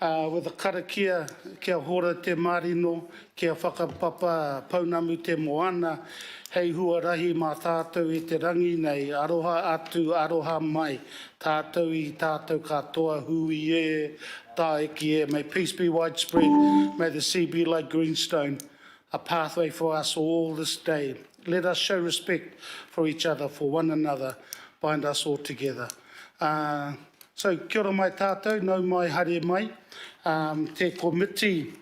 with a karakia, kia hora te marino, kia whakapapa paunamu te moana, hei huarahi mā tātou i te rangi nei, aroha atu, aroha mai, tātou i tātou katoa hui e, tā eki e. May peace be widespread, may the sea be like greenstone, a pathway for us all this day. Let us show respect for each other, for one another, bind us all together. So, kia ora mai tātou, nau mai haere mai. Te komiti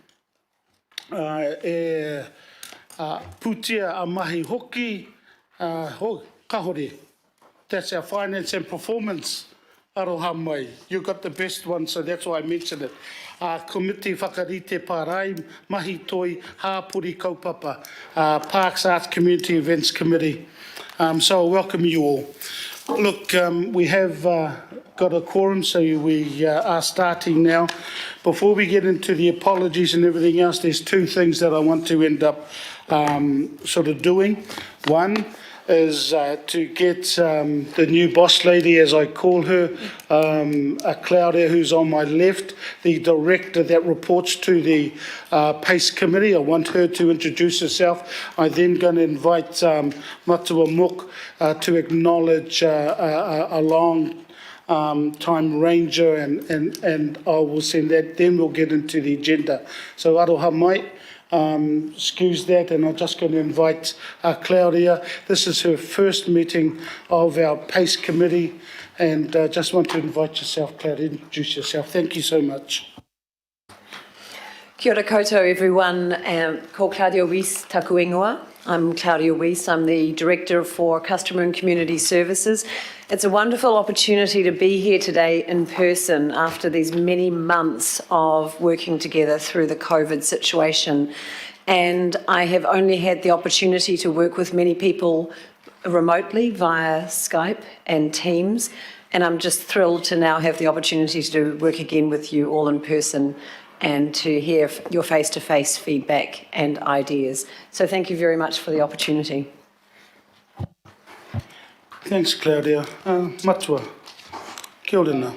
putia a mahi hoki. Kahore, that's our finance and performance. Aroha mai, you got the best one, so that's why I mentioned it. Komiti whakarite pārai, mahi toi, hāpuri kaupapa, Parks, Arts, Community Events Committee. So I welcome you all. Look, we have got a quorum, so we are starting now. Before we get into the apologies and everything else, there's two things that I want to end up sort of doing. One is to get the new boss lady, as I call her, Claudia, who's on my left, the director that reports to the PACE committee. I want her to introduce herself. I'm then going to invite Matua Muk to acknowledge a long time ranger, and I will send that. Then we'll get into the agenda. So aroha mai. Excuse that, and I'm just going to invite Claudia. This is her first meeting of our PACE committee, and just want to invite yourself, Claudia, introduce yourself. Thank you so much. Kia ora koutou, everyone. Ko Claudia Weiss taku ingoa. I'm Claudia Weiss. I'm the Director for Customer and Community Services. It's a wonderful opportunity to be here today in person after these many months of working together through the COVID situation. And I have only had the opportunity to work with many people remotely via Skype and Teams. And I'm just thrilled to now have the opportunity to work again with you all in person and to hear your face-to-face feedback and ideas. So thank you very much for the opportunity. Thanks, Claudia. Matua, kia ora nā.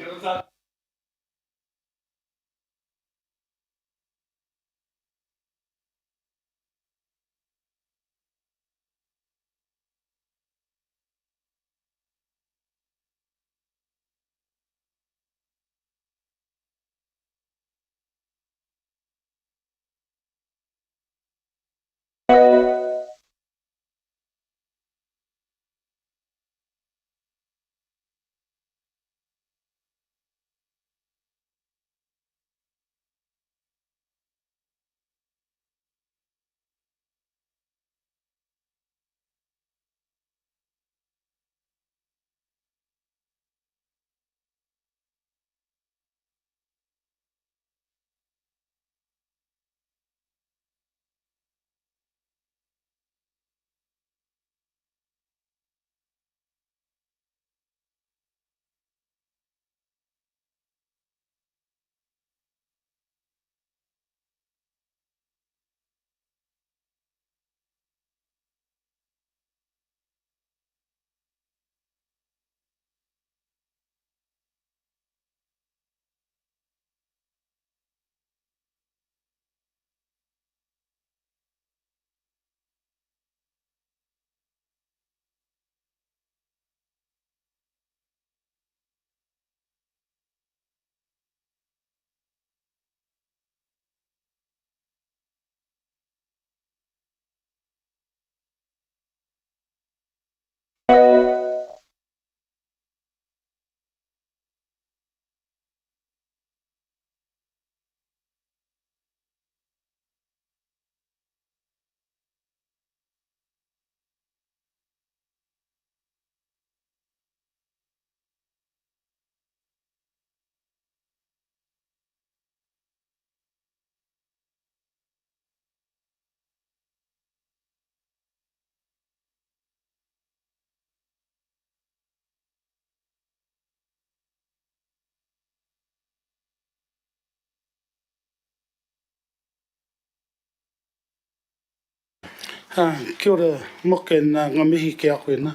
Kia ora moke ngā mihi ki a koe na.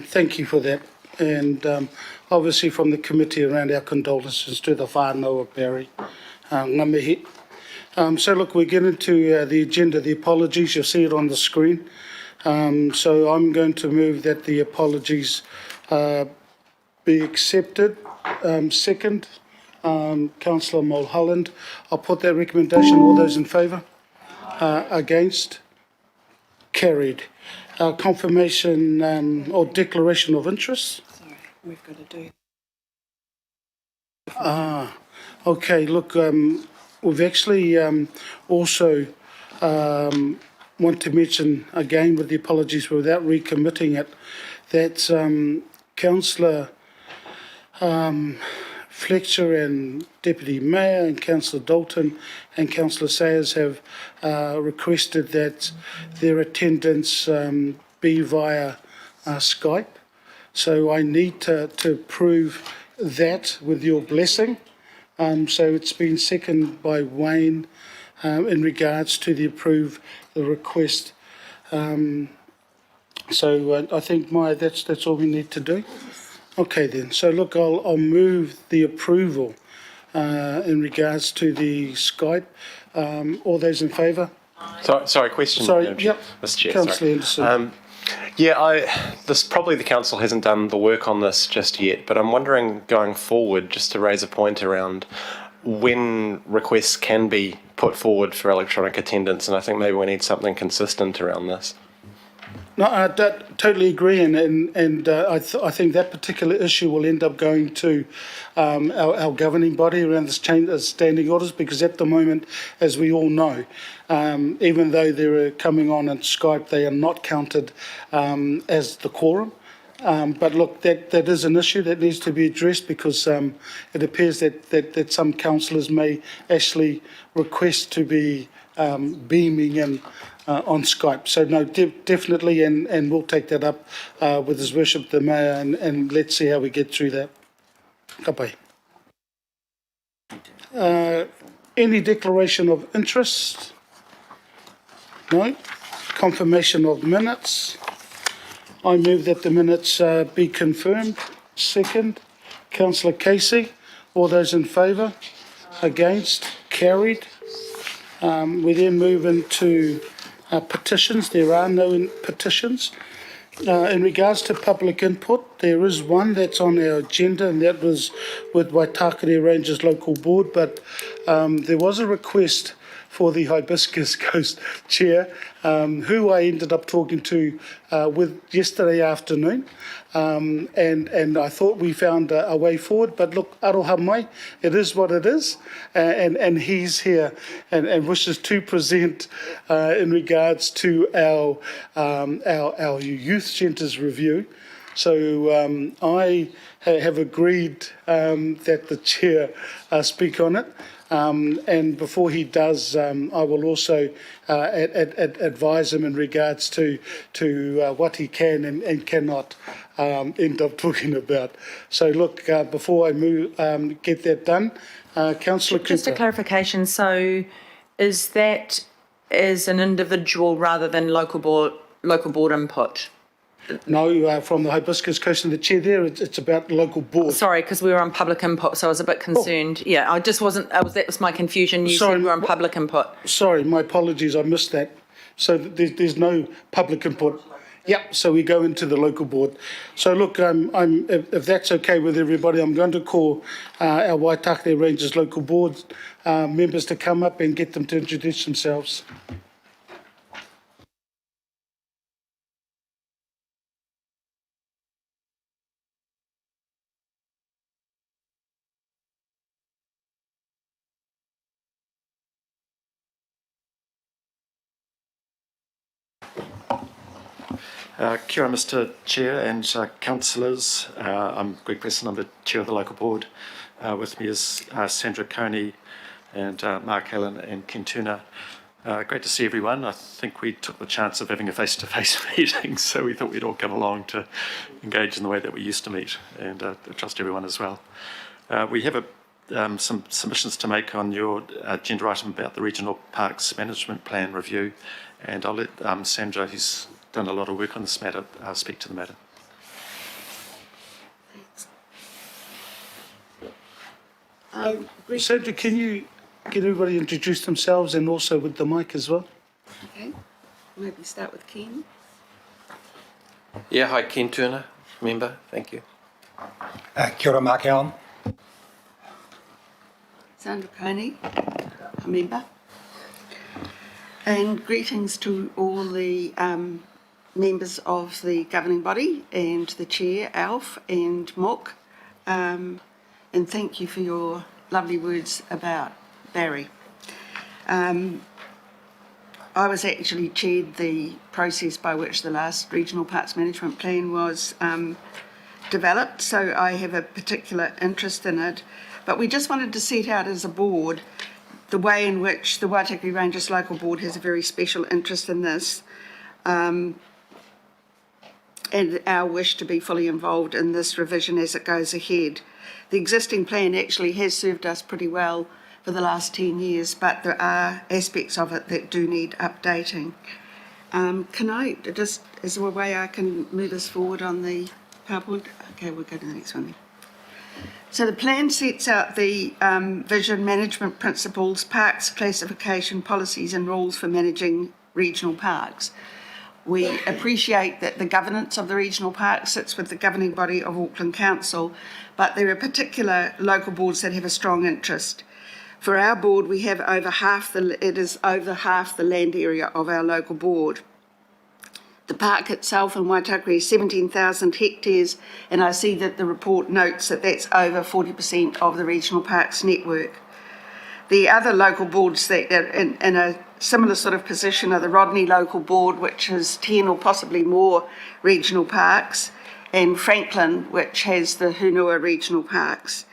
Thank you for that. And obviously from the committee around, our condolences to the whānau of Barry. Ngā mihi. So look, we get into the agenda, the apologies, you'll see it on the screen. So I'm going to move that the apologies be accepted. Second, Councillor Mulholland. I'll put that recommendation. All those in favour? Against? Carried. Confirmation or declaration of interest? Sorry, we've got to do. Okay, look, we've actually also want to mention again with the apologies without recommitting it, that Councillor Fletcher and Deputy Mayor and Councillor Dalton and Councillor Sayers have requested that their attendance be via Skype. So I need to approve that with your blessing. So it's been seconded by Wayne in regards to the request. So I think, Maya, that's all we need to do. Okay then. So look, I'll move the approval in regards to the Skype. All those in favour? Sorry, question. Sorry, yep. Mr. Chair, Councillor Anderson. Probably the council hasn't done the work on this just yet, but I'm wondering going forward, just to raise a point around when requests can be put forward for electronic attendance, and I think maybe we need something consistent around this. No, I totally agree, and I think that particular issue will end up going to our governing body around this change of standing orders, because at the moment, as we all know, even though they're coming on Skype, they are not counted as the quorum. But look, that is an issue that needs to be addressed, because it appears that some councillors may actually request to be beaming in on Skype. So no, definitely, and we'll take that up with His Worship the Mayor, and let's see how we get through that. Ka pai. Any declaration of interest? No. Confirmation of minutes. I move that the minutes be confirmed. Second, Councillor Casey. All those in favour? Against? Carried. We then move into petitions. There are no petitions. In regards to public input, there is one that's on our agenda, and that was with Waitakere Rangers Local Board, but there was a request for the Hibiscus Coast Chair, who I ended up talking to with yesterday afternoon, and I thought we found a way forward. But look, aroha mai, it is what it is, and he's here and wishes to present in regards to our youth centres review. So I have agreed that the chair speak on it. And before he does, I will also advise him in regards to what he can and cannot end up talking about. So look, before I move, get that done, Councillor Cooper. Just a clarification, so is that as an individual rather than local board input? No, from the Hibiscus Coast and the chair there, it's about the local board. Sorry, because we were on public input, so I was a bit concerned. Yeah, I just wasn't, that was my confusion. You said we were on public input. Sorry, my apologies, I missed that. So there's no public input. Yep, so we go into the local board. So look, if that's okay with everybody, I'm going to call our Waitakere Rangers Local Board members to come up and get them to introduce themselves. Kia ora, Mr. Chair and councillors. I'm Greg Preston, I'm the Chair of the Local Board. With me is Sandra Coney and Mark Allen and Ken Turner. Great to see everyone. I think we took the chance of having a face-to-face meeting, so we thought we'd all come along to engage in the way that we used to meet, and I trust everyone as well. We have some submissions to make on your agenda item about the Regional Parks Management Plan review, and I'll let Sandra, who's done a lot of work on this matter, speak to the matter. Sandra, can you get everybody introduce themselves and also with the mic as well? Okay, maybe start with Ken. Yeah, hi, Ken Turner, member, thank you. Kia ora, Mark Allen. Sandra Coney, a member. And greetings to all the members of the governing body and the chair, Alf and Mook. And thank you for your lovely words about Barry. I was actually chaired the process by which the last Regional Parks Management Plan was developed, so I have a particular interest in it. But we just wanted to set out as a board the way in which the Waitakere Ranges Local Board has a very special interest in this, and our wish to be fully involved in this revision as it goes ahead. The existing plan actually has served us pretty well for the last 10 years, but there are aspects of it that do need updating. Can I just, is there a way I can move us forward on the PowerPoint? Okay, we'll go to the next one then. So the plan sets out the vision, management principles, parks classification policies and rules for managing regional parks. We appreciate that the governance of the regional park sits with the governing body of Auckland Council, but there are particular local boards that have a strong interest. For our board, we have it is over half the land area of our local board. The park itself in Waitakere is 17,000 hectares, and I see that the report notes that that's over 40% of the regional parks network. The other local boards that are in a similar sort of position are the Rodney Local Board, which has 10 or possibly more regional parks, and Franklin, which has the Hunua Regional Parks.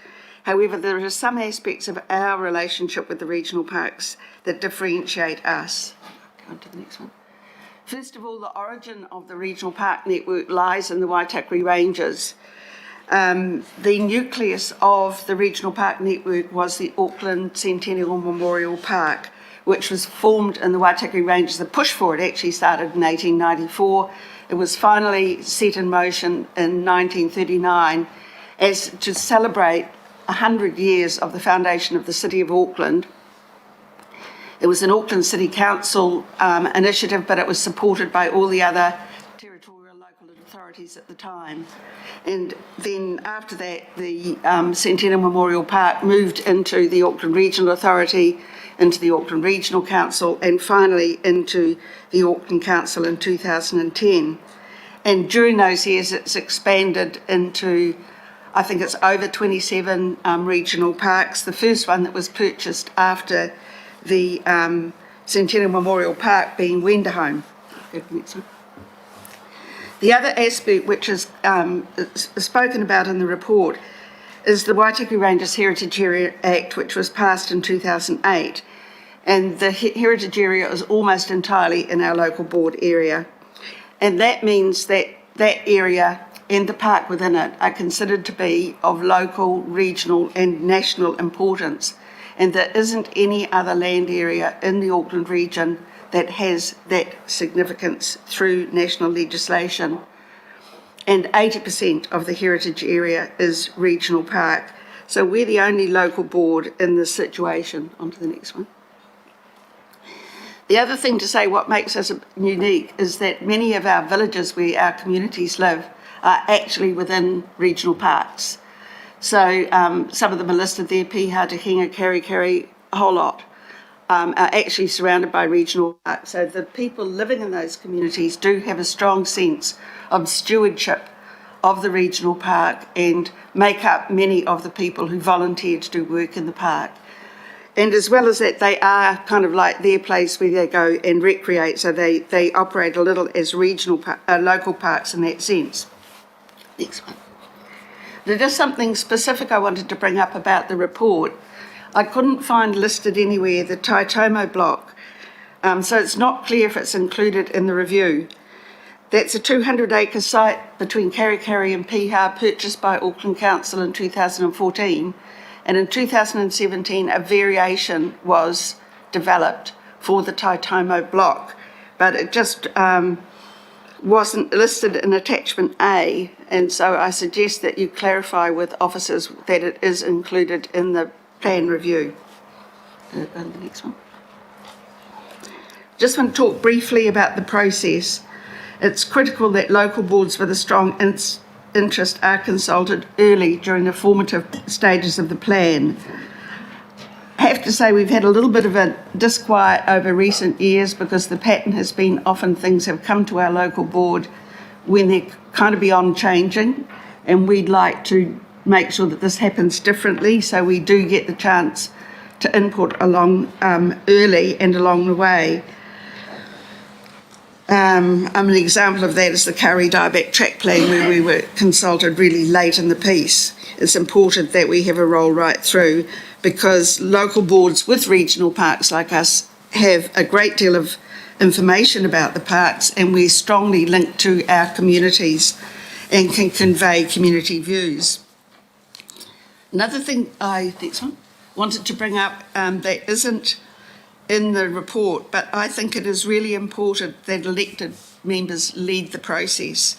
However, there are some aspects of our relationship with the regional parks that differentiate us. Go on to the next one. First of all, the origin of the regional park network lies in the Waitakere Ranges. The nucleus of the regional park network was the Auckland Centennial Memorial Park, which was formed in the Waitakere Ranges. The push for it actually started in 1894. It was finally set in motion in 1939 as to celebrate 100 years of the foundation of the City of Auckland. It was an Auckland City Council initiative, but it was supported by all the other territorial local authorities at the time. And then after that, the Centennial Memorial Park moved into the Auckland Regional Authority, into the Auckland Regional Council, and finally into the Auckland Council in 2010. And during those years, it's expanded into, I think it's over 27 regional parks. The first one that was purchased after the Centennial Memorial Park being Wenderholm. The other aspect which is spoken about in the report is the Waitakere Ranges Heritage Area Act, which was passed in 2008. And the heritage area is almost entirely in our local board area. And that means that that area and the park within it are considered to be of local, regional and national importance. And there isn't any other land area in the Auckland region that has that significance through national legislation. And 80% of the heritage area is regional park. So we're the only local board in this situation. On to the next one. The other thing to say, what makes us unique, is that many of our villages where our communities live are actually within regional parks. So some of them are listed there, Piha, Tahinga, Kerikeri, a whole lot, are actually surrounded by regional parks. So the people living in those communities do have a strong sense of stewardship of the regional park and make up many of the people who volunteer to do work in the park. And as well as that, they are kind of like their place where they go and recreate, so they operate a little as regional local parks in that sense. Next one. There's just something specific I wanted to bring up about the report. I couldn't find listed anywhere the Taitomo block, so it's not clear if it's included in the review. That's a 200-acre site between Kerikeri and Piha, purchased by Auckland Council in 2014, and in 2017 a variation was developed for the Taitomo block, but it just wasn't listed in attachment A, and so I suggest that you clarify with officers that it is included in the plan review. Go to the next one. Just want to talk briefly about the process. It's critical that local boards with a strong interest are consulted early during the formative stages of the plan. I have to say we've had a little bit of a disquiet over recent years because the pattern has been often things have come to our local board when they're kind of beyond changing, and we'd like to make sure that this happens differently so we do get the chance to input along early and along the way. An example of that is the Curry Dieback track plan where we were consulted really late in the piece. It's important that we have a roll right through because local boards with regional parks like us have a great deal of information about the parks and we're strongly linked to our communities and can convey community views. Another thing wanted to bring up that isn't in the report, but I think it is really important that elected members lead the process.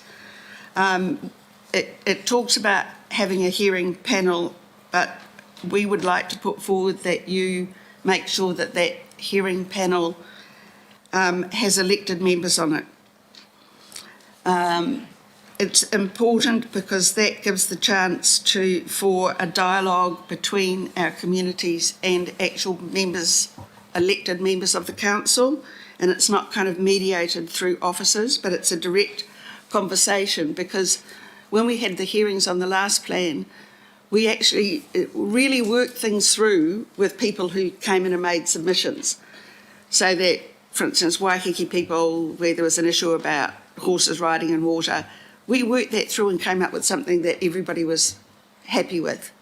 It talks about having a hearing panel, but we would like to put forward that you make sure that that hearing panel has elected members on it. It's important because that gives the chance for a dialogue between our communities and actual members, elected members of the council, and it's not kind of mediated through officers, but it's a direct conversation because when we had the hearings on the last plan, we actually really worked things through with people who came in and made submissions. So that, for instance, Waiheke people, where there was an issue about horses riding in water, we worked that through and came up with something that everybody was happy with.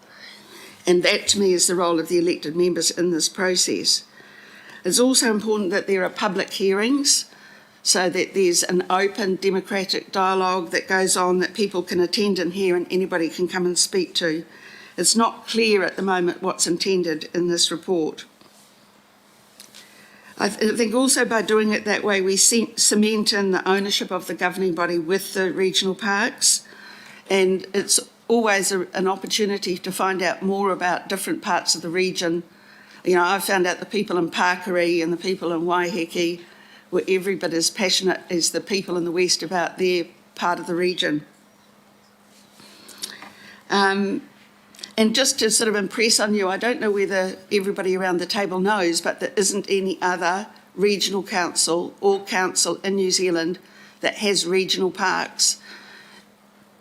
And that, to me, is the role of the elected members in this process. It's also important that there are public hearings so that there's an open democratic dialogue that goes on that people can attend and hear and anybody can come and speak to. It's not clear at the moment what's intended in this report. I think also by doing it that way we cement in the ownership of the governing body with the regional parks, and it's always an opportunity to find out more about different parts of the region. You know, I found out the people in Pakari and the people in Waiheke were every bit as passionate as the people in the West about their part of the region. And just to sort of impress on you, I don't know whether everybody around the table knows, but there isn't any other regional council or council in New Zealand that has regional parks.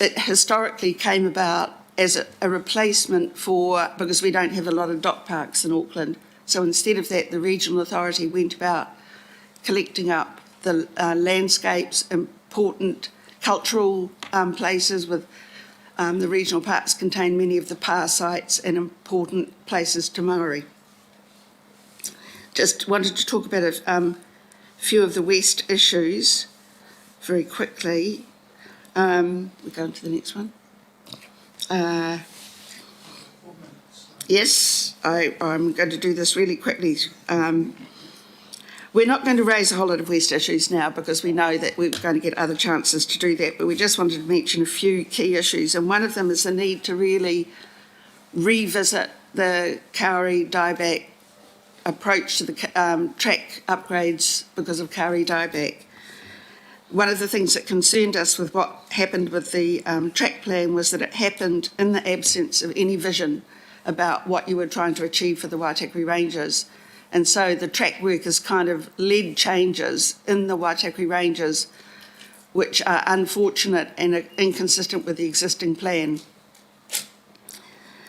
It historically came about as a replacement because we don't have a lot of dock parks in Auckland. So instead of that, the regional authority went about collecting up the landscapes, important cultural places with the regional parks contain many of the power sites and important places to Maori. Just wanted to talk about a few of the West issues very quickly. We're going to the next one. Yes, I'm going to do this really quickly. We're not going to raise a whole lot of West issues now because we know that we're going to get other chances to do that, but we just wanted to mention a few key issues, and one of them is the need to really revisit the Kauri dieback approach to the track upgrades because of Kauri dieback. One of the things that concerned us with what happened with the track plan was that it happened in the absence of any vision about what you were trying to achieve for the Waitakere Ranges. And so the track work has kind of led changes in the Waitakere Ranges which are unfortunate and are inconsistent with the existing plan.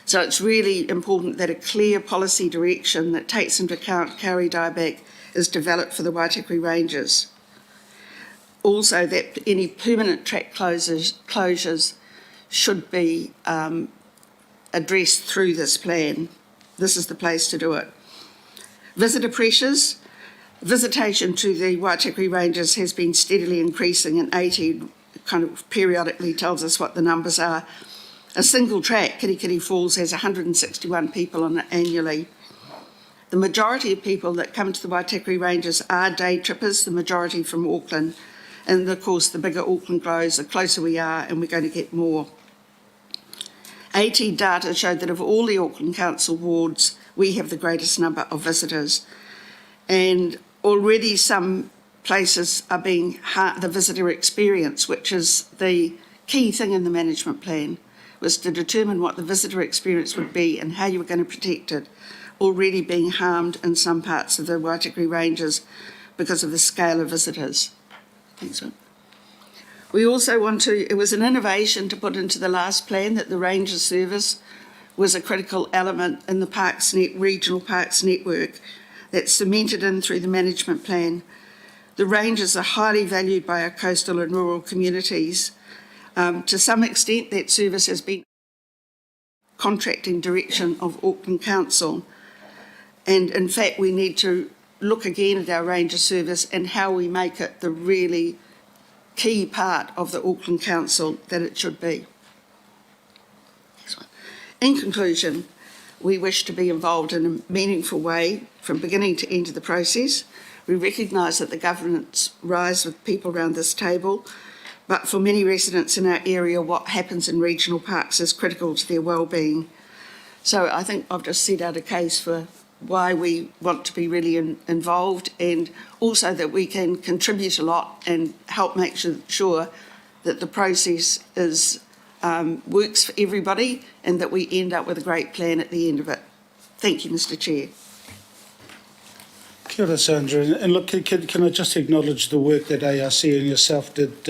So it's really important that a clear policy direction that takes into account Kauri dieback is developed for the Waitakere Ranges. Also that any permanent track closures should be addressed through this plan. This is the place to do it. Visitor pressures. Visitation to the Waitakere Ranges has been steadily increasing, and 80 kind of periodically tells us what the numbers are. A single track, Kirikiri Falls, has 161 people on it annually. The majority of people that come to the Waitakere Ranges are day trippers, the majority from Auckland. And of course, the bigger Auckland grows, the closer we are, and we're going to get more. AT data showed that of all the Auckland Council wards, we have the greatest number of visitors. And already some places are being the visitor experience, which is the key thing in the management plan, was to determine what the visitor experience would be and how you were going to protect it, already being harmed in some parts of the Waitakere Ranges because of the scale of visitors. Thanks, Will. We also it was an innovation to put into the last plan that the ranger service was a critical element in the regional parks network that's cemented in through the management plan. The rangers are highly valued by our coastal and rural communities. To some extent, that service has been contracting direction of Auckland Council. And in fact, we need to look again at our ranger service and how we make it the really key part of the Auckland Council that it should be. In conclusion, we wish to be involved in a meaningful way from beginning to end of the process. We recognise that the governance rise with people around this table, but for many residents in our area, what happens in regional parks is critical to their well-being. So I think I've just set out a case for why we want to be really involved, and also that we can contribute a lot and help make sure that the process works for everybody and that we end up with a great plan at the end of it. Thank you, Mr. Chair. Kia ora, Sandra. And look, can I just acknowledge the work that ARC and yourself did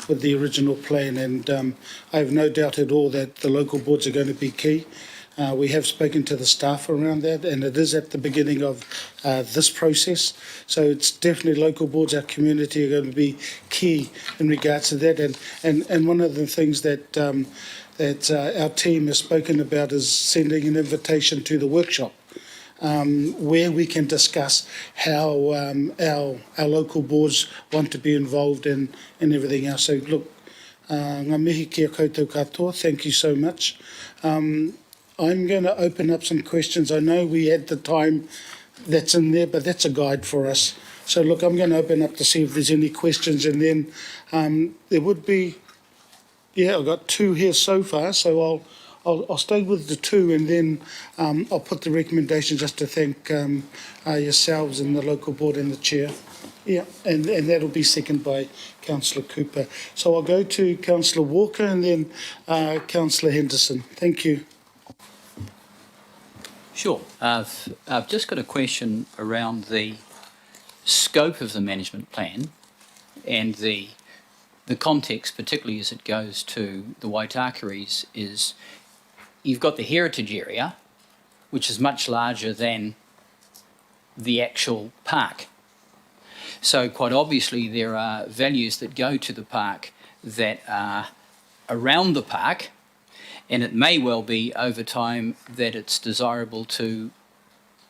with the original plan, and I have no doubt at all that the local boards are going to be key. We have spoken to the staff around that, and it is at the beginning of this process. So it's definitely local boards, our community are going to be key in regards to that. And one of the things that our team has spoken about is sending an invitation to the workshop, where we can discuss how our local boards want to be involved in and everything else. So look, ngā mihi kia koutou katoa, thank you so much. I'm going to open up some questions. I know we had the time that's in there, but that's a guide for us. So look, I'm going to open up to see if there's any questions, and then there would be, I've got two here so far, so I'll stay with the two, and then I'll put the recommendation just to thank yourselves and the local board and the chair. Yeah, and that'll be seconded by Councillor Cooper. So I'll go to Councillor Walker and then Councillor Henderson. Thank you. Sure. I've just got a question around the scope of the management plan and the context, particularly as it goes to the Waitakeres, is you've got the heritage area, which is much larger than the actual park. So quite obviously there are values that go to the park that are around the park, and it may well be over time that it's desirable to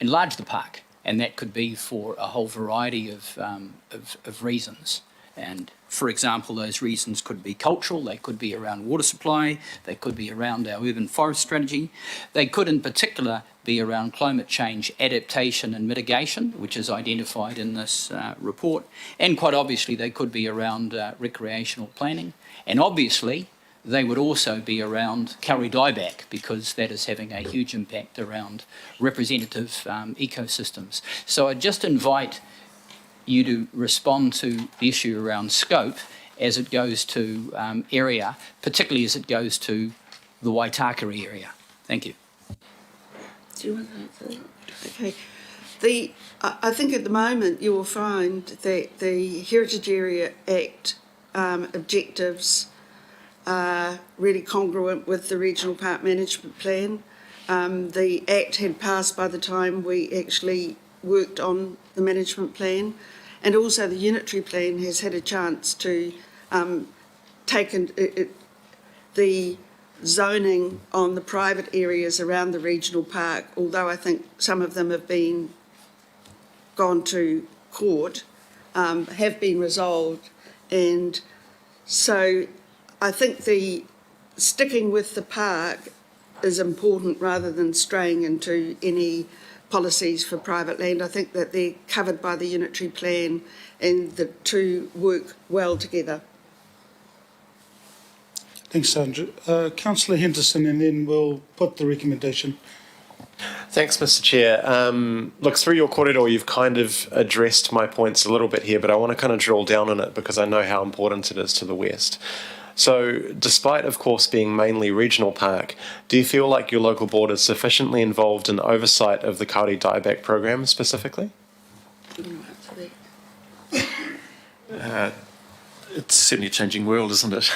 enlarge the park, and that could be for a whole variety of reasons. And for example, those reasons could be cultural, they could be around water supply, they could be around our urban forest strategy, they could in particular be around climate change adaptation and mitigation, which is identified in this report, and quite obviously they could be around recreational planning, and obviously they would also be around Kauri dieback, because that is having a huge impact around representative ecosystems. So I just invite you to respond to the issue around scope as it goes to area, particularly as it goes to the Waitakere area. Thank you. Do you want to answer that? Okay. I think at the moment you will find that the Heritage Area Act objectives are really congruent with the Regional Park Management Plan. The Act had passed by the time we actually worked on the management plan, and also the unitary plan has had a chance to take the zoning on the private areas around the regional park, although I think some of them have gone to court, have been resolved. And so I think the sticking with the park is important rather than straying into any policies for private land. I think that they're covered by the unitary plan and the two work well together. Thanks, Sandra. Councillor Henderson, and then we'll put the recommendation. Thanks, Mr. Chair. Look, through your corridor, you've kind of addressed my points a little bit here, but I want to kind of drill down on it because I know how important it is to the West. So, despite, of course, being mainly regional park, do you feel like your local board is sufficiently involved in oversight of the Kāori dieback program specifically? It's certainly a changing world, isn't it?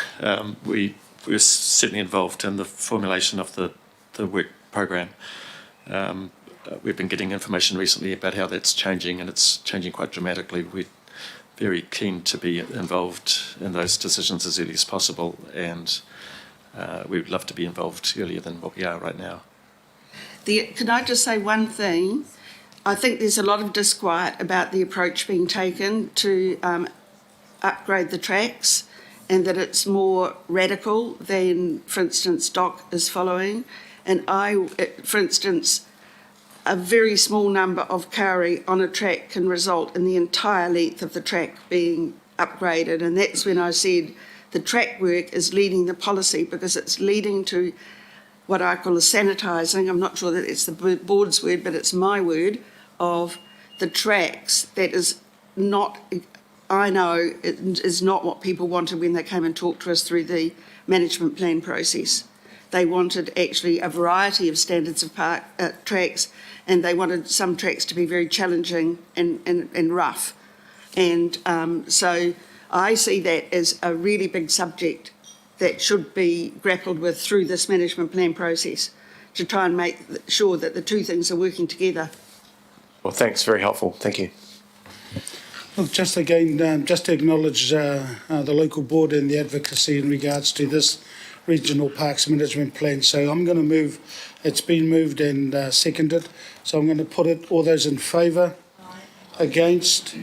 We're certainly involved in the formulation of the work program. We've been getting information recently about how that's changing, and it's changing quite dramatically. We're very keen to be involved in those decisions as early as possible, and we'd love to be involved earlier than what we are right now. Can I just say one thing? I think there's a lot of disquiet about the approach being taken to upgrade the tracks, and that it's more radical than, for instance, DOC is following. And for instance, a very small number of Kāori on a track can result in the entire length of the track being upgraded. And that's when I said the track work is leading the policy, because it's leading to what I call a sanitising. I'm not sure that it's the board's word, but it's my word, of the tracks. That is not, I know, it is not what people wanted when they came and talked to us through the management plan process. They wanted actually a variety of standards of park tracks, and they wanted some tracks to be very challenging and rough. And so I see that as a really big subject that should be grappled with through this management plan process, to try and make sure that the two things are working together. Well, thanks. Very helpful. Thank you. Look, just again, just to acknowledge the local board and the advocacy in regards to this regional parks management plan. So I'm going to move, it's been moved and seconded. So I'm going to put it, all those in favour, against,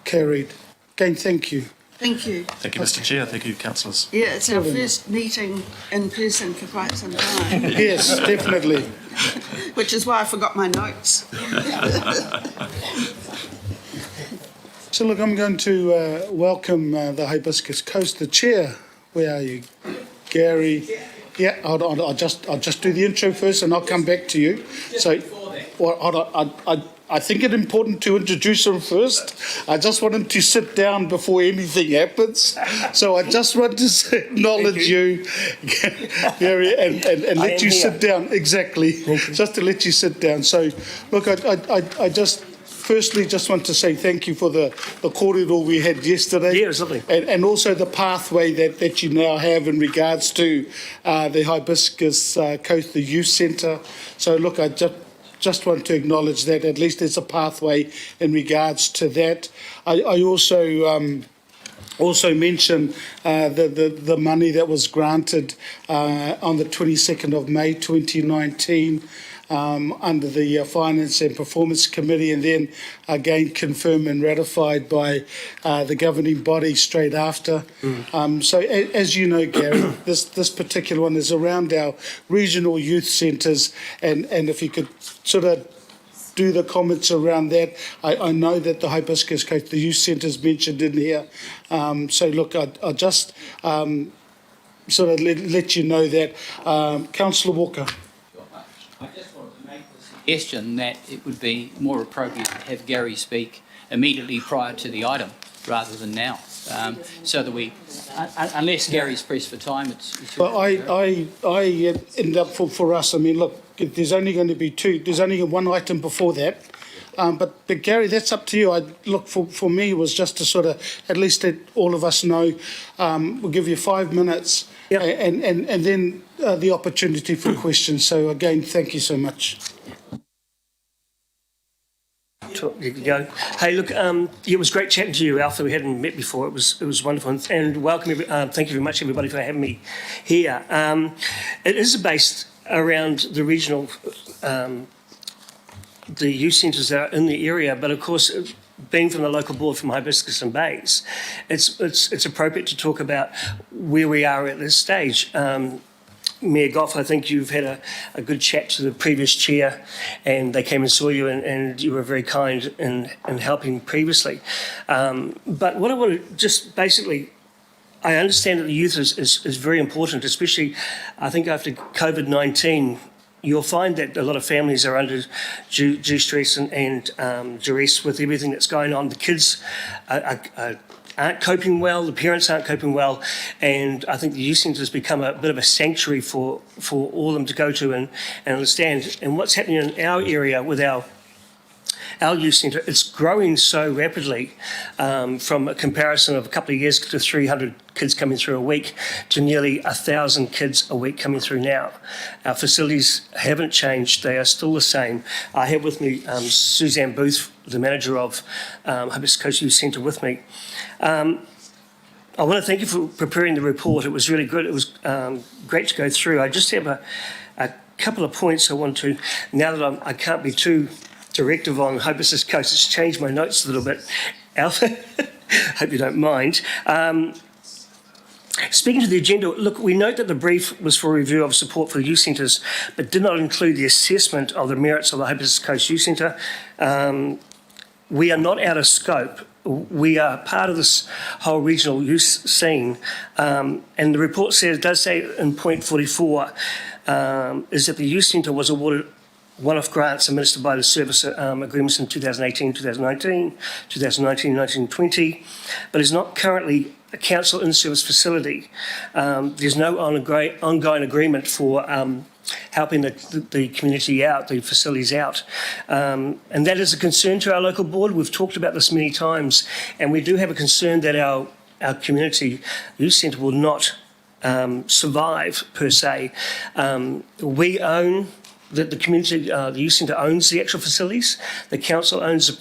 carried. Again, thank you. Thank you. Thank you, Mr. Chair. Thank you, councillors. Yeah, it's our first meeting in person for quite some time, Yes, definitely. which is why I forgot my notes. So look, I'm going to welcome the Hibiscus Coast, the chair. Where are you? Gary. Yeah, I'll just do the intro first, and I'll come back to you. So, well, I think it's important to introduce him first. I just want him to sit down before anything happens. So I just want to acknowledge you, Gary, and let you sit down. Exactly, just to let you sit down. So, look, I just firstly just want to say thank you for the corridor we had yesterday. Yeah, it was lovely. And also the pathway that you now have in regards to the Hibiscus Coast, the youth centre. So look, I just want to acknowledge that at least there's a pathway in regards to that. I also mention the money that was granted on the 22nd of May 2019 under the Finance and Performance Committee, and then again confirmed and ratified by the governing body straight after. So as you know, Gary, this particular one is around our regional youth centres, and if you could sort of do the comments around that. I know that the Hibiscus Coast, the youth centre is mentioned in here. So look, I'll just sort of let you know that. Councillor Walker. I just wanted to make the suggestion that it would be more appropriate to have Gary speak immediately prior to the item rather than now, so that we, unless Gary's pressed for time, it's Well, I end up for us. I mean, look, there's only going to be two. There's only one item before that. But Gary, that's up to you. Look, for me, it was just to sort of at least let all of us know. We'll give you 5 minutes, Yep. and then the opportunity for questions. So again, thank you so much. There you go. Hey, look, it was great chatting to you, Alpha. We hadn't met before. It was wonderful, and welcome. Thank you very much, everybody, for having me here. It is based around the regional, the youth centres that are in the area, but of course, being from the local board from Hibiscus and Bays, it's appropriate to talk about where we are at this stage. Mayor Goff, I think you've had a good chat to the previous chair, and they came and saw you, and you were very kind in helping previously. But what I want to just basically I understand that the youth is very important, especially I think after COVID-19. You'll find that a lot of families are under due stress and duress with everything that's going on. The kids aren't coping well, the parents aren't coping well, and I think the youth centre has become a bit of a sanctuary for all of them to go to and understand. And what's happening in our area with our youth centre, it's growing so rapidly from a comparison of a couple of years to 300 kids coming through a week to nearly 1,000 kids a week coming through now. Our facilities haven't changed, they are still the same. I have with me Suzanne Booth, the manager of Hibiscus Coast Youth Centre with me. I want to thank you for preparing the report. It was really good. It was great to go through. I just have a couple of points I want to, now that I can't be too directive on Hibiscus Coast, it's changed my notes a little bit. Alpha, hope you don't mind. Speaking to the agenda, look, we note that the brief was for review of support for the youth centres, but did not include the assessment of the merits of the Hibiscus Coast Youth Centre. We are not out of scope. We are part of this whole regional youth scene, and the report does say in point 44 is that the youth centre was awarded one-off grants administered by the service agreements in 2018, 2019, 2019-20, but is not currently a council in-service facility. There's no ongoing agreement for helping the community out, the facilities out. And that is a concern to our local board. We've talked about this many times, and we do have a concern that our community youth centre will not survive, per se. We own the community, the youth centre owns the actual facilities. The council owns the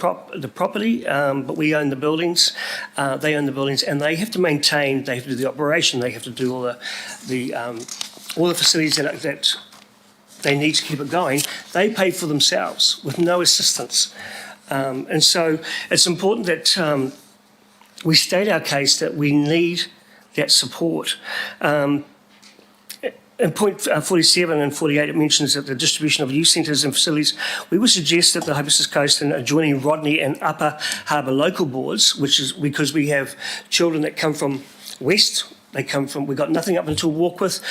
property, but we own the buildings. They own the buildings, and they have to maintain. They have to do the operation. They have to do all the facilities that they need to keep it going. They pay for themselves with no assistance, and so it's important that we state our case that we need that support. In point 47 and 48, it mentions that the distribution of youth centres and facilities, we would suggest that the Hibiscus Coast and adjoining Rodney and Upper Harbour local boards, which is because we have children that come from west, we've got nothing up until Warkworth,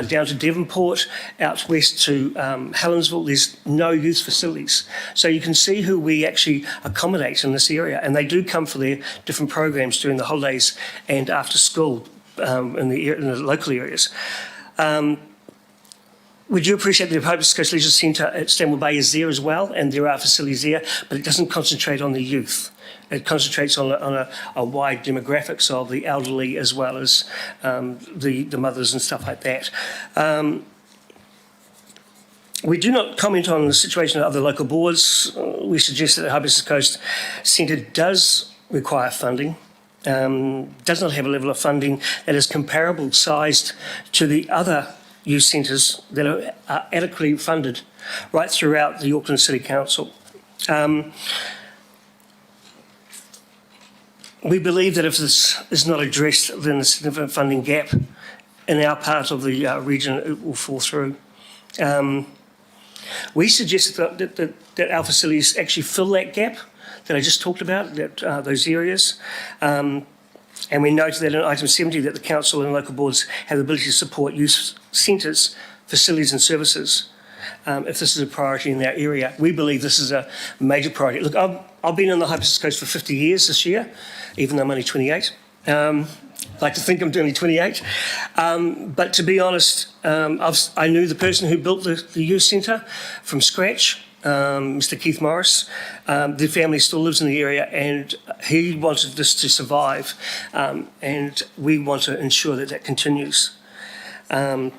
down to Devonport, out west to Helensville, there's no youth facilities. So you can see who we actually accommodate in this area, and they do come for their different programs during the holidays and after school in the local areas. We do appreciate the Hibiscus Coast Leisure Centre at Stanwell Bay is there as well, and there are facilities there, but it doesn't concentrate on the youth. It concentrates on a wide demographics of the elderly as well as the mothers and stuff like that. We do not comment on the situation of other local boards. We suggest that the Hibiscus Coast Centre does require funding. Does not have a level of funding that is comparable sized to the other youth centres that are adequately funded right throughout the Auckland City Council. We believe that if this is not addressed, then the significant funding gap in our part of the region it will fall through. We suggest that our facilities actually fill that gap that I just talked about, those areas. And we note that in item 70 that the council and local boards have the ability to support youth centres, facilities and services if this is a priority in our area. We believe this is a major priority. Look, I've been on the Hibiscus Coast for 50 years this year, even though I'm only 28. I like to think I'm only 28. But to be honest, I knew the person who built the youth centre from scratch. Mr. Keith Morris. The family still lives in the area, and he wanted this to survive, and we want to ensure that that continues. I'd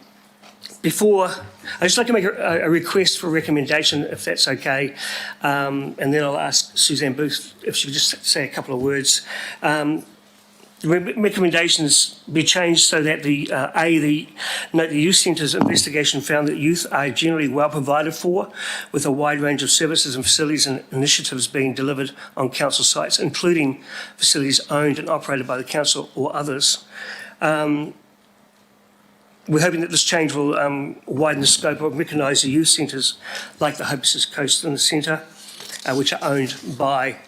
just like to make a request for a recommendation, if that's okay, and then I'll ask Suzanne Booth if she could just say a couple of words. The recommendations be changed so that the youth centre's investigation found that youth are generally well provided for, with a wide range of services and facilities and initiatives being delivered on council sites, including facilities owned and operated by the council or others. We're hoping that this change will widen the scope of recognise the youth centres like the Hibiscus Coast and the Centre, which are owned by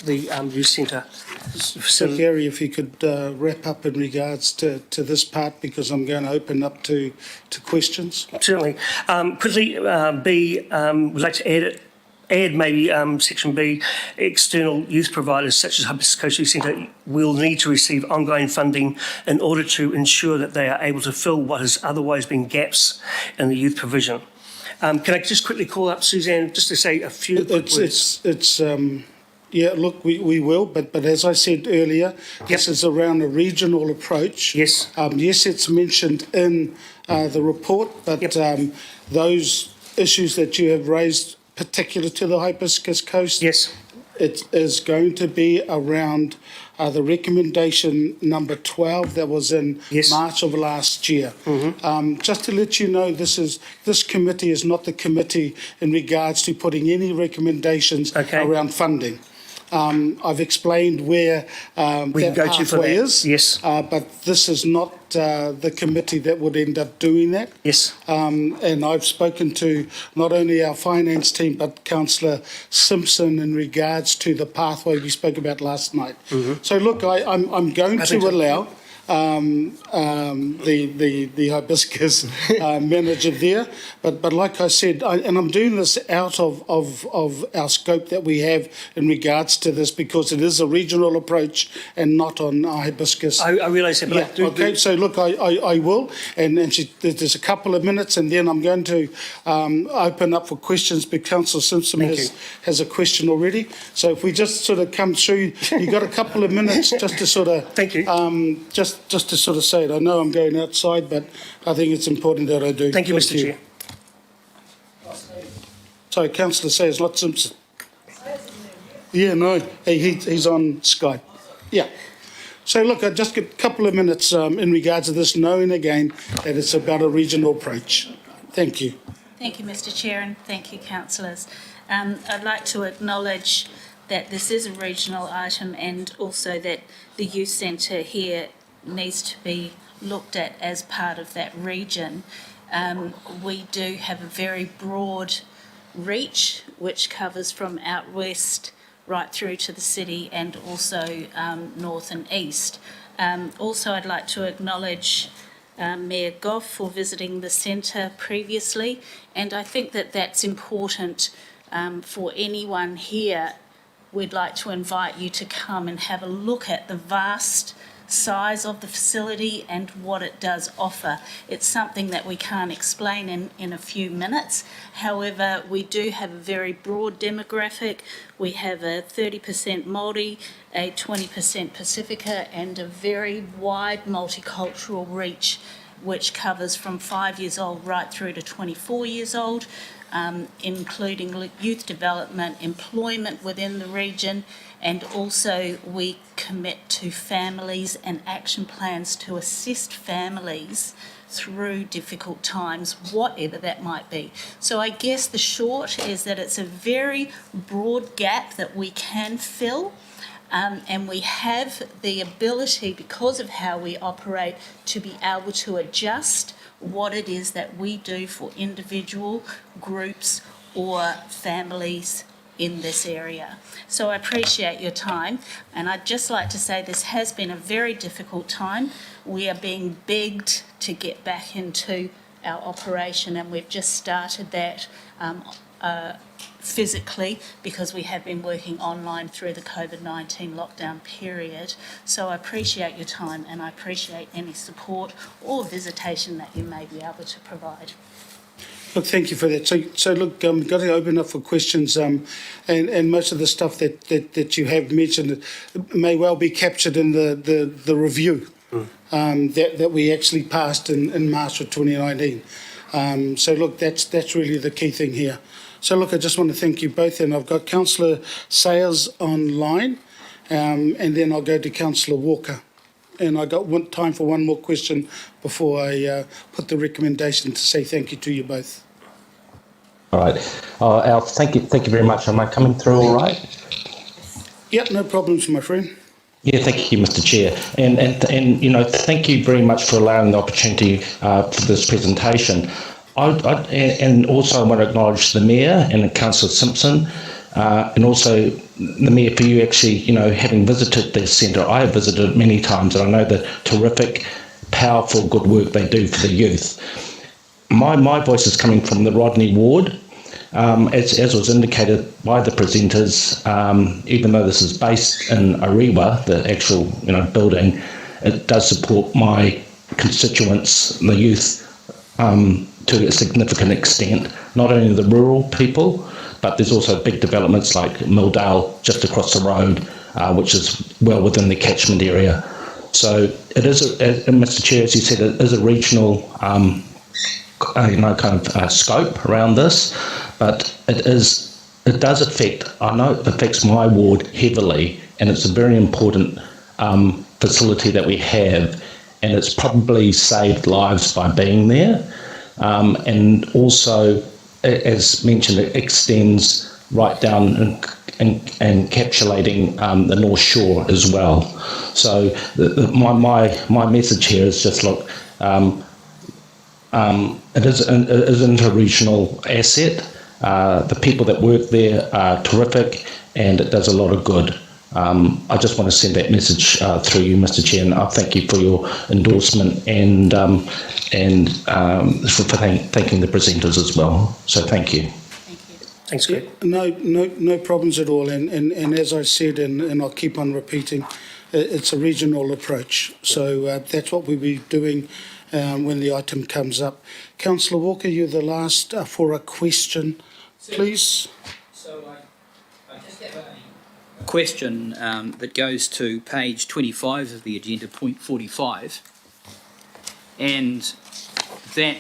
the youth centre facility. Gary, if you could wrap up in regards to this part, because I'm going to open up to questions. Certainly. Quickly, B, would like to add maybe section B, external youth providers such as Hibiscus Coast Youth Centre will need to receive ongoing funding in order to ensure that they are able to fill what has otherwise been gaps in the youth provision. Can I just quickly call up Suzanne just to say a few words? Yeah, look, we will, but as I said earlier, this is around a regional approach. Yes. Yes, it's mentioned in the report, but those issues that you have raised, particular to the Hibiscus Coast, Yes. it is going to be around the recommendation number 12 that was in March of last year. Just to let you know, this committee is not the committee in regards to putting any recommendations around funding. I've explained where that pathway is, but this is not the committee that would end up doing that. Yes. And I've spoken to not only our finance team, but Councillor Simpson in regards to the pathway we spoke about last night. So look, I'm going to allow the Hibiscus manager there. But like I said, and I'm doing this out of our scope that we have in regards to this, because it is a regional approach and not on Hibiscus. I realise that, but So look, I will, and there's a couple of minutes, and then I'm going to open up for questions, but Councillor Simpson has a question already. So if we just sort of come through, you've got a couple of minutes just to sort of... Thank you. Just to sort of say it. I know I'm going outside, but I think it's important that I do. Thank you, Mr. Chair. Sorry, Councillor says not Simpson. Yeah, no, he's on Skype. Yeah. So look, I just get a couple of minutes in regards to this, knowing again that it's about a regional approach. Thank you. Thank you, Mr. Chair, and thank you, councillors. I'd like to acknowledge that this is a regional item, and also that the youth centre here needs to be looked at as part of that region. We do have a very broad reach, which covers from out west right through to the city, and also north and east. Also, I'd like to acknowledge Mayor Goff for visiting the centre previously, and I think that that's important for anyone here. We'd like to invite you to come and have a look at the vast size of the facility and what it does offer. It's something that we can't explain in a few minutes. However, we do have a very broad demographic. We have a 30% Māori, a 20% Pacifica, and a very wide multicultural reach, which covers from 5 years old right through to 24 years old, including youth development, employment within the region, and also we commit to families and action plans to assist families through difficult times, whatever that might be. So I guess the short is that it's a very broad gap that we can fill, and we have the ability, because of how we operate, to be able to adjust what it is that we do for individual groups or families in this area. So I appreciate your time, and I'd just like to say this has been a very difficult time. We are being begged to get back into our operation, and we've just started that physically, because we have been working online through the COVID-19 lockdown period. So I appreciate your time, and I appreciate any support or visitation that you may be able to provide. Look, thank you for that. So look, got to open up for questions, and most of the stuff that you have mentioned may well be captured in the review that we actually passed in March of 2019. So look, that's really the key thing here. So look, I just want to thank you both, and I've got Councillor Sayers online, and then I'll go to Councillor Walker. And I got time for one more question before I put the recommendation to say thank you to you both. All right. Al, thank you very much. Am I coming through all right? Yeah, no problems, my friend. Yeah, thank you, Mr. Chair. And you know, thank you very much for allowing the opportunity for this presentation. And also I want to acknowledge the Mayor and Councillor Simpson And also, the Mayor, for you actually, having visited the centre, I have visited it many times, and I know the terrific, powerful, good work they do for the youth. My voice is coming from the Rodney ward. As was indicated by the presenters, even though this is based in Ariwa, the actual building, it does support my constituents, the youth, to a significant extent. Not only the rural people, but there's also big developments like Milldale just across the road, which is well within the catchment area. So it is, Mr. Chair, as you said, it is a regional scope around this, but it does affect, I know it affects my ward heavily, and it's a very important facility that we have, and it's probably saved lives by being there. And also, as mentioned, it extends right down and encapsulating the North Shore as well. So my message here is just look, it is an interregional asset. The people that work there are terrific, and it does a lot of good. I just want to send that message through you, Mr. Chair, and I thank you for your endorsement and for thanking the presenters as well. So thank you. Thanks, Greg. No problems at all. And as I said, and I'll keep on repeating, it's a regional approach. So that's what we'll be doing when the item comes up. Councillor Walker, you're the last for a question, please. So I just have a question that goes to page 25 of the agenda, point 45. And that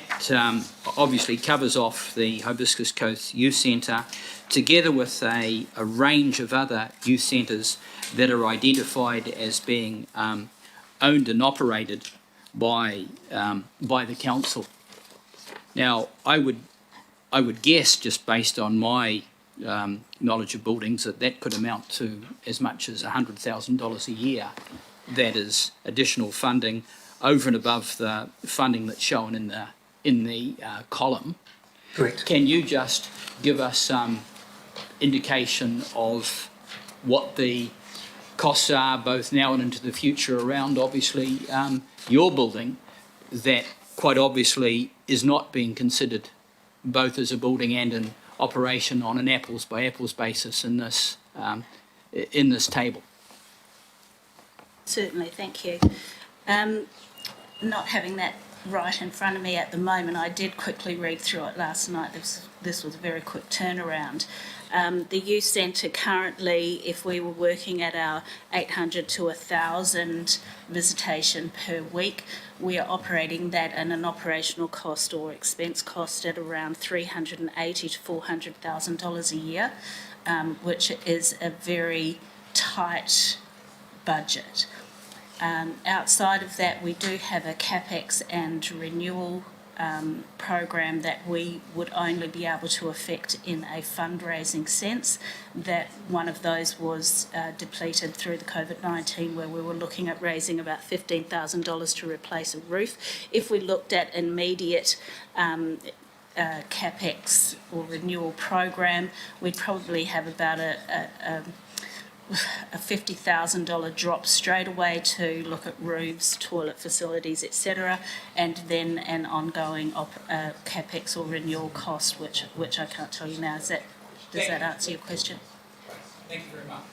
obviously covers off the Hibiscus Coast Youth Centre, together with a range of other youth centres that are identified as being owned and operated by the council. Now, I would guess, just based on my knowledge of buildings, that could amount to as much as $100,000 a year. That is additional funding over and above the funding that's shown in the column. Correct. Can you just give us some indication of what the costs are, both now and into the future, around obviously your building, that quite obviously is not being considered both as a building and an operation on an apples by apples basis in this table? Certainly, thank you. Not having that right in front of me at the moment, I did quickly read through it last night. This was a very quick turnaround. The youth centre currently, if we were working at our 800 to 1,000 visitation per week, we are operating that at an operational cost or expense cost at around $380,000 to $400,000 a year, which is a very tight budget. Outside of that, we do have a CapEx and renewal program that we would only be able to affect in a fundraising sense. That one of those was depleted through the COVID-19, where we were looking at raising about $15,000 to replace a roof. If we looked at immediate CapEx or renewal program, we'd probably have about a $50,000 drop straight away to look at roofs, toilet facilities, etc., and then an ongoing capex or renewal cost, which I can't tell you now. Does that answer your question? Thank you very much.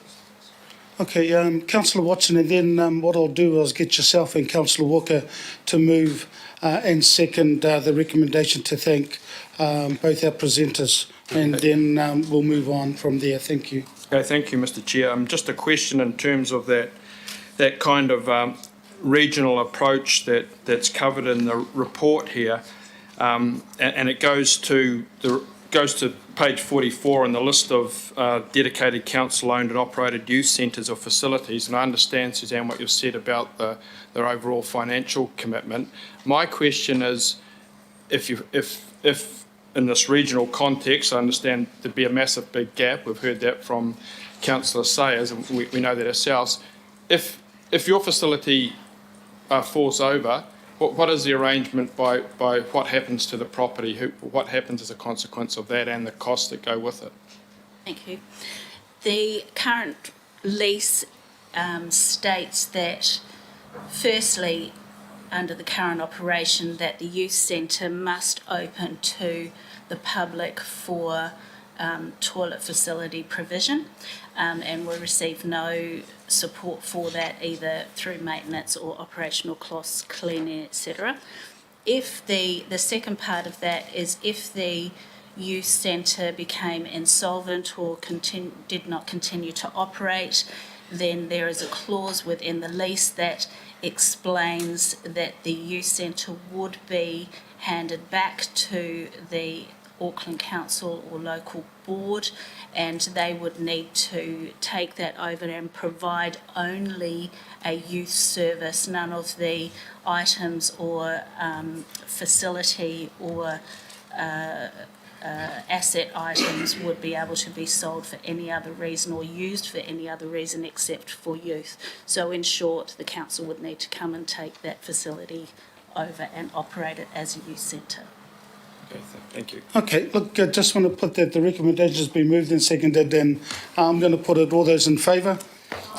Okay, Councillor Watson, and then what I'll do is get yourself and Councillor Walker to move and second the recommendation to thank both our presenters, and then we'll move on from there. Thank you. Okay, thank you, Mr. Chair. Just a question in terms of that kind of regional approach that's covered in the report here, and it goes to page 44 in the list of dedicated council-owned and operated youth centres or facilities. And I understand, Suzanne, what you've said about their overall financial commitment. My question is, if in this regional context, I understand there'd be a massive big gap. We've heard that from Councillor Sayers, and we know that ourselves. If your facility falls over, what is the arrangement by what happens to the property? What happens as a consequence of that and the costs that go with it? Thank you. The current lease states that, firstly, under the current operation, that the youth centre must open to the public for toilet facility provision, and will receive no support for that either through maintenance or operational costs, cleaning, etc. If the second part of that is if the youth centre became insolvent or did not continue to operate, then there is a clause within the lease that explains that the youth centre would be handed back to the Auckland Council or local board, and they would need to take that over and provide only a youth service. None of the items or facility or asset items would be able to be sold for any other reason or used for any other reason except for youth. So in short, the council would need to come and take that facility over and operate it as a youth centre. Okay, thank you. Okay, look, I just want to put that the recommendation has been moved and seconded, and I'm going to put it, all those in favour?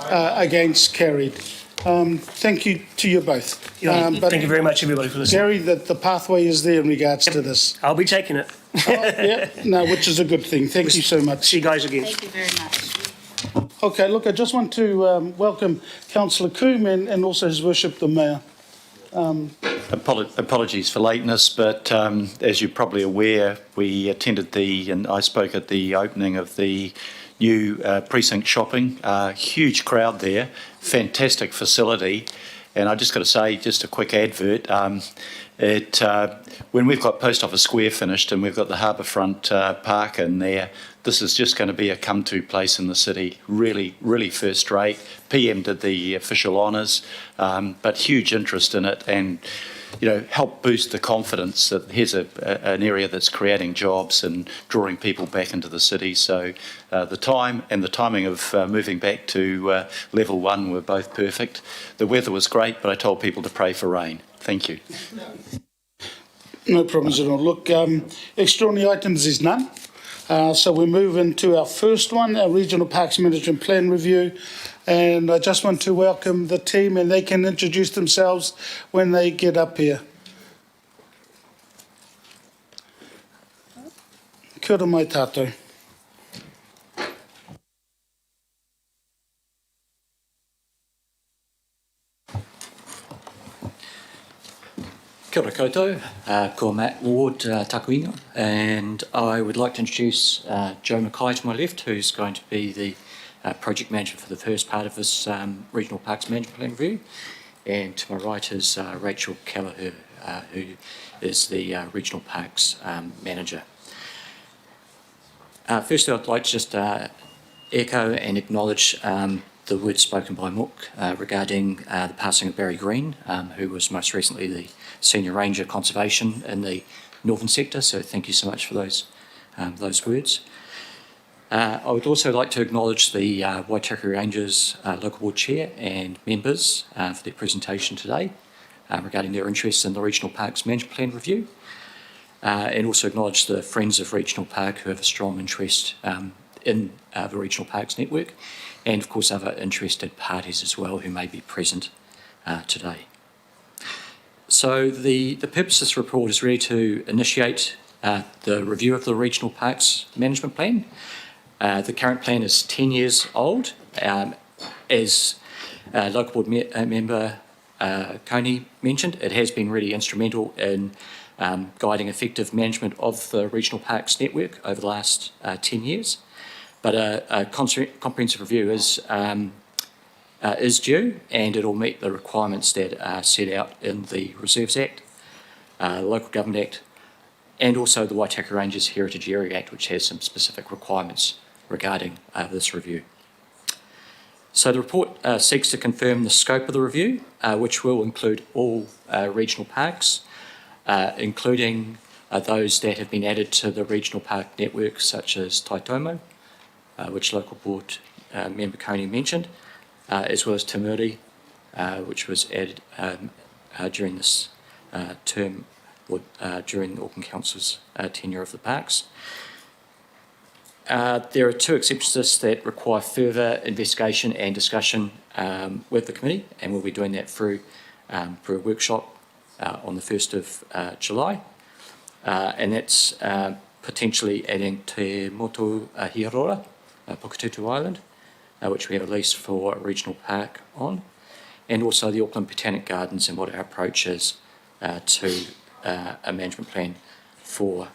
Against, carried. Thank you to you both. Thank you very much, everybody, for listening. Gary, that the pathway is there in regards to this. I'll be taking it. Yeah, no, which is a good thing. Thank you so much. See you guys again. Thank you very much. Okay, look, I just want to welcome Councillor Coombe and also His Worship the Mayor. Apologies for lateness, but as you're probably aware, we attended and I spoke at the opening of the new precinct shopping. Huge crowd there, fantastic facility, and I just got to say, just a quick advert. When we've got Post Office Square finished and we've got the Harbourfront Park in there, this is just going to be a come-to place in the city. Really, really first rate. PM did the official honours, but huge interest in it, and help boost the confidence that here's an area that's creating jobs and drawing people back into the city. So the time and the timing of moving back to level 1 were both perfect. The weather was great, but I told people to pray for rain. Thank you. No problems at all. Look, extraordinary items is none. So we move into our first one, our Regional Parks Management Plan Review. And I just want to welcome the team, and they can introduce themselves when they get up here. Kia ora mai tātou. Kia ora koutou, ko Matt Ward, Takuinga, and I would like to introduce Joe Mackay to my left, who's going to be the project manager for the first part of this Regional Parks Management Plan Review, and to my right is Rachel Kelleher, who is the Regional Parks Manager. Firstly, I'd like to just echo and acknowledge the words spoken by Mook regarding the passing of Barry Green, who was most recently the Senior Ranger Conservation in the Northern Sector, so thank you so much for those words. I would also like to acknowledge the Waitaki Rangers Local Board Chair and members for their presentation today regarding their interest in the Regional Parks Management Plan Review, and also acknowledge the Friends of Regional Park who have a strong interest in the Regional Parks Network, and of course other interested parties as well who may be present today. So the purpose of this report is really to initiate the review of the Regional Parks Management Plan. The current plan is 10 years old. As local board member Coney mentioned, it has been really instrumental in guiding effective management of the Regional Parks network over the last 10 years. But a comprehensive review is due, and it will meet the requirements that are set out in the Reserves Act, Local Government Act, and also the Waitaki Rangers Heritage Area Act, which has some specific requirements regarding this review. So the report seeks to confirm the scope of the review, which will include all regional parks, including those that have been added to the regional park network, such as Taitomo, which local board member Coney mentioned, as well as Te Muri, which was added during this term, or during the Auckland Council's tenure of the parks. There are two exceptions to this that require further investigation and discussion with the committee, and we'll be doing that through a workshop on the 1st of July. And that's potentially adding Te Motu Hiarora, Pukatutu Island, which we have a lease for a regional park on, and also the Auckland Botanic Gardens and what our approach is to a management plan for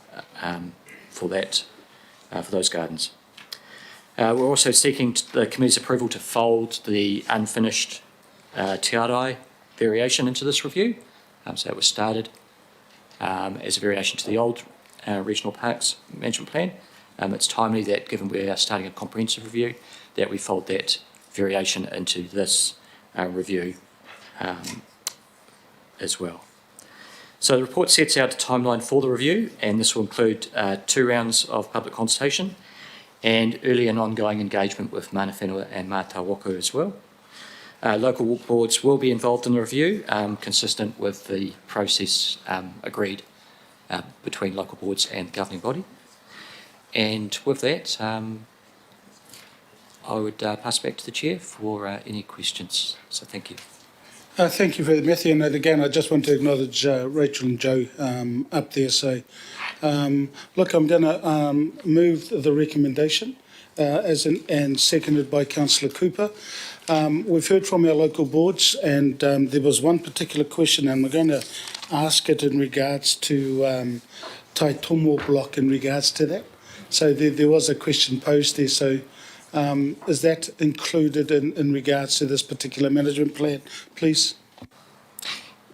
that. For those gardens. We're also seeking the committee's approval to fold the unfinished Te Arai variation into this review. So that was started as a variation to the old regional parks management plan. It's timely that, given we are starting a comprehensive review, that we fold that variation into this review as well. So the report sets out a timeline for the review, and this will include 2 rounds of public consultation and early and ongoing engagement with mana whenua and mātāwaka as well. Local boards will be involved in the review, consistent with the process agreed between local boards and the governing body. And with that, I would pass back to the Chair for any questions. So thank you. Thank you for that, Matthew. And again, I just want to acknowledge Rachel and Joe up there. So, look, I'm going to move the recommendation and seconded by Councillor Cooper. We've heard from our local boards, and there was one particular question, and we're going to ask it in regards to Tai Tomo block in regards to that. So there was a question posed there. So is that included in regards to this particular management plan, please?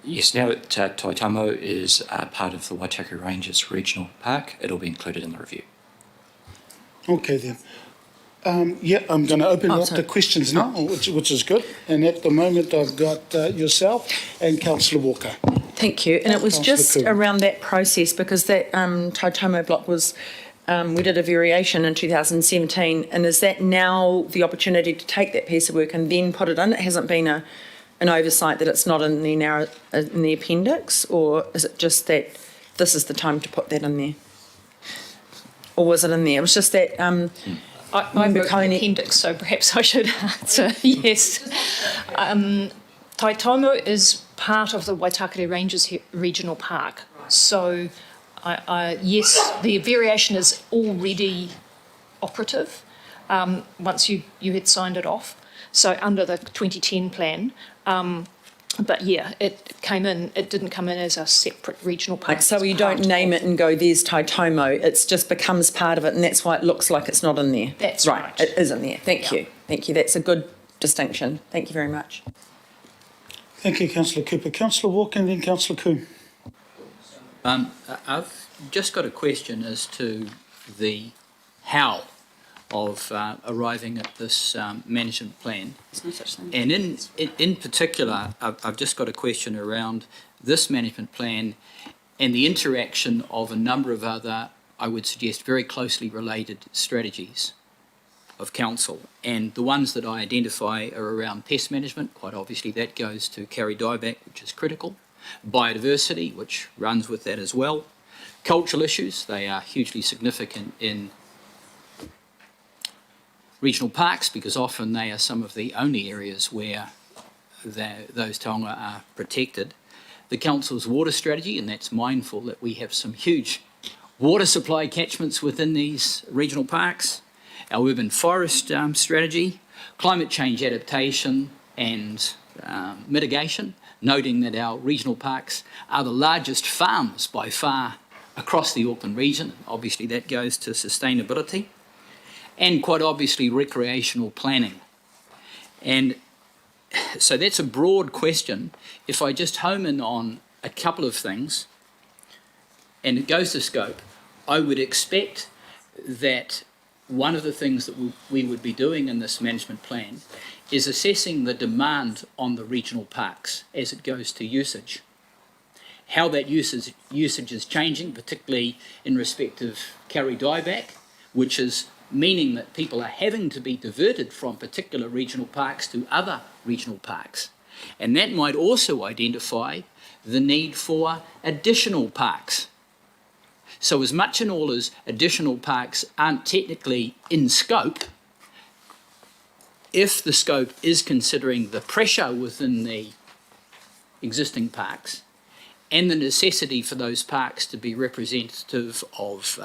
Yes, now that Tai Tomo is part of the Waitaki Ranges Regional Park, it'll be included in the review. Okay then. Yeah, I'm going to open up to questions now, which is good. And at the moment, I've got yourself and Councillor Walker. Thank you. And it was Councillor just Cooper. around that process, because that Tai Tomo block was, we did a variation in 2017, and is that now the opportunity to take that piece of work and then put it in? It hasn't been an oversight that it's not in the in the appendix, or is it just that this is the time to put that in there? Or was it in there? It was just that... I wrote the appendix, so perhaps I should answer yes. Tai Tomo is part of the Waitakere Ranges Regional Park. So, yes, the variation is already operative once you had signed it off. So under the 2010 plan. But yeah, it didn't come in as a separate regional park. So you don't name it and go, there's Tai Tomo, it just becomes part of it, and that's why it looks like it's not in there. That's right. It isn't there. Thank you. Thank you. That's a good distinction. Thank you very much. Thank you, Councillor Cooper. Councillor Walker and then Councillor Coombe. I've just got a question as to the how of arriving at this management plan. And in particular, I've just got a question around this management plan and the interaction of a number of other, I would suggest, very closely related strategies of council. And the ones that I identify are around pest management. Quite obviously that goes to carry dieback, which is critical. Biodiversity, which runs with that as well. Cultural issues, they are hugely significant in regional parks, because often they are some of the only areas where those taonga are protected. The council's water strategy, and that's mindful that we have some huge water supply catchments within these regional parks. Our urban forest strategy, climate change adaptation and mitigation, noting that our regional parks are the largest farms by far across the Auckland region. Obviously that goes to sustainability. And quite obviously recreational planning. And so that's a broad question. If I just home in on a couple of things, and it goes to scope, I would expect that one of the things that we would be doing in this management plan is assessing the demand on the regional parks as it goes to usage. How that usage is changing, particularly in respect of carry dieback, which is meaning that people are having to be diverted from particular regional parks to other regional parks. And that might also identify the need for additional parks. So as much and all as additional parks aren't technically in scope, if the scope is considering the pressure within the existing parks and the necessity for those parks to be representative of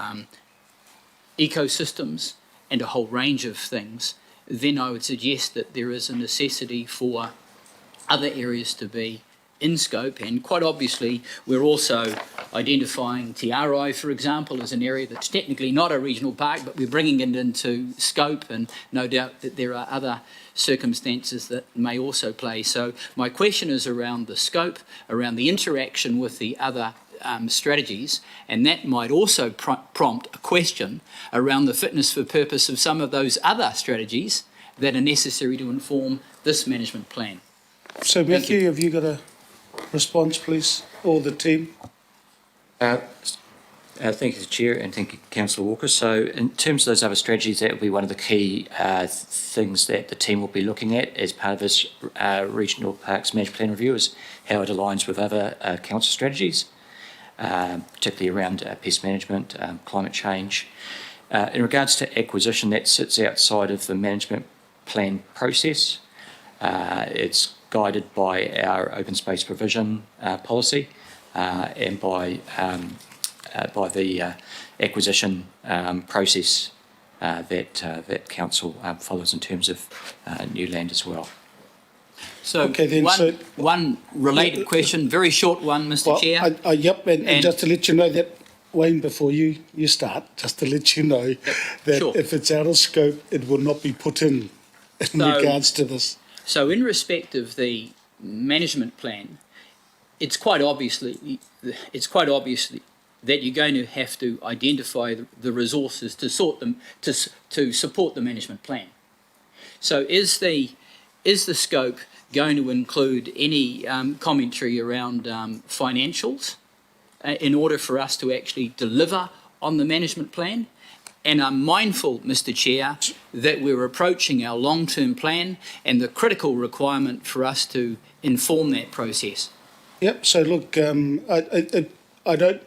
ecosystems and a whole range of things, then I would suggest that there is a necessity for other areas to be in scope. And quite obviously, we're also identifying Te Arai, for example, as an area that's technically not a regional park, but we're bringing it into scope, and no doubt that there are other circumstances that may also play. So my question is around the scope, around the interaction with the other strategies, and that might also prompt a question around the fitness for purpose of some of those other strategies that are necessary to inform this management plan. So Matthew, have you got a response, please, or the team? Thank you, Chair, and thank you, Councillor Walker. So in terms of those other strategies, that will be one of the key things that the team will be looking at as part of this Regional Parks Management Plan review, is how it aligns with other council strategies, particularly around pest management, climate change. In regards to acquisition, that sits outside of the management plan process. It's guided by our open space provision policy and by the acquisition process that council follows in terms of new land as well. So Okay, then, one related question, very short one, Mr. Chair. Yep, and just to let you know that, Wayne, before you start, just to let you know that Sure. if it's out of scope, it will not be put in regards to this. So in respect of the management plan, it's quite obviously that you're going to have to identify the resources to sort them to support the management plan. So is the scope going to include any commentary around financials in order for us to actually deliver on the management plan? And I'm mindful, Mr. Chair, that we're approaching our long-term plan and the critical requirement for us to inform that process. Yep, so look, I don't,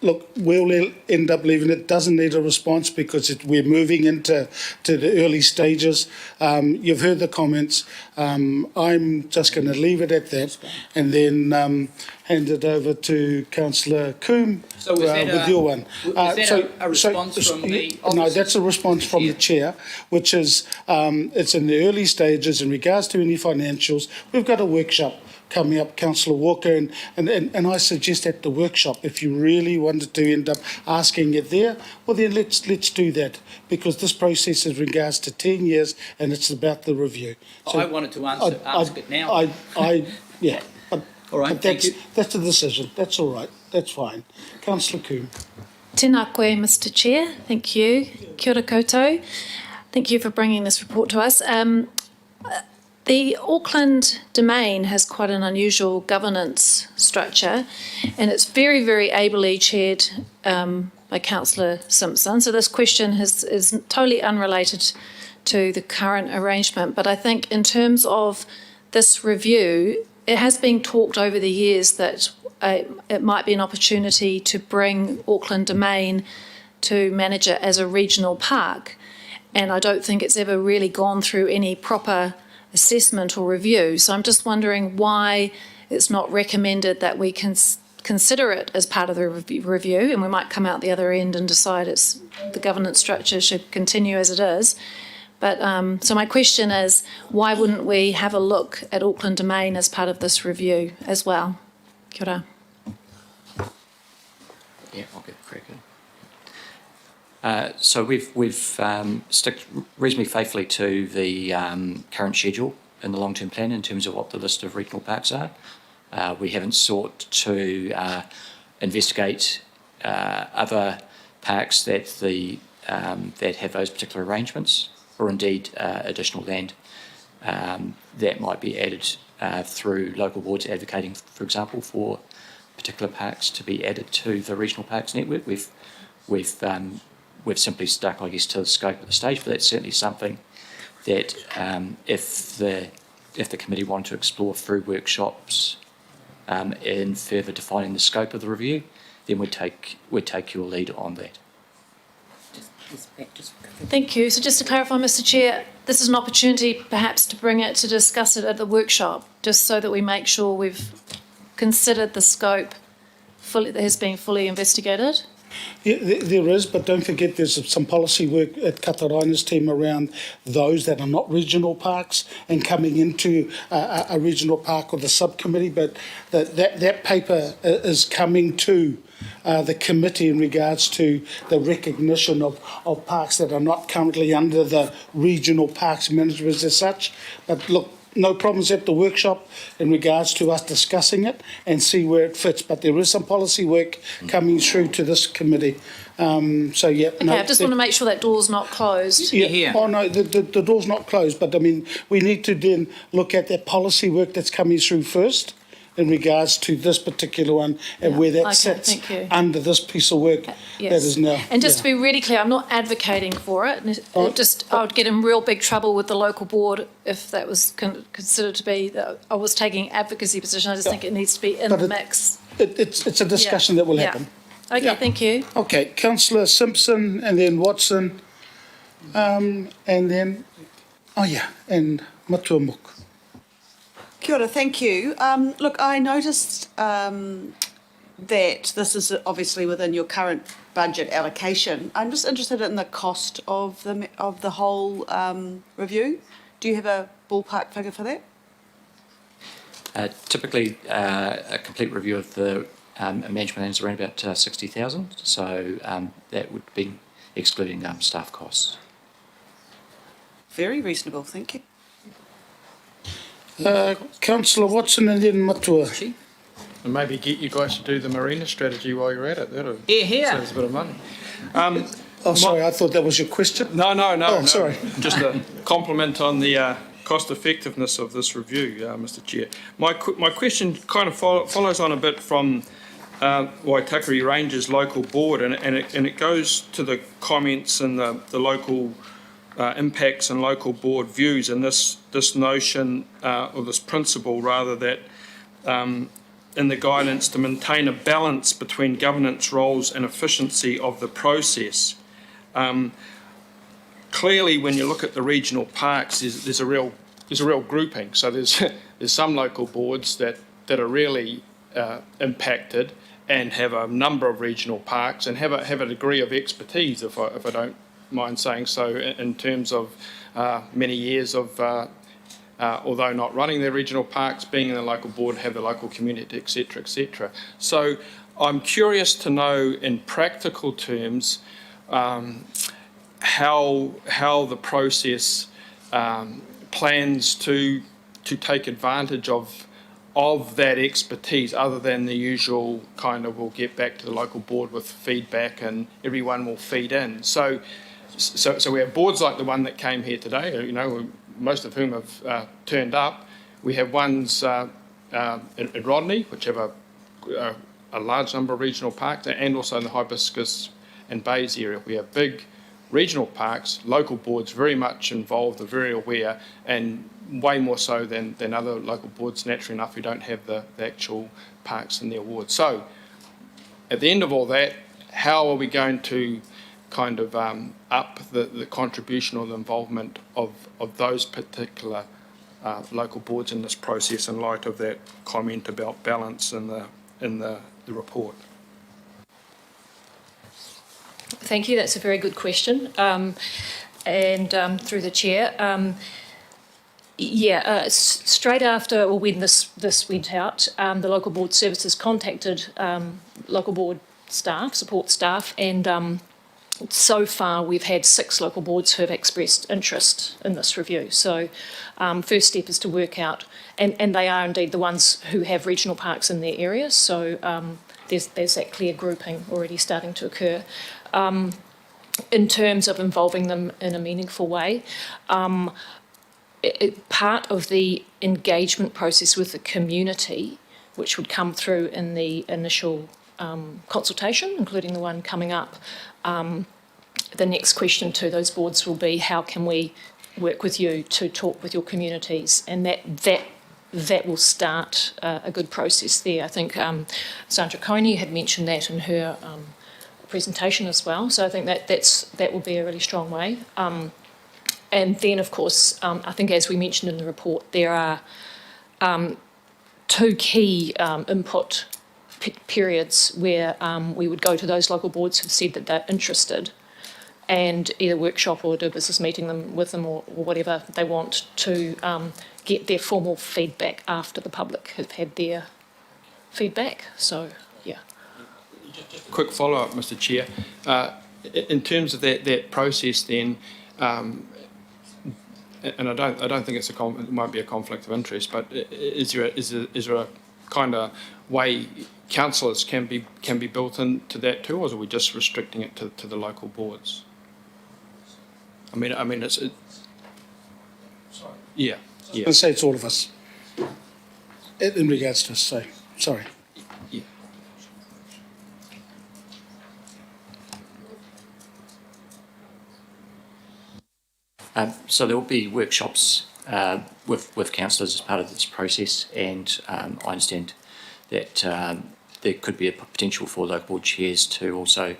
look, we'll end up leaving it. Doesn't need a response because we're moving into the early stages. You've heard the comments. I'm just going to leave it at that and then hand it over to Councillor Coombe with your one. Is that a response from the office? No, that's a response from the Chair, which is it's in the early stages in regards to any financials. We've got a workshop coming up, Councillor Walker, and I suggest at the workshop, if you really wanted to end up asking it there, well then let's do that, because this process is in regards to 10 years and it's about the review. So I wanted to ask it now. Yeah, but, all right, but that's a decision. That's all right. That's fine. Councillor Coombe. Tēnā koe, Mr. Chair. Thank you. Kia ora koutou. Thank you for bringing this report to us. The Auckland Domain has quite an unusual governance structure, and it's very, very ably chaired by Councillor Simpson. So this question is totally unrelated to the current arrangement. But I think in terms of this review, it has been talked over the years that it might be an opportunity to bring Auckland Domain to manage it as a regional park. And I don't think it's ever really gone through any proper assessment or review. So I'm just wondering why it's not recommended that we consider it as part of the review, and we might come out the other end and decide the governance structure should continue as it is. But so my question is, why wouldn't we have a look at Auckland Domain as part of this review as well? Kia ora. Yeah, I'll get cracking. So we've stuck reasonably faithfully to the current schedule in the long-term plan in terms of what the list of regional parks are. We haven't sought to investigate other parks that that have those particular arrangements, or indeed additional land that might be added through local boards advocating, for example, for particular parks to be added to the regional parks network. We've simply stuck, I guess, to the scope of the stage, but that's certainly something that if the committee wanted to explore through workshops in further defining the scope of the review, then we'd take your lead on that. Thank you. So just to clarify, Mr Chair, this is an opportunity perhaps to bring it, to discuss it at the workshop, just so that we make sure we've considered the scope fully, that has been fully investigated. Yeah, there is, but don't forget there's some policy work at Kataraina's team around those that are not regional parks and coming into a regional park or the subcommittee, but that paper is coming to the committee in regards to the recognition of parks that are not currently under the regional parks management as such. But look, no problems at the workshop in regards to us discussing it and see where it fits. But there is some policy work coming through to this committee. So, yeah. Okay, I just want to make sure that door's not closed. Yeah. Oh, no, the door's not closed. But, I mean, we need to then look at that policy work that's coming through first in regards to this particular one and where that sits under this piece of work that is now. And just to be really clear, I'm not advocating for it. I would get in real big trouble with the local board if that was considered to be that I was taking advocacy position. I just think it needs to be in the mix. It's a discussion that will happen. Okay, thank you. Okay, Councillor Simpson and then Watson and then, and Matuamuk. Kia ora, thank you. Look, I noticed that this is obviously within your current budget allocation. I'm just interested in the cost of the whole review. Do you have a ballpark figure for that? Typically, a complete review of the management plan is around about 60,000, so that would be excluding staff costs. Very reasonable, thank you. Councillor Watson and then Matua. And maybe get you guys to do the marina strategy while you're at it. That'll saves a bit of money. Sorry, I thought that was your question. No. Oh, sorry. Just a compliment on the cost effectiveness of this review, Mr Chair. My question kind of follows on a bit from Waitakere Ranges local board, and it goes to the comments and the local impacts and local board views, and this notion or this principle rather that in the guidance to maintain a balance between governance roles and efficiency of the process. Clearly, when you look at the regional parks, there's a real grouping. So there's some local boards that are really impacted and have a number of regional parks and have a degree of expertise, if I don't mind saying so, in terms of many years of, although not running their regional parks, being in the local board, have the local community, etc., etc. So I'm curious to know, in practical terms, how the process plans to take advantage of that expertise, other than the usual kind of we'll get back to the local board with feedback and everyone will feed in. So we have boards like the one that came here today, you know, most of whom have turned up. We have ones in Rodney, which have a large number of regional parks, and also in the Hibiscus and Bays area. We have big regional parks, local boards very much involved, are very aware, and way more so than other local boards, naturally enough, who don't have the actual parks in their ward. So at the end of all that, how are we going to kind of up the contribution or the involvement of those particular local boards in this process in light of that comment about balance in the report? Thank you. That's a very good question. And through the chair, straight after, or when this went out, the local board services contacted local board staff, support staff, and so far we've had 6 local boards who have expressed interest in this review. So first step is to work out, and they are indeed the ones who have regional parks in their area, so there's that clear grouping already starting to occur. In terms of involving them in a meaningful way, part of the engagement process with the community, which would come through in the initial consultation, including the one coming up, the next question to those boards will be, how can we work with you to talk with your communities? And that that will start a good process there. I think Sandra Coney had mentioned that in her presentation as well. So I think that will be a really strong way. And then, of course, I think as we mentioned in the report, there are two key input periods where we would go to those local boards who've said that they're interested and either workshop or do a business meeting with them or whatever they want to get their formal feedback after the public have had their feedback. So, yeah. Quick follow-up, Mr. Chair. In terms of that process, then, and I don't think it might be a conflict of interest, but is there a kind of way councillors can be built into that too, or are we just restricting it to the local boards? I mean, it's. Yeah. I was going to say it's all of us in regards to us, so sorry. Yeah. So there will be workshops with councillors as part of this process, and I understand that there could be a potential for local board chairs to also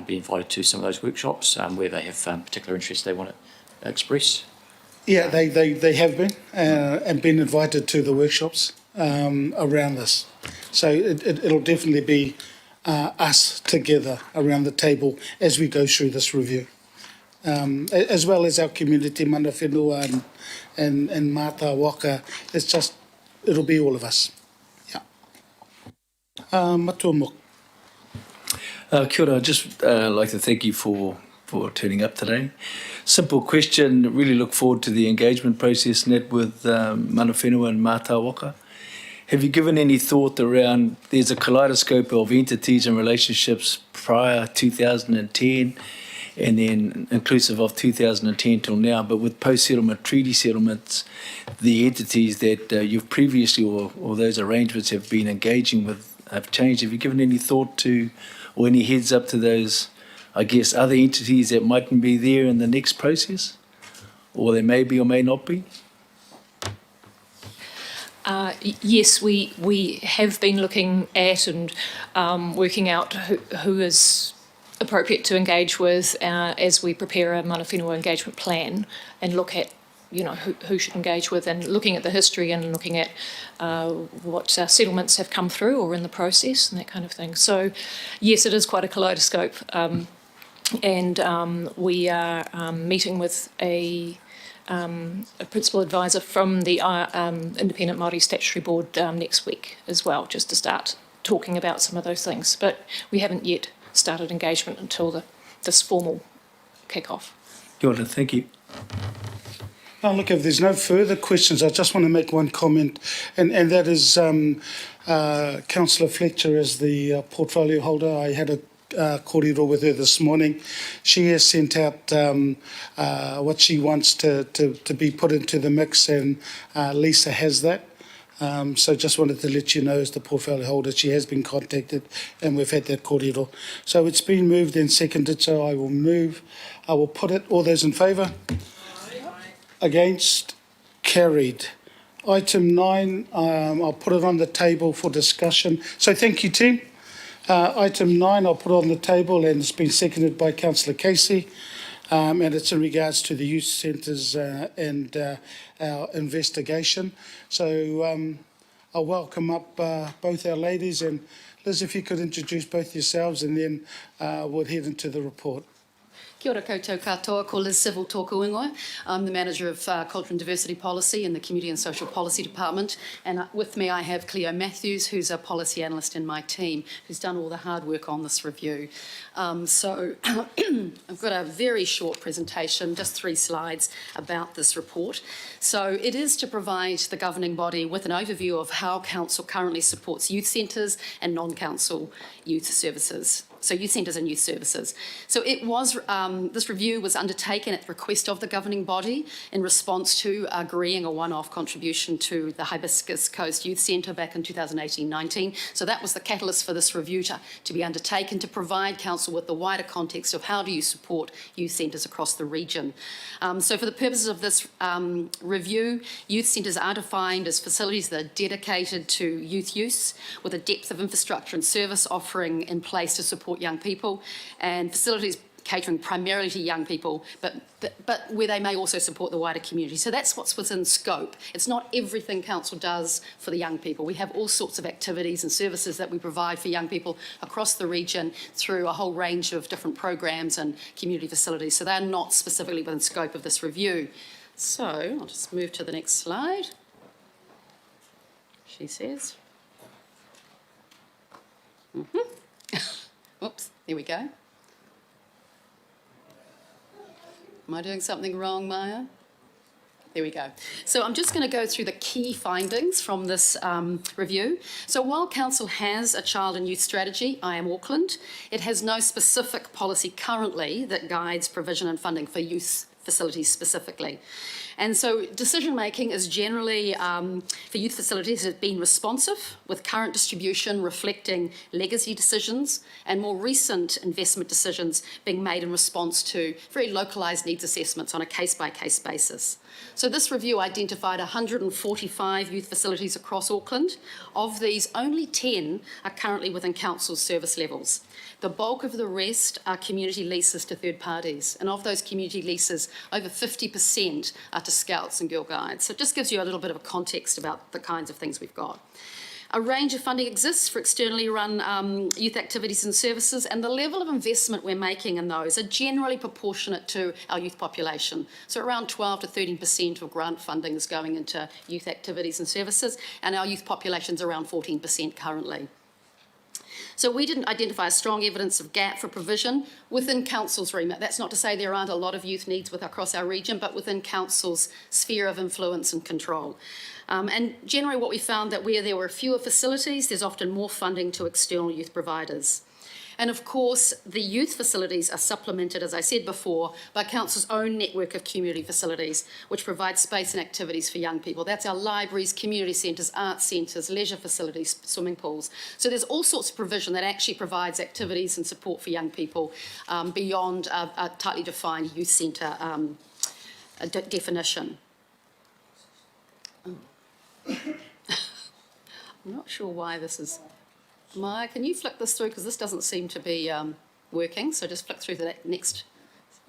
be invited to some of those workshops where they have particular interests they want to express. Yeah, they have been and been invited to the workshops around this. So it'll definitely be us together around the table as we go through this review. As well as our community, mana whenua and Mātā Waka. It'll be all of us. Yeah. Matua Mok. Kia ora, I'd just like to thank you for turning up today. Simple question, really look forward to the engagement process net with mana whenua and Mātā Waka. Have you given any thought around, there's a kaleidoscope of entities and relationships prior 2010, and then inclusive of 2010 till now, but with post-settlement treaty settlements, the entities that you've previously or those arrangements have been engaging with have changed. Have you given any thought to or any heads up to those, I guess, other entities that mightn't be there in the next process? Or they may be or may not be? Yes, we have been looking at and working out who is appropriate to engage with as we prepare a mana whenua engagement plan and look at, who should engage with, and looking at the history and looking at what settlements have come through or in the process and that kind of thing. So, yes, it is quite a kaleidoscope. And we are meeting with a principal advisor from the Independent Māori Statutory Board next week as well, just to start talking about some of those things. But we haven't yet started engagement until this formal kick-off. Kia ora, thank you. Now, look, if there's no further questions, I just want to make one comment, and that is Councillor Fletcher as the portfolio holder. I had a kōrero with her this morning. She has sent out what she wants to be put into the mix, and Lisa has that. So just wanted to let you know, as the portfolio holder, she has been contacted and we've had that kōrero. So it's been moved and seconded, so I will put it. All those in favour? Against? Carried. Item 9, I'll put it on the table for discussion. So thank you, team. Item 9, I'll put it on the table, and it's been seconded by Councillor Casey. And it's in regards to the youth centres and our investigation. So I'll welcome up both our ladies, and Liz, if you could introduce both yourselves, and then we'll head into the report. Kia ora koutou katoa, ko Liz Civil tōku ingoa. I'm the Manager of Culture and Diversity Policy in the Community and Social Policy Department, and with me I have Cleo Matthews, who's a policy analyst in my team, who's done all the hard work on this review. So I've got a very short presentation, just 3 slides, about this report. So it is to provide the governing body with an overview of how Council currently supports youth centres and non-council youth services. so youth centres and youth services. So it was, this review was undertaken at the request of the governing body in response to agreeing a one-off contribution to the Hibiscus Coast Youth Centre back in 2018-19. So that was the catalyst for this review to be undertaken to provide council with the wider context of how do you support youth centres across the region. So for the purposes of this review, youth centres are defined as facilities that are dedicated to youth use with a depth of infrastructure and service offering in place to support young people, and facilities catering primarily to young people, but where they may also support the wider community. So that's what's within scope. It's not everything council does for the young people. We have all sorts of activities and services that we provide for young people across the region through a whole range of different programs and community facilities. So they're not specifically within scope of this review. So I'll just move to the next slide. She says. Oops, there we go. Am I doing something wrong, Maya? There we go. So I'm just going to go through the key findings from this review. So while council has a child and youth strategy, I Am Auckland, it has no specific policy currently that guides provision and funding for youth facilities specifically. And so decision making is generally for youth facilities has been responsive, with current distribution reflecting legacy decisions and more recent investment decisions being made in response to very localised needs assessments on a case-by-case basis. So this review identified 145 youth facilities across Auckland. Of these, only 10 are currently within council's service levels. The bulk of the rest are community leases to third parties, and of those community leases, over 50% are to Scouts and Girl Guides. So it just gives you a little bit of a context about the kinds of things we've got. A range of funding exists for externally run youth activities and services, and the level of investment we're making in those are generally proportionate to our youth population. So around 12 to 13% of grant funding is going into youth activities and services, and our youth population is around 14% currently. So we didn't identify strong evidence of gap for provision within council's remit. That's not to say there aren't a lot of youth needs across our region, but within council's sphere of influence and control. And generally what we found that where there were fewer facilities, there's often more funding to external youth providers. And of course, the youth facilities are supplemented, as I said before, by council's own network of community facilities, which provide space and activities for young people. That's our libraries, community centres, arts centres, leisure facilities, swimming pools. So there's all sorts of provision that actually provides activities and support for young people beyond a tightly defined youth centre definition. I'm not sure why this is... Maya, can you flick this through, because this doesn't seem to be working, so just flick through to that next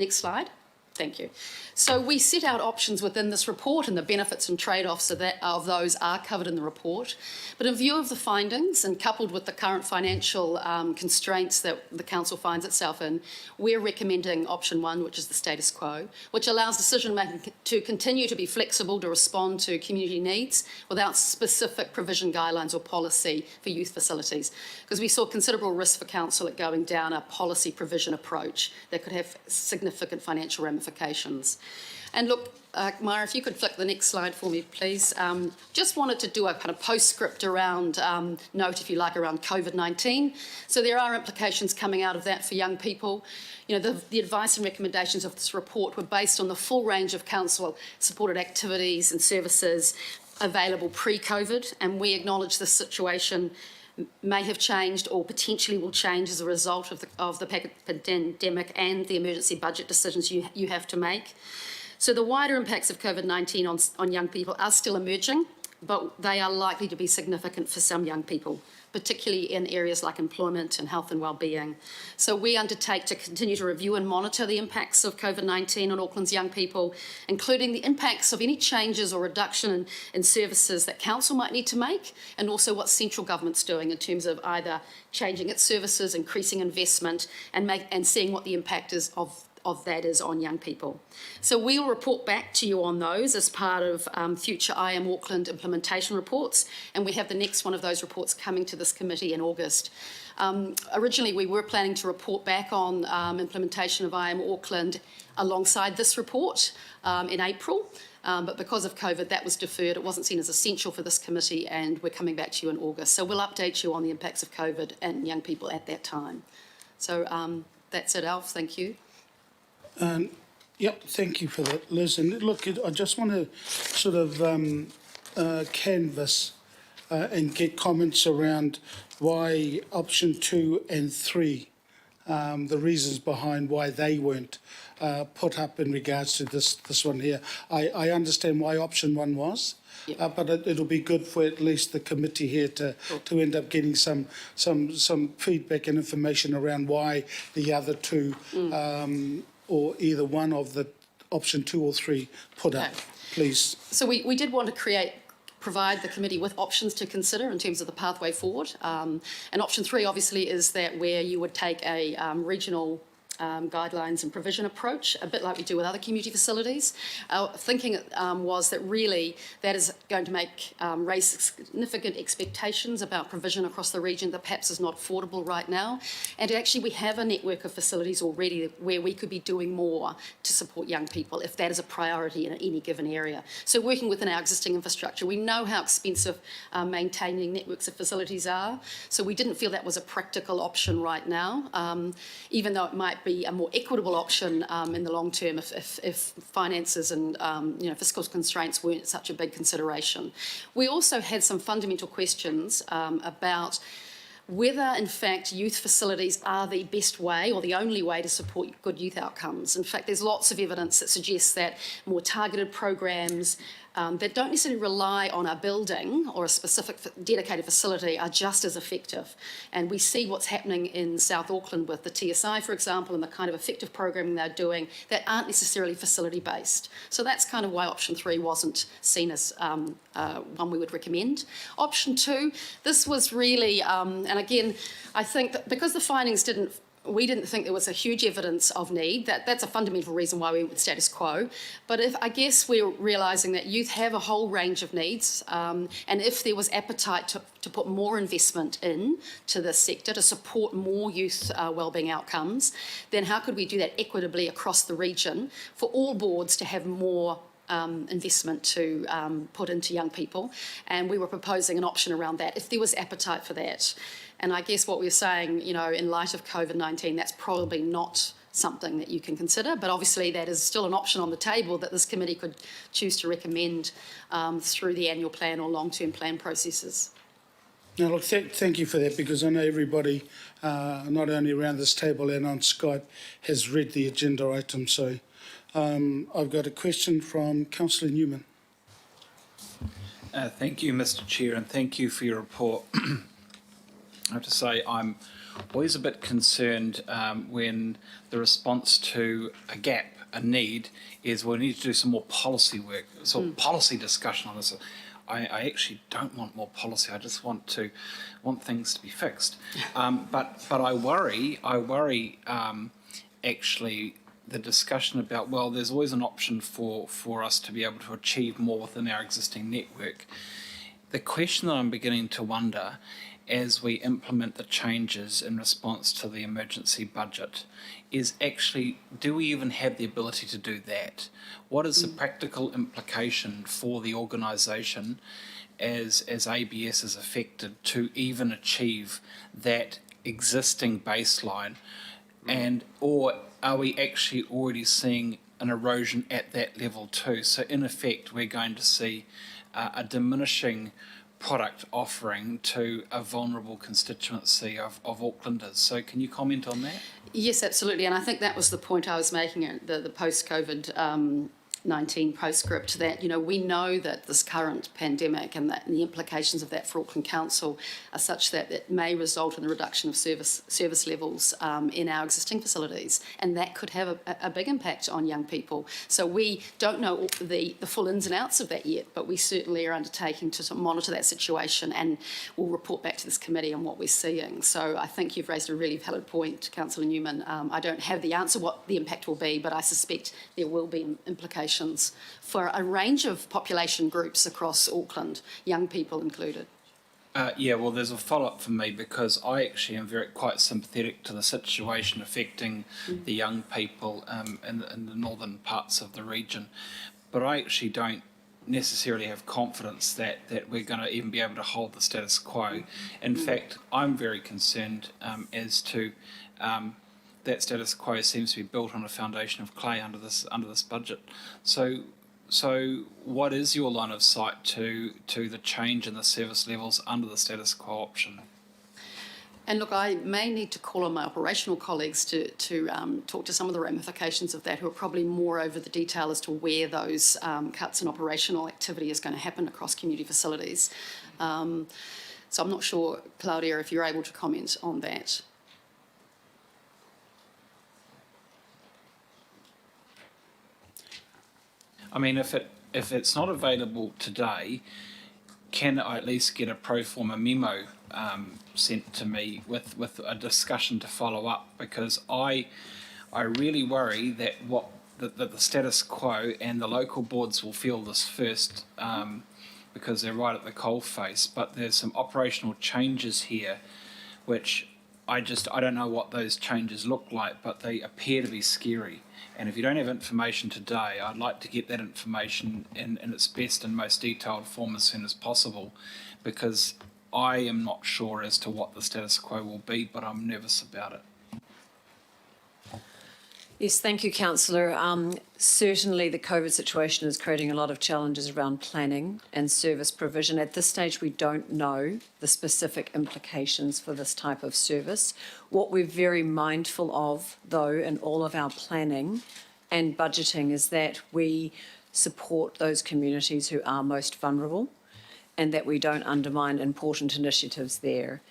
slide. Thank you. So we set out options within this report, and the benefits and trade-offs of those are covered in the report. But in view of the findings and coupled with the current financial constraints that the council finds itself in, we're recommending option 1, which is the status quo, which allows decision-making to continue to be flexible to respond to community needs without specific provision guidelines or policy for youth facilities. Because we saw considerable risk for council at going down a policy provision approach that could have significant financial ramifications. And look, Mara, if you could flick the next slide for me, please. Just wanted to do a kind of postscript around, note if you like, around COVID-19. So there are implications coming out of that for young people. You know, the advice and recommendations of this report were based on the full range of council-supported activities and services available pre-COVID, and we acknowledge this situation may have changed or potentially will change as a result of the pandemic and the emergency budget decisions you have to make. So the wider impacts of COVID-19 on young people are still emerging, but they are likely to be significant for some young people, particularly in areas like employment and health and wellbeing. So we undertake to continue to review and monitor the impacts of COVID-19 on Auckland's young people, including the impacts of any changes or reduction in services that council might need to make, and also what central government's doing in terms of either changing its services, increasing investment, and seeing what the impact is of that is on young people. So we'll report back to you on those as part of future I Am Auckland implementation reports, and we have the next one of those reports coming to this committee in August. Originally we were planning to report back on implementation of I Am Auckland alongside this report in April, but because of COVID that was deferred. It wasn't seen as essential for this committee, and we're coming back to you in August. So we'll update you on the impacts of COVID and young people at that time. So that's it, Alf. Thank you. Yep, thank you for that, Liz. And look, I just want to sort of canvass and get comments around why option 2 and 3, the reasons behind why they weren't put up in regards to this one here. I understand why option 1 was. But it'll be good for at least the committee here to end up getting some feedback and information around why the other two, or either one of the option 2 or 3 put up, please. So we did want to provide the committee with options to consider in terms of the pathway forward. And option 3 obviously is that where you would take a regional guidelines and provision approach, a bit like we do with other community facilities. Our thinking was that really that is going to raise significant expectations about provision across the region that perhaps is not affordable right now. And actually we have a network of facilities already where we could be doing more to support young people if that is a priority in any given area. So working within our existing infrastructure, we know how expensive maintaining networks of facilities are. So we didn't feel that was a practical option right now, even though it might be a more equitable option in the long term if finances and fiscal constraints weren't such a big consideration. We also had some fundamental questions about whether, in fact, youth facilities are the best way or the only way to support good youth outcomes. In fact, there's lots of evidence that suggests that more targeted programs that don't necessarily rely on a building or a specific dedicated facility are just as effective. And we see what's happening in South Auckland with the TSI, for example, and the kind of effective programming they're doing that aren't necessarily facility-based. So that's kind of why option 3 wasn't seen as one we would recommend. Option 2, this was really, and again, I think that because the findings we didn't think there was a huge evidence of need. That's a fundamental reason why we went with status quo. But I guess we're realising that youth have a whole range of needs, and if there was appetite to put more investment into this sector to support more youth wellbeing outcomes, then how could we do that equitably across the region for all boards to have more investment to put into young people? And we were proposing an option around that if there was appetite for that. And I guess what we're saying, in light of COVID-19, that's probably not something that you can consider, but obviously that is still an option on the table that this committee could choose to recommend through the annual plan or long-term plan processes. Now, look, thank you for that, because I know everybody, not only around this table and on Skype, has read the agenda item. So I've got a question from Councillor Newman. Thank you, Mr. Chair, and thank you for your report. I have to say I'm always a bit concerned when the response to a gap, a need, is we need to do some more policy work, policy discussion on this. I actually don't want more policy. I just want things to be fixed. But I worry actually the discussion about, well, there's always an option for us to be able to achieve more within our existing network. The question that I'm beginning to wonder as we implement the changes in response to the emergency budget is actually, do we even have the ability to do that? What is the practical implication for the organisation as ABS is affected to even achieve that existing baseline? And or are we actually already seeing an erosion at that level too? So in effect, we're going to see a diminishing product offering to a vulnerable constituency of Aucklanders. So can you comment on that? Yes, absolutely. And I think that was the point I was making at the post-COVID 19 postscript, that we know that this current pandemic and the implications of that for Auckland Council are such that it may result in the reduction of service levels in our existing facilities, and that could have a big impact on young people. So we don't know the full ins and outs of that yet, but we certainly are undertaking to sort of monitor that situation, and we'll report back to this committee on what we're seeing. So I think you've raised a really valid point, Councillor Newman. I don't have the answer what the impact will be, but I suspect there will be implications for a range of population groups across Auckland, young people included. Yeah, well, there's a follow-up for me, because I actually am quite sympathetic to the situation affecting the young people in the northern parts of the region. But I actually don't necessarily have confidence that we're going to even be able to hold the status quo. In fact, I'm very concerned as to that status quo seems to be built on a foundation of clay under this budget. So what is your line of sight to the change in the service levels under the status quo option? And look, I may need to call on my operational colleagues to talk to some of the ramifications of that, who are probably more over the detail as to where those cuts in operational activity is going to happen across community facilities. So I'm not sure, Claudia, if you're able to comment on that. I mean, if it's not available today, can I at least get a pro forma memo sent to me with a discussion to follow up? Because I really worry that the status quo, and the local boards will feel this first because they're right at the coalface. But there's some operational changes here, which I don't know what those changes look like, but they appear to be scary. And if you don't have information today, I'd like to get that information in its best and most detailed form as soon as possible, because I am not sure as to what the status quo will be, but I'm nervous about it. Yes, thank you, Councillor. Certainly the COVID situation is creating a lot of challenges around planning and service provision. At this stage, we don't know the specific implications for this type of service. What we're very mindful of, though, in all of our planning and budgeting is that we support those communities who are most vulnerable and that we don't undermine important initiatives there.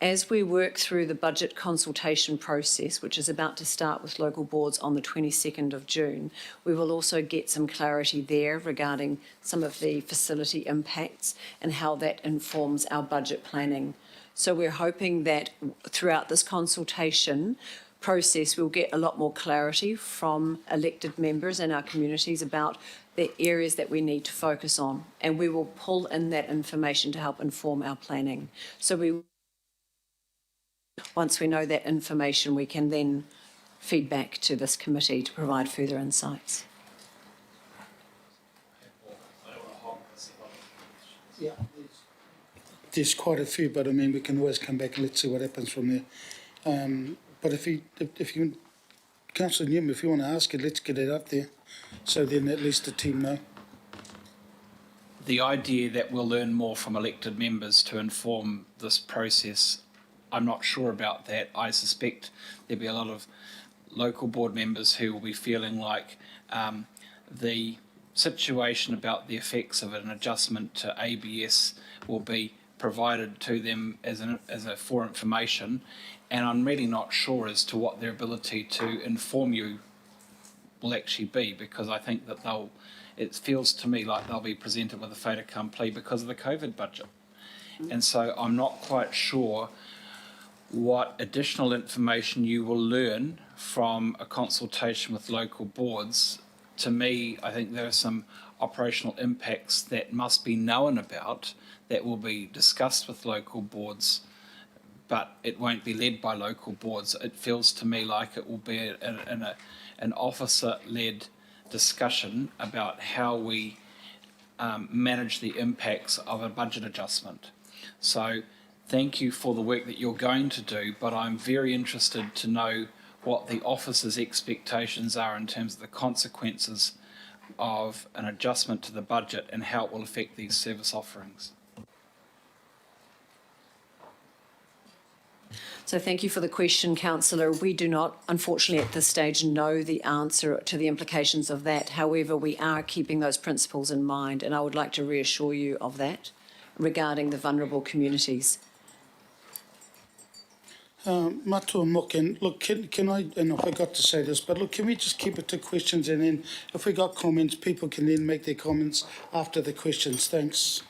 As we work through the budget consultation process, which is about to start with local boards on the 22nd of June, we will also get some clarity there regarding some of the facility impacts and how that informs our budget planning. So we're hoping that throughout this consultation process, we'll get a lot more clarity from elected members in our communities about the areas that we need to focus on, and we will pull in that information to help inform our planning. So once we know that information, we can then feed back to this committee to provide further insights. Yeah, there's quite a few, but I mean, we can always come back and let's see what happens from there. But if you, Councillor Newman, if you want to ask it, let's get it up there, so then at least the team know. The idea that we'll learn more from elected members to inform this process, I'm not sure about that. I suspect there'll be a lot of local board members who will be feeling like the situation about the effects of an adjustment to ABS will be provided to them as for information, and I'm really not sure as to what their ability to inform you will actually be, because I think that it feels to me like they'll be presented with a fait accompli because of the COVID budget. And so I'm not quite sure what additional information you will learn from a consultation with local boards. To me, I think there are some operational impacts that must be known about that will be discussed with local boards, but it won't be led by local boards. It feels to me like it will be an officer-led discussion about how we manage the impacts of a budget adjustment. So thank you for the work that you're going to do, but I'm very interested to know what the officer's expectations are in terms of the consequences of an adjustment to the budget and how it will affect these service offerings. So thank you for the question, Councillor. We do not, unfortunately at this stage, know the answer to the implications of that. However, we are keeping those principles in mind, and I would like to reassure you of that regarding the vulnerable communities. Matua Moken, look, can I, and I forgot to say this, but look, can we just keep it to questions, and then if we got comments, people can then make their comments after the questions. Thanks.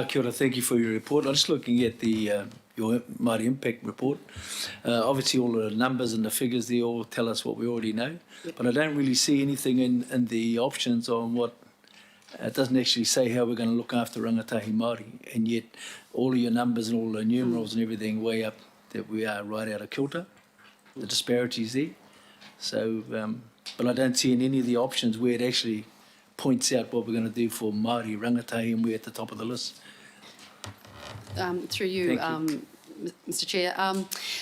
Kia ora, thank you for your report. I'm just looking at the your Māori Impact report. Obviously all the numbers and the figures there all tell us what we already know, but I don't really see anything in the options on what, it doesn't actually say how we're going to look after rangatahi Māori, and yet all of your numbers and all the numerals and everything way up that we are right out of kilter, the disparities there. So, but I don't see in any of the options where it actually points out what we're going to do for Māori rangatahi, and we're at the top of the list. Through you, Mr. Chair.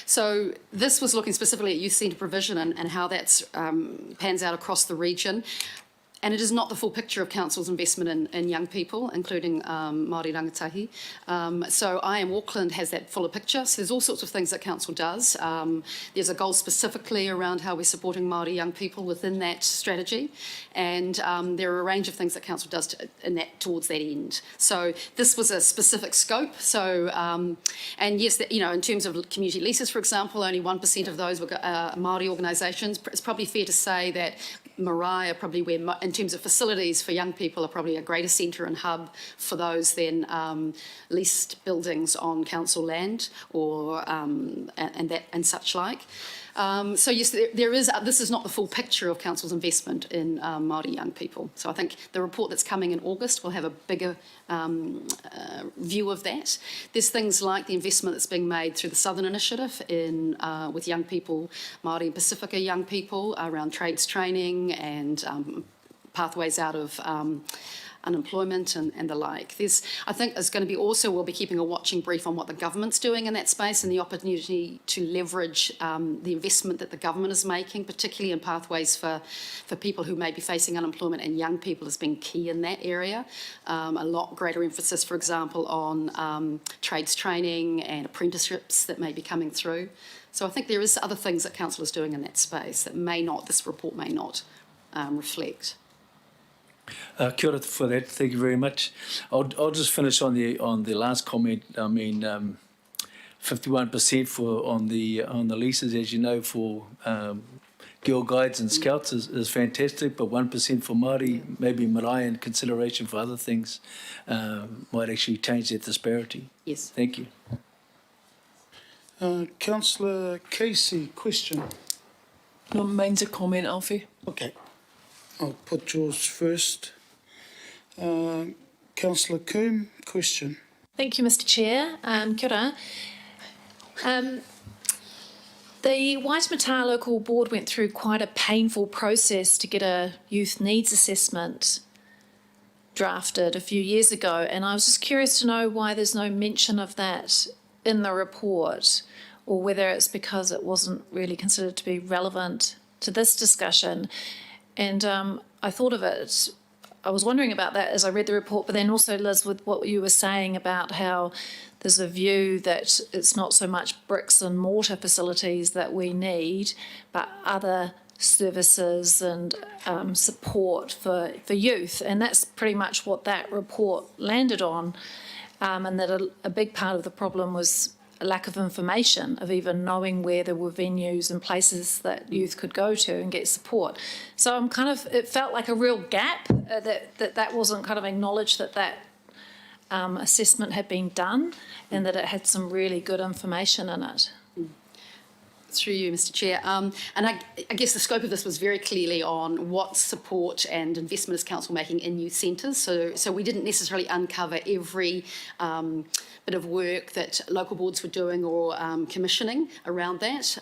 So this was looking specifically at youth centre provision and how that pans out across the region. And it is not the full picture of Council's investment in young people, including Māori rangatahi. So Auckland has that fuller picture. So there's all sorts of things that Council does. There's a goal specifically around how we're supporting Māori young people within that strategy. And there are a range of things that Council does towards that end. So this was a specific scope. So, and yes, in terms of community leases, for example, only 1% of those were Māori organisations. It's probably fair to say that Marae are probably where, in terms of facilities for young people, are probably a greater centre and hub for those than leased buildings on council land or and such like. So yes, there is. This is not the full picture of council's investment in Māori young people. So I think the report that's coming in August will have a bigger view of that. There's things like the investment that's being made through the Southern Initiative in with young people, Māori and Pacifica young people, around trades training and pathways out of unemployment and the like. I think there's going to be also, we'll be keeping a watching brief on what the government's doing in that space and the opportunity to leverage the investment that the government is making, particularly in pathways for people who may be facing unemployment, and young people has been key in that area. A lot greater emphasis, for example, on trades training and apprenticeships that may be coming through. So I think there is other things that Council is doing in that space that this report may not reflect. Kia ora for that. Thank you very much. I'll just finish on the last comment. I mean, 51% on the leases, as you know, for Girl Guides and Scouts is fantastic, but 1% for Māori, maybe Marae in consideration for other things, might actually change that disparity. Yes. Thank you. Councillor Casey, question. No, mine's a comment, Alfie. Okay. I'll put yours first. Councillor Coombe, question. Thank you, Mr. Chair. Kia ora. The Waitemata Local Board went through quite a painful process to get a youth needs assessment drafted a few years ago, and I was just curious to know why there's no mention of that in the report, or whether it's because it wasn't really considered to be relevant to this discussion. And I thought of it, I was wondering about that as I read the report, but then also, Liz, with what you were saying about how there's a view that it's not so much bricks and mortar facilities that we need, but other services and support for youth. And that's pretty much what that report landed on, and that a big part of the problem was a lack of information, of even knowing where there were venues and places that youth could go to and get support. So it felt like a real gap that wasn't kind of acknowledged that assessment had been done, and that it had some really good information in it. Through you, Mr. Chair. And I guess the scope of this was very clearly on what support and investment is Council making in youth centres. So we didn't necessarily uncover every bit of work that local boards were doing or commissioning around that.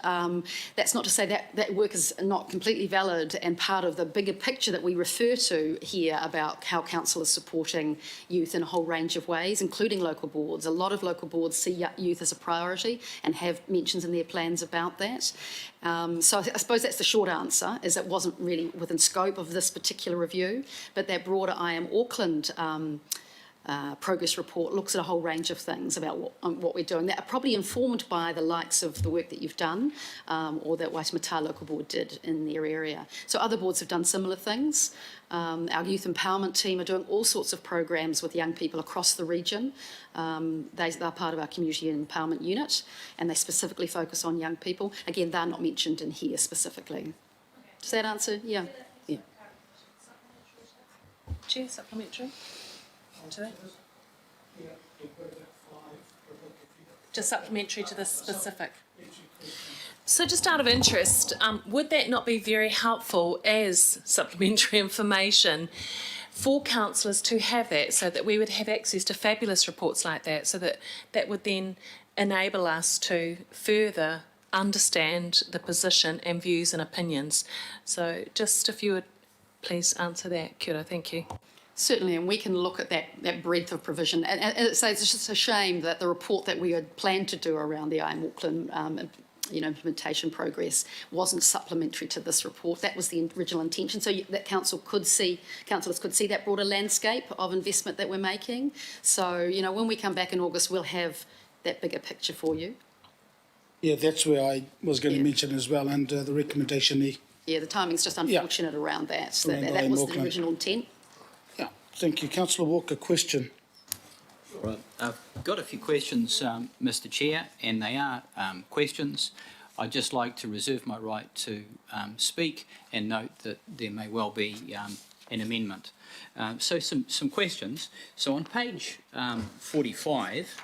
That's not to say that work is not completely valid and part of the bigger picture that we refer to here about how Council is supporting youth in a whole range of ways, including local boards. A lot of local boards see youth as a priority and have mentions in their plans about that. So I suppose that's the short answer, is it wasn't really within scope of this particular review, but that broader Auckland progress report looks at a whole range of things about what we're doing that are probably informed by the likes of the work that you've done or that Waitemata Local Board did in their area. So other boards have done similar things. Our youth empowerment team are doing all sorts of programs with young people across the region. They're part of our community empowerment unit, and they specifically focus on young people. Again, they're not mentioned in here specifically. Does that answer? Yeah. Chair, supplementary? Just supplementary to this specific. So just out of interest, would that not be very helpful as supplementary information for councillors to have that, so that we would have access to fabulous reports like that, so that would then enable us to further understand the position and views and opinions? So just if you would please answer that. Kia ora, thank you. Certainly, and we can look at that breadth of provision. And it's just a shame that the report that we had planned to do around the IM Auckland implementation progress wasn't supplementary to this report. That was the original intention, so that councillors could see that broader landscape of investment that we're making. So, when we come back in August, we'll have that bigger picture for you. Yeah, that's where I was going to mention as well, and the recommendation there. Yeah, the timing's just unfortunate around that. So that was the original intent. Yeah, thank you. Councillor Walker, question. Right. I've got a few questions, Mr. Chair, and they are questions. I'd just like to reserve my right to speak and note that there may well be an amendment. So some questions. So on page 45,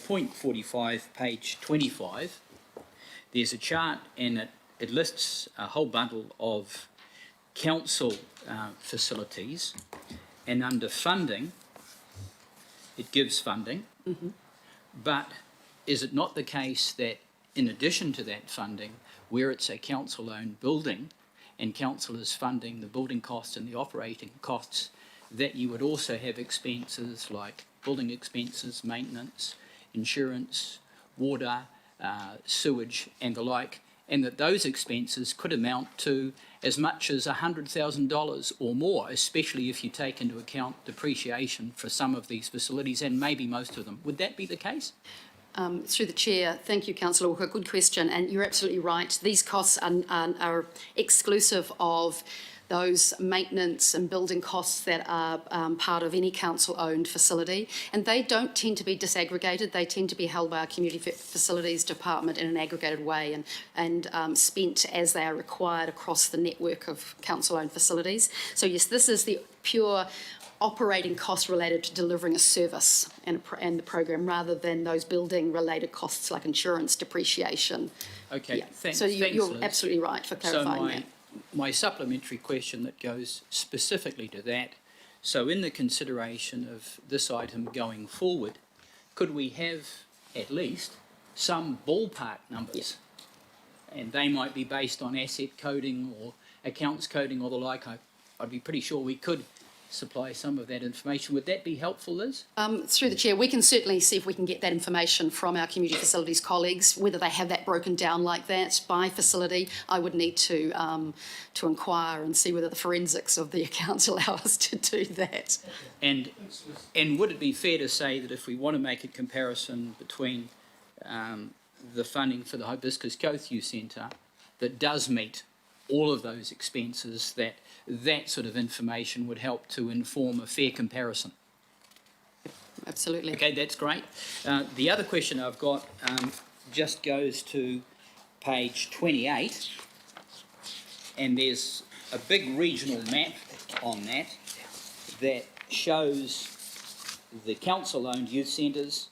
point 45, page 25, there's a chart and it lists a whole bundle of council facilities, and under funding, it gives funding, but is it not the case that in addition to that funding, where it's a council-owned building and council is funding the building costs and the operating costs, that you would also have expenses like building expenses, maintenance, insurance, water, sewage and the like, and that those expenses could amount to as much as $100,000 or more, especially if you take into account depreciation for some of these facilities and maybe most of them. Would that be the case? Through the chair, thank you, Councillor Walker. Good question, and you're absolutely right. These costs are exclusive of those maintenance and building costs that are part of any council-owned facility, and they don't tend to be disaggregated. They tend to be held by our Community Facilities Department in an aggregated way and spent as they are required across the network of council-owned facilities. So yes, this is the pure operating costs related to delivering a service and the program, rather than those building-related costs like insurance, depreciation. Okay, yeah. thanks. So you're Liz. absolutely right for clarifying that. My supplementary question that goes specifically to that, so in the consideration of this item going forward, could we have at least some ballpark numbers? And they might be based on asset coding or accounts coding or the like. I'd be pretty sure we could supply some of that information. Would that be helpful, Liz? Through the chair, we can certainly see if we can get that information from our community facilities colleagues. Whether they have that broken down like that by facility, I would need to inquire and see whether the forensics of the accounts allow us to do that. And would it be fair to say that if we want to make a comparison between the funding for the Hibiscus Coast Youth Centre that does meet all of those expenses, that sort of information would help to inform a fair comparison? Absolutely. Okay, that's great. The other question I've got just goes to page 28, and there's a big regional map on that shows the council-owned youth centres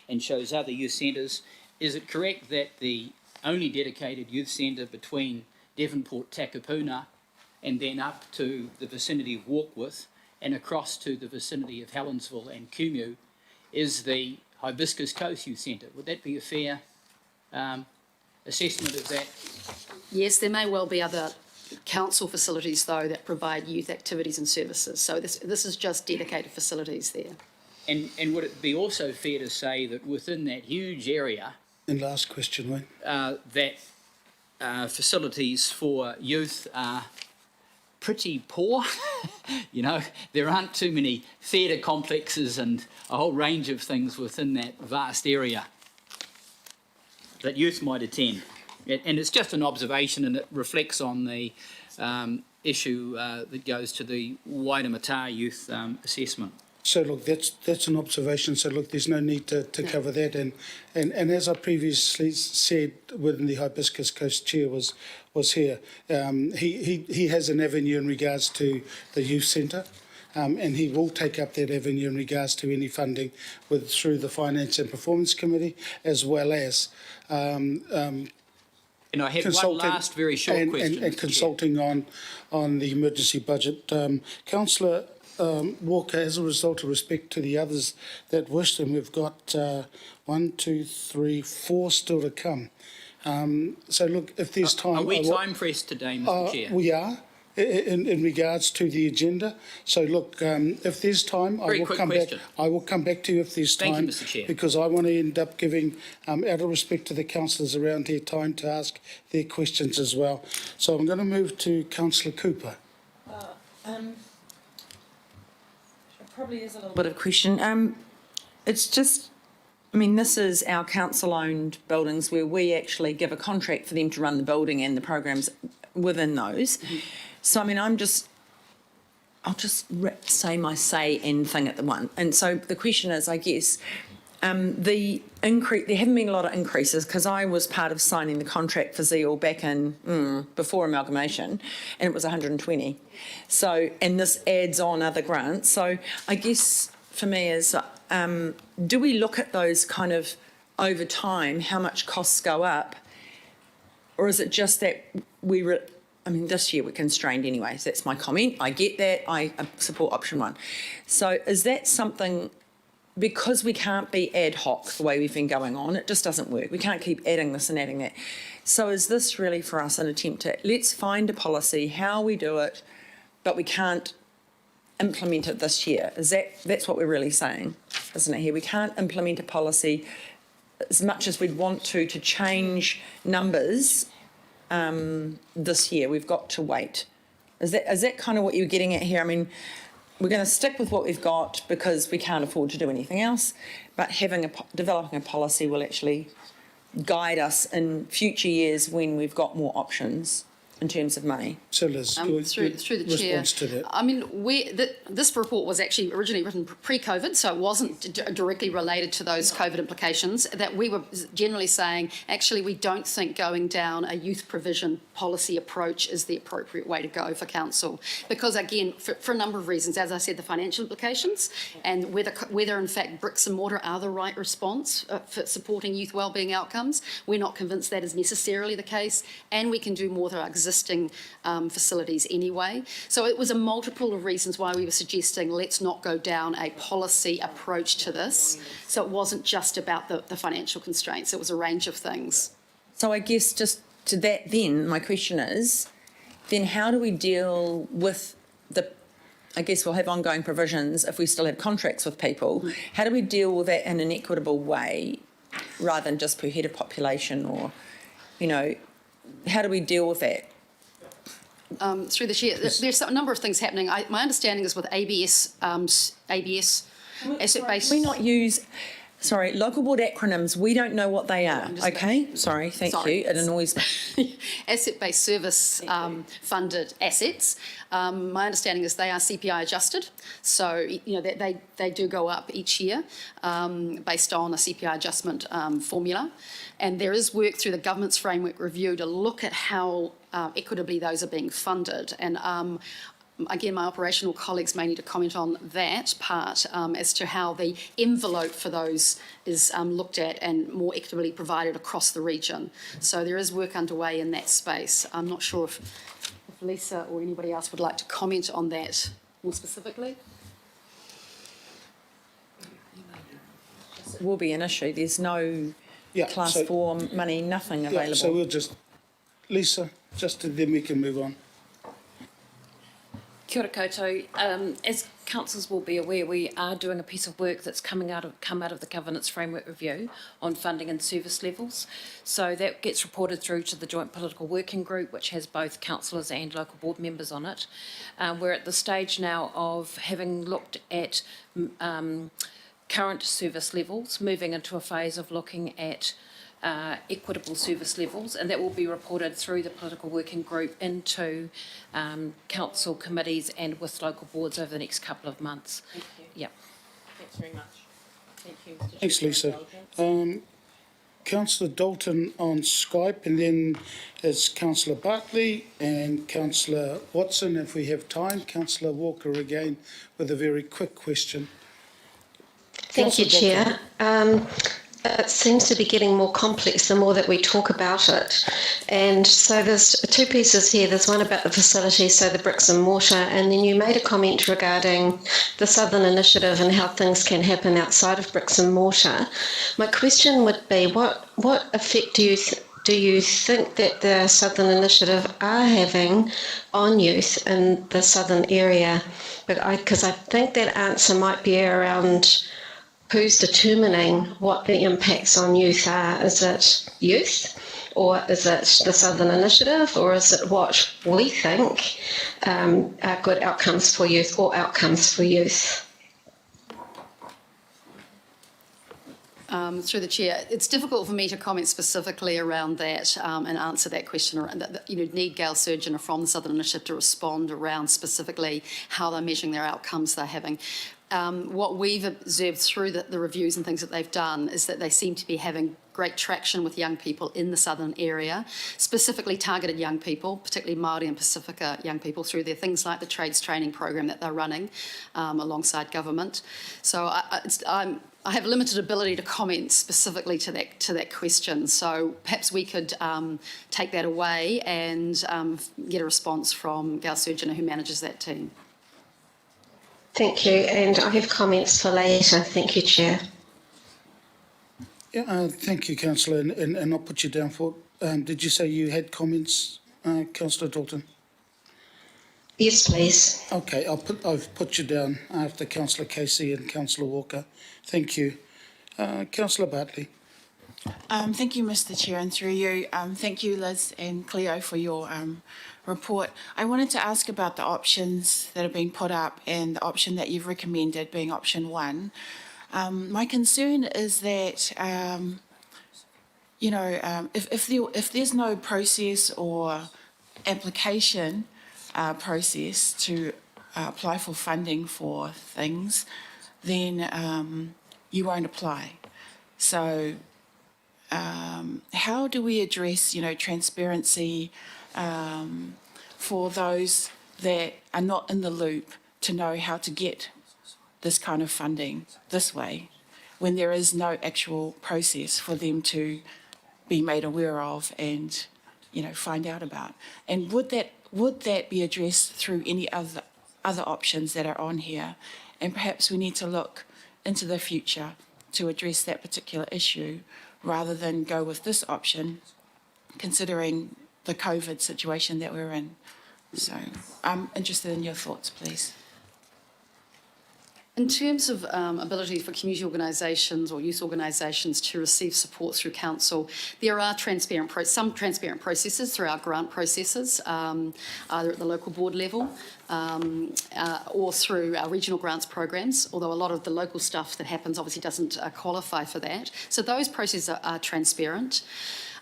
and shows other youth centres. Is it correct that the only dedicated youth centre between Devonport, Takapuna, and then up to the vicinity of Warkworth and across to the vicinity of Helensville and Kumeu is the Hibiscus Coast Youth Centre? Would that be a fair assessment of that? Yes, there may well be other council facilities, though, that provide youth activities and services. So this is just dedicated facilities there. And would it be also fair to say that within that huge area... And last question, Wayne. That facilities for youth are pretty poor. You know, there aren't too many theatre complexes and a whole range of things within that vast area that youth might attend. And it's just an observation, and it reflects on the issue that goes to the Waitemata youth assessment. So look, that's an observation. So look, there's no need to cover that. And as I previously said, when the Hibiscus Coast Chair was here, he has an avenue in regards to the youth centre, and he will take up that avenue in regards to any funding through the Finance and Performance Committee, as well as and I have one last very short question. And consulting on the emergency budget. Councillor Walker, as a result of respect to the others that wished, and we've got 1, 2, 3, 4 still to come. So look, if there's time... Are we time pressed today, Mr Chair? We are, in regards to the agenda. So look, if there's time, I Very will quick come question. back. I will come back to you if there's Thank you, time. Mr. Chair. Because I want to end up giving, out of respect to the councillors around here, time to ask their questions as well. So I'm going to move to Councillor Cooper. Probably is a little bit of a question. It's just, I mean, this is our council-owned buildings where we actually give a contract for them to run the building and the programs within those. So, I mean, I'll just say my say and thing at the one. And so the question is, I guess, the increase, there haven't been a lot of increases because I was part of signing the contract for Zeal back in before amalgamation, and it was 120. So, and this adds on other grants. So I guess for me is, do we look at those kind of over time, how much costs go up, or is it just that I mean, this year we're constrained anyway, so that's my comment. I get that. I support option one. So is that something, because we can't be ad hoc the way we've been going on, it just doesn't work. We can't keep adding this and adding that. So is this really for us an attempt to, let's find a policy, how we do it, but we can't implement it this year? That's what we're really saying, isn't it here? We can't implement a policy as much as we'd want to change numbers this year. We've got to wait. Is that kind of what you're getting at here? I mean, we're going to stick with what we've got because we can't afford to do anything else, but developing a policy will actually guide us in future years when we've got more options in terms of money. So Liz, through the chair, response to that. I mean, this report was actually originally written pre-COVID, so it wasn't directly related to those COVID implications. That we were generally saying, actually, we don't think going down a youth provision policy approach is the appropriate way to go for council, because again, for a number of reasons, as I said, the financial implications and whether in fact bricks and mortar are the right response for supporting youth wellbeing outcomes. We're not convinced that is necessarily the case, and we can do more with our existing facilities anyway. So it was a multiple of reasons why we were suggesting let's not go down a policy approach to this. So it wasn't just about the financial constraints, it was a range of things. So I guess just to that then, my question is, then how do we deal with I guess we'll have ongoing provisions if we still have contracts with people. How do we deal with that in an equitable way rather than just per head of population, or, how do we deal with that? Through the chair, there's a number of things happening. My understanding is with ABS asset-based. We not use, local board acronyms. We don't know what they are. Okay, thank you. It annoys me. Asset-based service funded assets. My understanding is they are CPI adjusted, so they do go up each year based on a CPI adjustment formula, and there is work through the government's framework review to look at how equitably those are being funded. And again, my operational colleagues may need to comment on that part as to how the envelope for those is looked at and more equitably provided across the region. So there is work underway in that space. I'm not sure if Lisa or anybody else would like to comment on that more specifically. It will be an issue. There's no class 4 money, nothing available. So we'll Lisa, then we can move on. Kia ora koutou. As councillors will be aware, we are doing a piece of work that's come out of the governance framework review on funding and service levels. So that gets reported through to the Joint Political Working Group, which has both councillors and local board members on it. We're at the stage now of having looked at current service levels, moving into a phase of looking at equitable service levels, and that will be reported through the political working group into council committees and with local boards over the next couple of months. Thank you. Yep. Thanks very much. Thank you, Mr. Thanks, Lisa. Councillor Dalton on Skype, and then it's Councillor Bartley and Councillor Watson, if we have time. Councillor Walker again with a very quick question. Thank you, Chair. It seems to be getting more complex the more that we talk about it. And so there's two pieces here. There's one about the facility, so the bricks and mortar, and then you made a comment regarding the Southern Initiative and how things can happen outside of bricks and mortar. My question would be, what effect do you do you think that the Southern Initiative are having on youth in the southern area? Because I think that answer might be around who's determining what the impacts on youth are. Is it youth, or is it the Southern Initiative, or is it what we think are good outcomes for youth or outcomes for youth? Through the chair, it's difficult for me to comment specifically around that and answer that question. Need Gail Surgeon from the Southern Initiative to respond around specifically how they're measuring their outcomes they're having. What we've observed through the reviews and things that they've done is that they seem to be having great traction with young people in the southern area, specifically targeted young people, particularly Māori and Pacifica young people, through their things like the trades training program that they're running alongside government. So I have limited ability to comment specifically to that question. So perhaps we could take that away and get a response from Gail Surgeon, who manages that team. Thank you, and I have comments for later. Thank you, Chair. Yeah, thank you, Councillor, and I'll put you down for it. Did you say you had comments, Councillor Dalton? Yes, please. Okay, I've put you down after Councillor Casey and Councillor Walker. Thank you. Councillor Bartley. Thank you, Mr. Chair, and through you, thank you, Liz and Cleo, for your report. I wanted to ask about the options that have been put up and the option that you've recommended being option 1. My concern is that, if there's no process or application process to apply for funding for things, then you won't apply. So how do we address, transparency for those that are not in the loop to know how to get this kind of funding this way, when there is no actual process for them to be made aware of and, find out about? And would that be addressed through any other options that are on here? And perhaps we need to look into the future to address that particular issue rather than go with this option, considering the COVID situation that we're in. So I'm interested in your thoughts, please. In terms of ability for community organisations or youth organisations to receive support through council, there are some transparent processes through our grant processes, either at the local board level or through our regional grants programs, although a lot of the local stuff that happens obviously doesn't qualify for that. So those processes are transparent.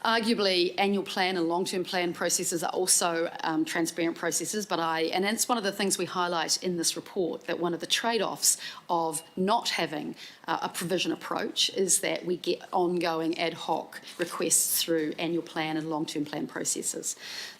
Arguably, annual plan and long-term plan processes are also transparent processes, and that's one of the things we highlight in this report, that one of the trade-offs of not having a provision approach is that we get ongoing ad hoc requests through annual plan and long-term plan processes.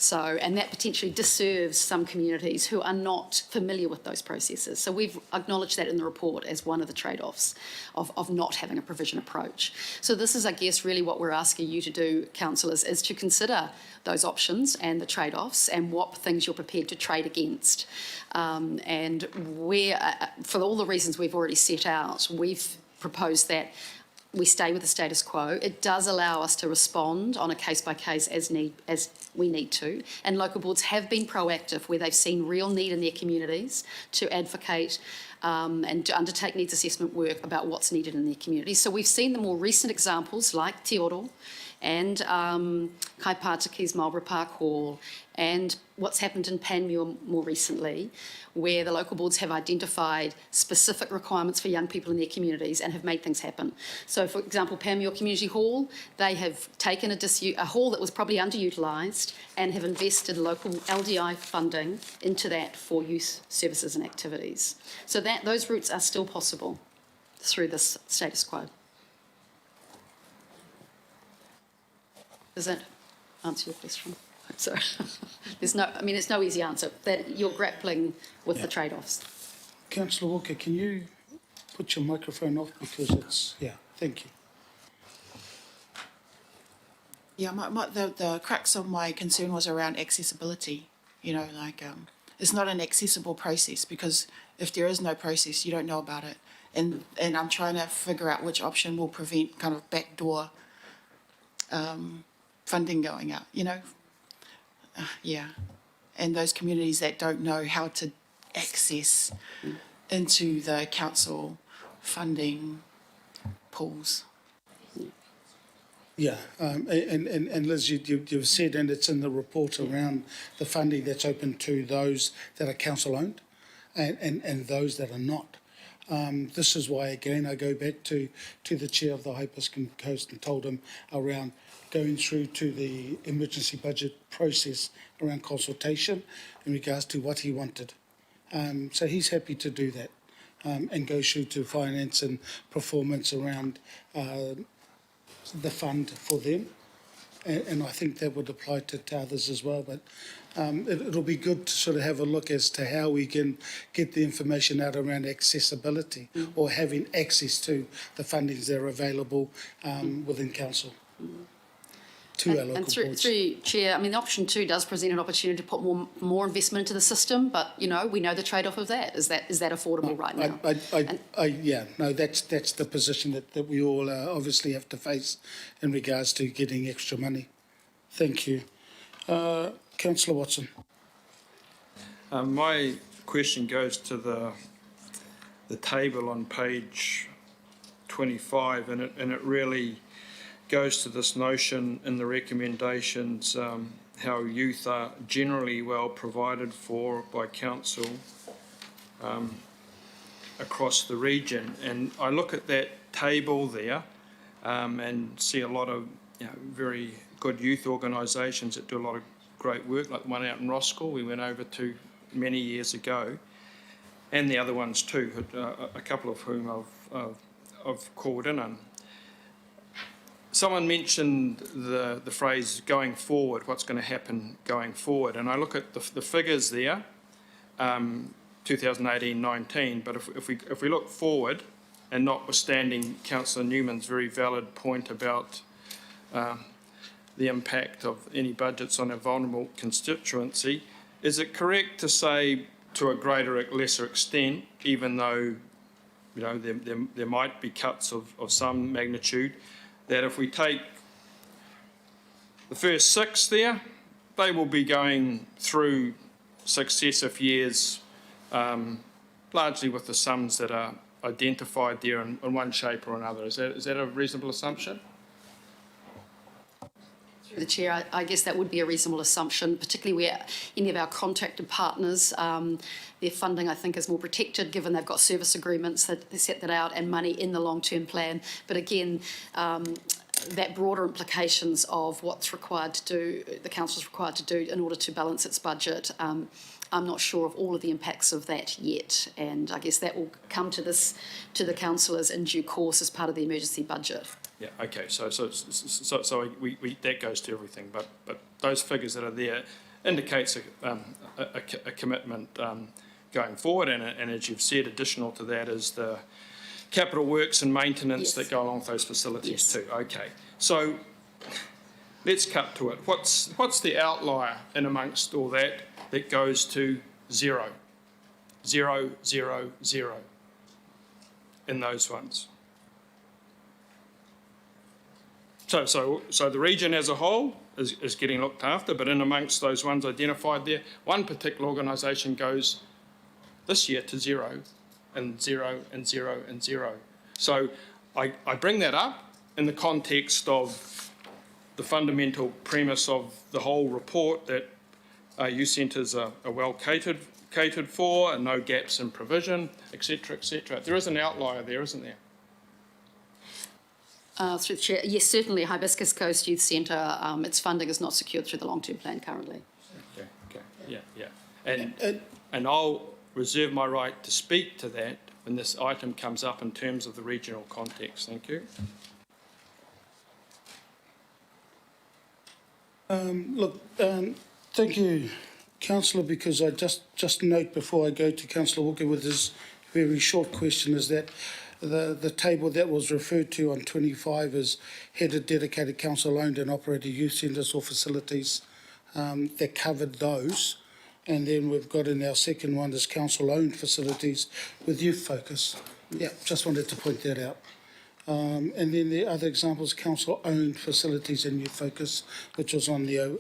And that potentially disserves some communities who are not familiar with those processes. So we've acknowledged that in the report as one of the trade-offs of not having a provision approach. So this is, I guess, really what we're asking you to do, councillors, is to consider those options and the trade-offs and what things you're prepared to trade against. And for all the reasons we've already set out, we've proposed that we stay with the status quo. It does allow us to respond on a case-by-case as we need to, and local boards have been proactive where they've seen real need in their communities to advocate and to undertake needs assessment work about what's needed in their communities. So we've seen the more recent examples like Te Oro and Kaipātaki's Marlborough Park Hall, and what's happened in Panmure more recently, where the local boards have identified specific requirements for young people in their communities and have made things happen. So, for example, Panmure Community Hall, they have taken a hall that was probably underutilised and have invested local LDI funding into that for youth services and activities. So those routes are still possible through this status quo. Does that answer your question? Sorry. It's no easy answer. That you're grappling with the trade-offs. Councillor Walker, can you put your microphone off because thank you. Yeah, the crux of my concern was around accessibility. It's not an accessible process because if there is no process, you don't know about it. And I'm trying to figure out which option will prevent kind of backdoor funding going out, you know? Yeah. And those communities that don't know how to access into the council funding pools. Yeah, and Liz, you've said, and it's in the report around the funding that's open to those that are council-owned and those that are not. This is why, again, I go back to the chair of the Hibiscus Coast and told him around going through to the emergency budget process around consultation in regards to what he wanted. So he's happy to do that and go through to finance and performance around the fund for them. And I think that would apply to others as well. But it'll be good to sort of have a look as to how we can get the information out around accessibility or having access to the fundings that are available within council. To our local And through, boards. through Chair, I mean, option 2 does present an opportunity to put more investment into the system, but we know the trade-off of that. Is that affordable right now? Yeah, no, that's the position that we all obviously have to face in regards to getting extra money. Thank you. Councillor Watson. My question goes to the table on page 25, and it really goes to this notion in the recommendations how youth are generally well provided for by council across the region. And I look at that table there and see a lot of very good youth organisations that do a lot of great work, like the one out in Roskell we went over to many years ago, and the other ones too, a couple of whom I've called in on. Someone mentioned the phrase going forward, what's going to happen going forward, and I look at the figures there, 2018-19, but if we look forward, and notwithstanding Councillor Newman's very valid point about the impact of any budgets on a vulnerable constituency, is it correct to say to a greater or lesser extent, even though there might be cuts of some magnitude, that if we take the first 6 there, they will be going through successive years, largely with the sums that are identified there in one shape or another. Is that a reasonable assumption? Through the Chair, I guess that would be a reasonable assumption, particularly where any of our contracted partners, their funding, I think, is more protected given they've got service agreements that they set that out and money in the long-term plan. But again, that broader implications of what's required to do, the council's required to do in order to balance its budget, I'm not sure of all of the impacts of that yet. And I guess that will come to the councillors in due course as part of the emergency budget. Yeah. Okay. So we that goes to everything, but those figures that are there indicates a commitment going forward, and as you've said, additional to that is the capital works and maintenance that go along with those facilities too. Okay. So let's cut to it. What's the outlier in amongst all that goes to 0, 0, 0, 0 in those ones? So the region as a whole is getting looked after, but in amongst those ones identified there, one particular organisation goes this year to 0 and 0 and 0 and 0. So I bring that up in the context of the fundamental premise of the whole report that youth centres are well catered for and no gaps in provision, etc., etc. There is an outlier there, isn't there? Through the Chair, yes, certainly Hibiscus Coast Youth Centre, its funding is not secured through the long-term plan currently. Okay, yeah. And I'll reserve my right to speak to that when this item comes up in terms of the regional context. Thank you. Thank you, Councillor, because I just note before I go to Councillor Walker with this very short question is that the table that was referred to on 25 is headed dedicated council-owned and operated youth centres or facilities that covered those. And then we've got in our second one is council-owned facilities with youth focus. Yeah, just wanted to point that out. And then the other examples, council-owned facilities and youth focus, which was on the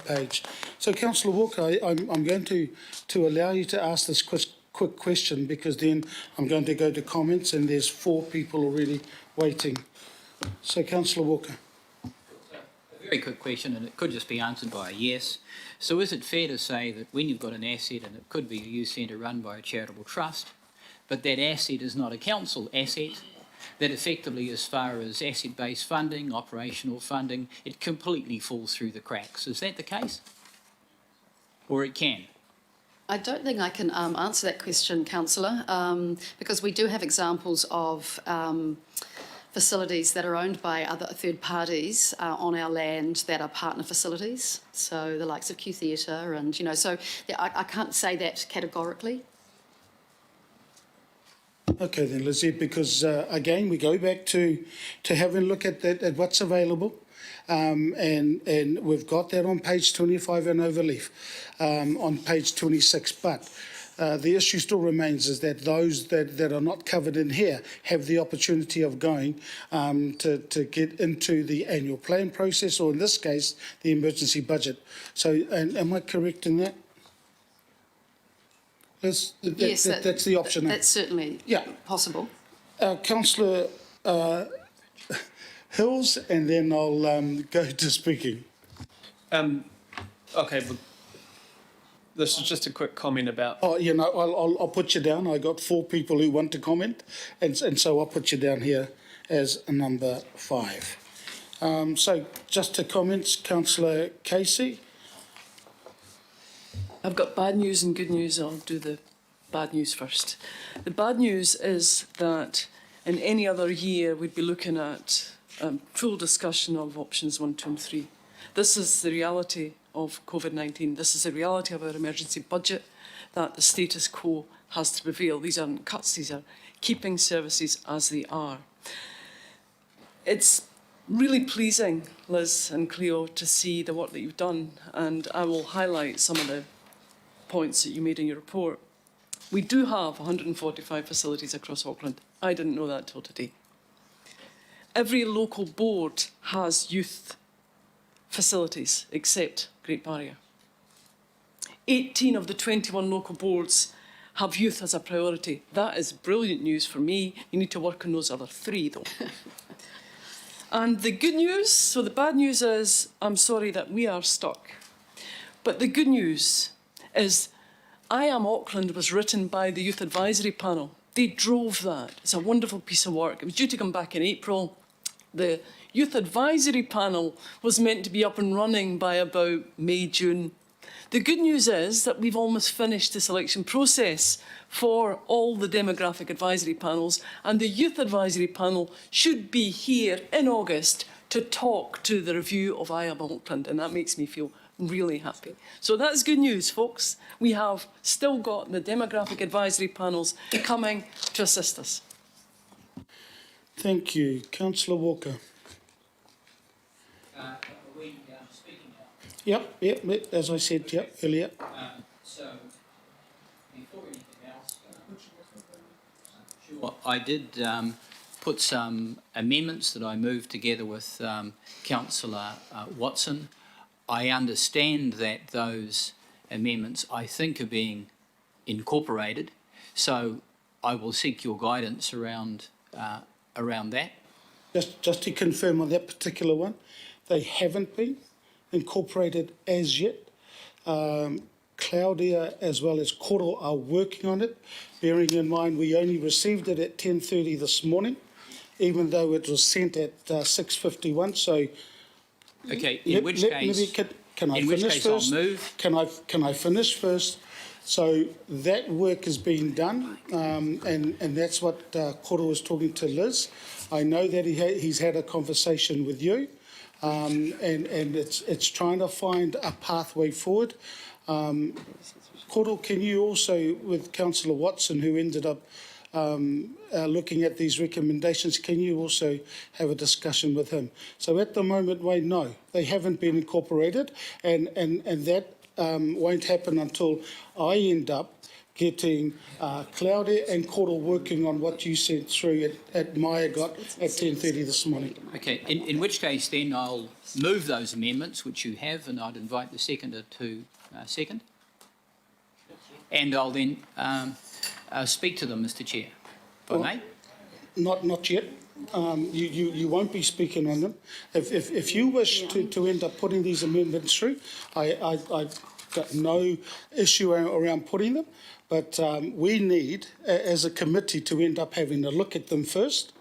page. So, Councillor Walker, I'm going to allow you to ask this quick question, because then I'm going to go to comments, and there's 4 people already waiting. So, Councillor Walker. A very quick question, and it could just be answered by a yes. So is it fair to say that when you've got an asset, and it could be a youth centre run by a charitable trust, but that asset is not a council asset, that effectively, as far as asset-based funding, operational funding, it completely falls through the cracks? Is that the case? Or it can? I don't think I can answer that question, Councillor, because we do have examples of facilities that are owned by other third parties on our land that are partner facilities, so the likes of Q Theatre, and, you know, so I can't say that categorically. Okay then, Lizzie, because again, we go back to having a look at that, at what's available. And we've got that on page 25 and overleaf, on page 26. But the issue still remains is that those that are not covered in here have the opportunity of going to get into the annual plan process, or in this case, the emergency budget. So, and am I correct in that? Yes, that's the option. That's certainly possible. Councillor Hills, and then I'll go to speaking. Okay, but this is just a quick comment about... Oh, you know, I'll put you down. I got 4 people who want to comment, and so I'll put you down here as number 5. So just to comments, Councillor Casey. I've got bad news and good news. I'll do the bad news first. The bad news is that in any other year we'd be looking at full discussion of options 1, 2 and 3. This is the reality of COVID-19. This is the reality of our emergency budget, that the status quo has to prevail. These aren't cuts, these are keeping services as they are. It's really pleasing, Liz and Cleo, to see the work that you've done, and I will highlight some of the points that you made in your report. We do have 145 facilities across Auckland. I didn't know that till today. Every local board has youth facilities except Great Barrier. 18 of the 21 local boards have youth as a priority. That is brilliant news for me. You need to work on those other 3 though. And the good news, so the bad news is, I'm sorry that we are stuck. But the good news is I Am Auckland was written by the Youth Advisory Panel. They drove that. It's a wonderful piece of work. It was due to come back in April. The Youth Advisory Panel was meant to be up and running by about May, June. The good news is that we've almost finished the selection process for all the demographic advisory panels, and the Youth Advisory Panel should be here in August to talk to the review of I Am Auckland, and that makes me feel really happy. So that's good news, folks. We have still got the demographic advisory panels coming to assist us. Thank you. Councillor Walker. Are we speaking now? Yep, as I said, earlier. So, before anything else, sure, I did put some amendments that I moved together with Councillor Watson. I understand that those amendments, I think, are being incorporated, so I will seek your guidance around that. Just to confirm on that particular one, they haven't been incorporated as yet. Claudia as well as Koro are working on it, bearing in mind we only received it at 10:30 this morning, even though it was sent at 6:51. So, okay. In which case, can I finish first? I'll move. Can I finish first? So that work is being done, and that's what Koro was talking to Liz. I know that he's had a conversation with you, and it's trying to find a pathway forward. Koro, can you also, with Councillor Watson, who ended up looking at these recommendations, can you also have a discussion with him? So at the moment, Wayne, no, they haven't been incorporated, and that won't happen until I end up getting Claudia and Koro working on what you sent through at Maya got at 10:30 this morning. Okay, in which case then I'll move those amendments, which you have, and I'd invite the seconder to second. And I'll then speak to them, Mr Chair, if I may. Not yet. You won't be speaking on them. If you wish to end up putting these amendments through, I've got no issue around putting them, but we need, as a committee, to end up having a look at them first.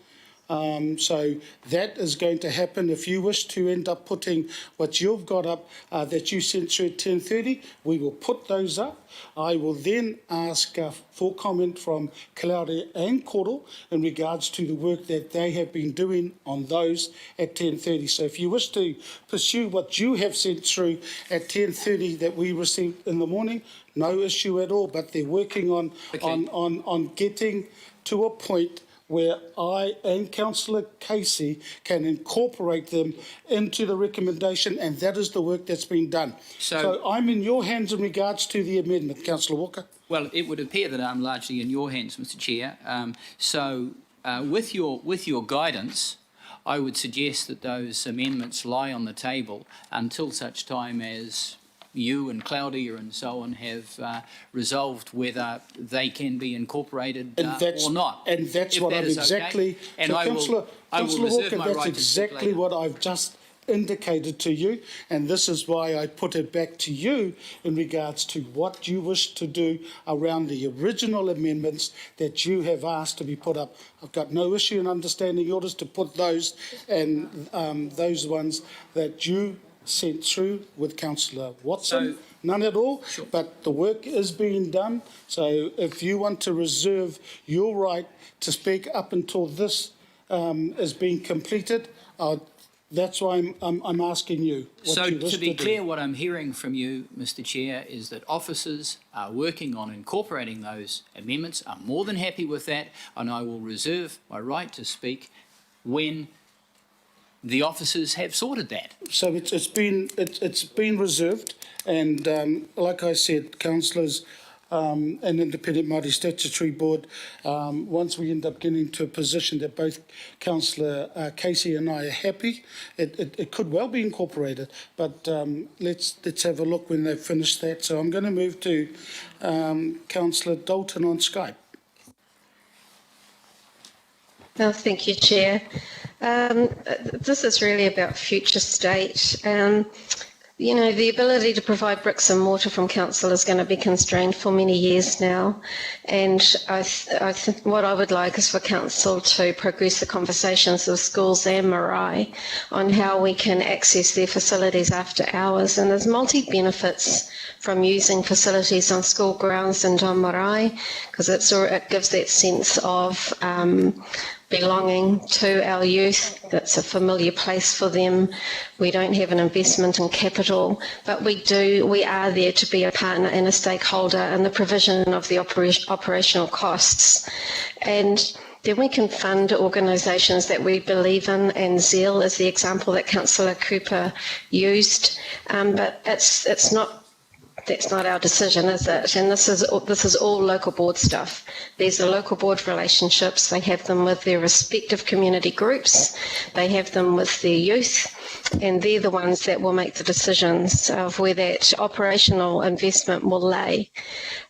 So that is going to happen. If you wish to end up putting what you've got up that you sent through at 10:30, we will put those up. I will then ask for comment from Claudia and Koro in regards to the work that they have been doing on those at 10:30. So if you wish to pursue what you have sent through at 10:30 that we received in the morning, no issue at all. But they're working on getting to a point where I and Councillor Casey can incorporate them into the recommendation, and that is the work that's been done. So I'm in your hands in regards to the amendment, Councillor Walker. Well, it would appear that I'm largely in your hands, Mr Chair. With your guidance, I would suggest that those amendments lie on the table until such time as you and Claudia and so on have resolved whether they can be incorporated or not. And that's what I'm exactly. Okay. And so I will reserve Walker, my that's right exactly what I've just indicated to you, and this is why I put it back to you in regards to what you wish to do around the original amendments that you have asked to be put up. I've got no issue in understanding orders to put those and those ones that you sent through with Councillor Watson, none at all, but the work is being done. So if you want to reserve your right to speak up until this is being completed, that's why I'm asking you. So to be clear, what I'm hearing from you, Mr Chair, is that officers are working on incorporating those amendments. I'm more than happy with that, and I will reserve my right to speak when the officers have sorted that. So it's been reserved, and like I said, councillors and Independent Māori Statutory Board, once we end up getting to a position that both Councillor Casey and I are happy, it could well be incorporated. But let's have a look when they've finished that. So I'm going to move to Councillor Dalton on Skype. No, thank you, Chair. This is really about future state. You know, the ability to provide bricks and mortar from council is going to be constrained for many years now. And I think what I would like is for council to progress the conversations with schools and marae on how we can access their facilities after hours. And there's multi-benefits from using facilities on school grounds and on marae, because it gives that sense of belonging to our youth. That's a familiar place for them. We don't have an investment in capital, but we are there to be a partner and a stakeholder in the provision of the operational costs. And then we can fund organisations that we believe in, and ZEAL is the example that Councillor Cooper used, but that's not our decision, is it? And this is all local board stuff. These are local board relationships. They have them with their respective community groups. They have them with their youth, and they're the ones that will make the decisions of where that operational investment will lay.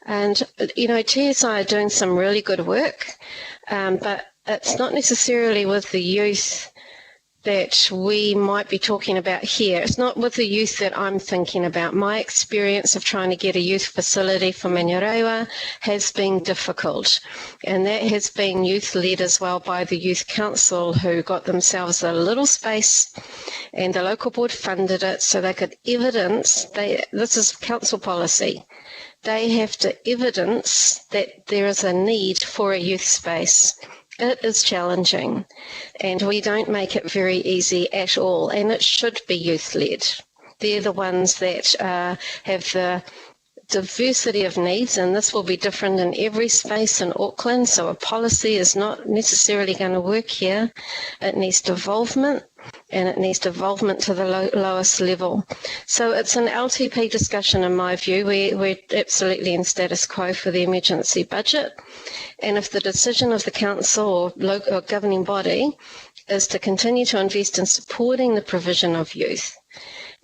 And, you know, TSI are doing some really good work, but it's not necessarily with the youth that we might be talking about here. It's not with the youth that I'm thinking about. My experience of trying to get a youth facility for Manurewa has been difficult, and that has been youth-led as well by the Youth Council, who got themselves a little space, and the local board funded it so they could evidence, this is council policy, they have to evidence that there is a need for a youth space. It is challenging, and we don't make it very easy at all, and it should be youth-led. They're the ones that have the diversity of needs, and this will be different in every space in Auckland, so a policy is not necessarily going to work here. It needs devolvement, and it needs devolvement to the lowest level. So it's an LTP discussion in my view. We're absolutely in status quo for the emergency budget, and if the decision of the council or local or governing body is to continue to invest in supporting the provision of youth,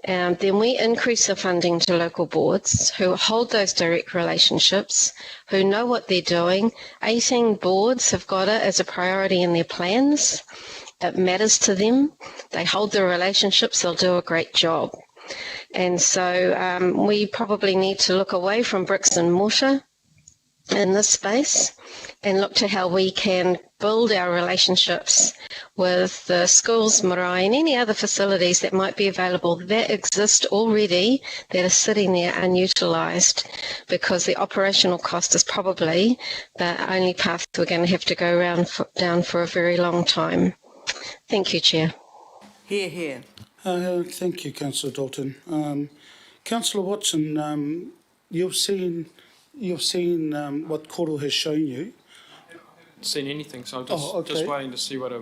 then we increase the funding to local boards who hold those direct relationships, who know what they're doing. 18 boards have got it as a priority in their plans. It matters to them. They hold the relationships. They'll do a great job. And so we probably need to look away from bricks and mortar in this space and look to how we can build our relationships with the schools, marae, and any other facilities that might be available that exist already that are sitting there unutilised, because the operational cost is probably the only path we're going to have to go down for a very long time. Thank you, Chair. Hear, hear. Thank you, Councillor Dalton. Councillor Watson, you've seen what Koro has shown you. Seen anything, so I'm okay. just waiting to see what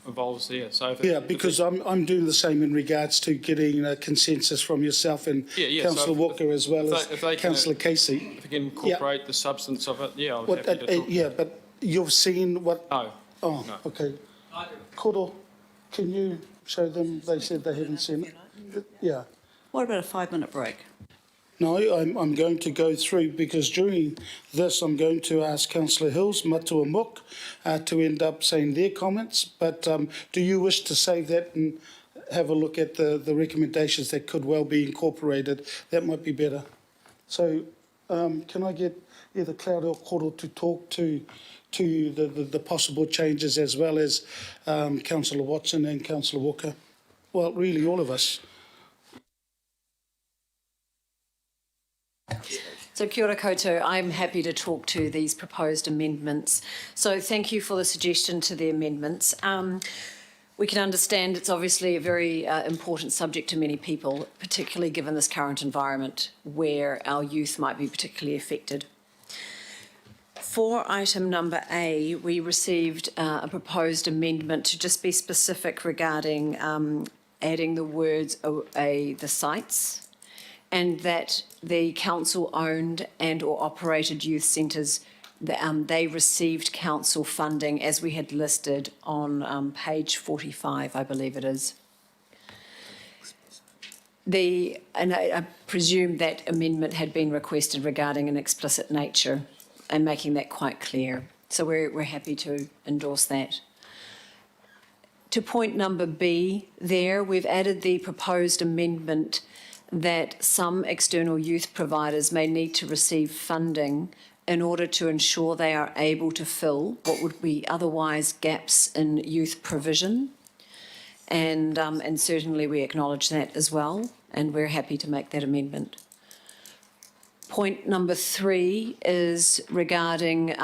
evolves there. So Because I'm doing the same in regards to getting a consensus from yourself and Councillor Walker as well as Councillor Casey. If you can incorporate the substance of it, I'll be happy to talk. Yeah, but you've seen what... No. Oh, no. Okay. Koro, can you show them? They said they haven't seen it. Yeah. What about a 5-minute break? No, I'm going to go through, because during this I'm going to ask Councillor Hills, Matua Mook, to end up saying their comments. But do you wish to save that and have a look at the recommendations that could well be incorporated? That might be better. So can I get either Claudia or Koro to talk to the possible changes, as well as Councillor Watson and Councillor Walker? Well, really all of us. So kia ora koutou, I'm happy to talk to these proposed amendments. So thank you for the suggestion to the amendments. We can understand it's obviously a very important subject to many people, particularly given this current environment where our youth might be particularly affected. For item number A, we received a proposed amendment to just be specific regarding adding the words the sites, and that the council-owned and or operated youth centres, they received council funding as we had listed on page 45, I believe it is. And I presume that amendment had been requested regarding an explicit nature and making that quite clear. So we're happy to endorse that. To point number B there, we've added the proposed amendment that some external youth providers may need to receive funding in order to ensure they are able to fill what would be otherwise gaps in youth provision. And certainly we acknowledge that as well, and we're happy to make that amendment. Point number 3 is regarding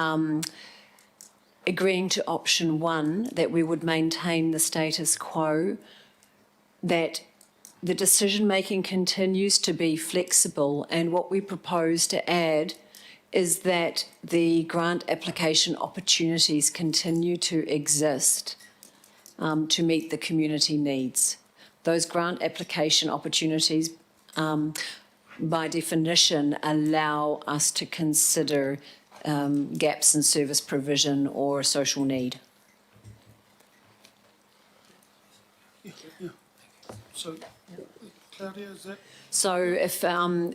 agreeing to option 1, that we would maintain the status quo, that the decision-making continues to be flexible, and what we propose to add is that the grant application opportunities continue to exist to meet the community needs. Those grant application opportunities, by definition, allow us to consider gaps in service provision or social need. So, Claudia, is that? So if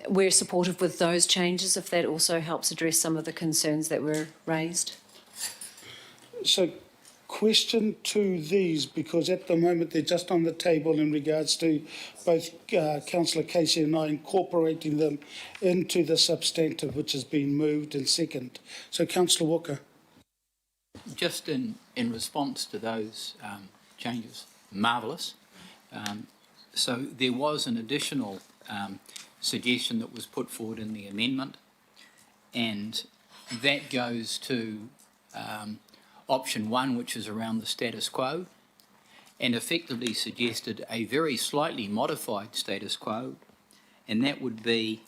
we're supportive with those changes, if that also helps address some of the concerns that were raised. So, question to these, because at the moment they're just on the table in regards to both Councillor Casey and I incorporating them into the substantive, which has been moved and second. So, Councillor Walker. Just in response to those changes, marvellous. So there was an additional suggestion that was put forward in the amendment, and that goes to option 1, which is around the status quo, and effectively suggested a very slightly modified status quo, and that would be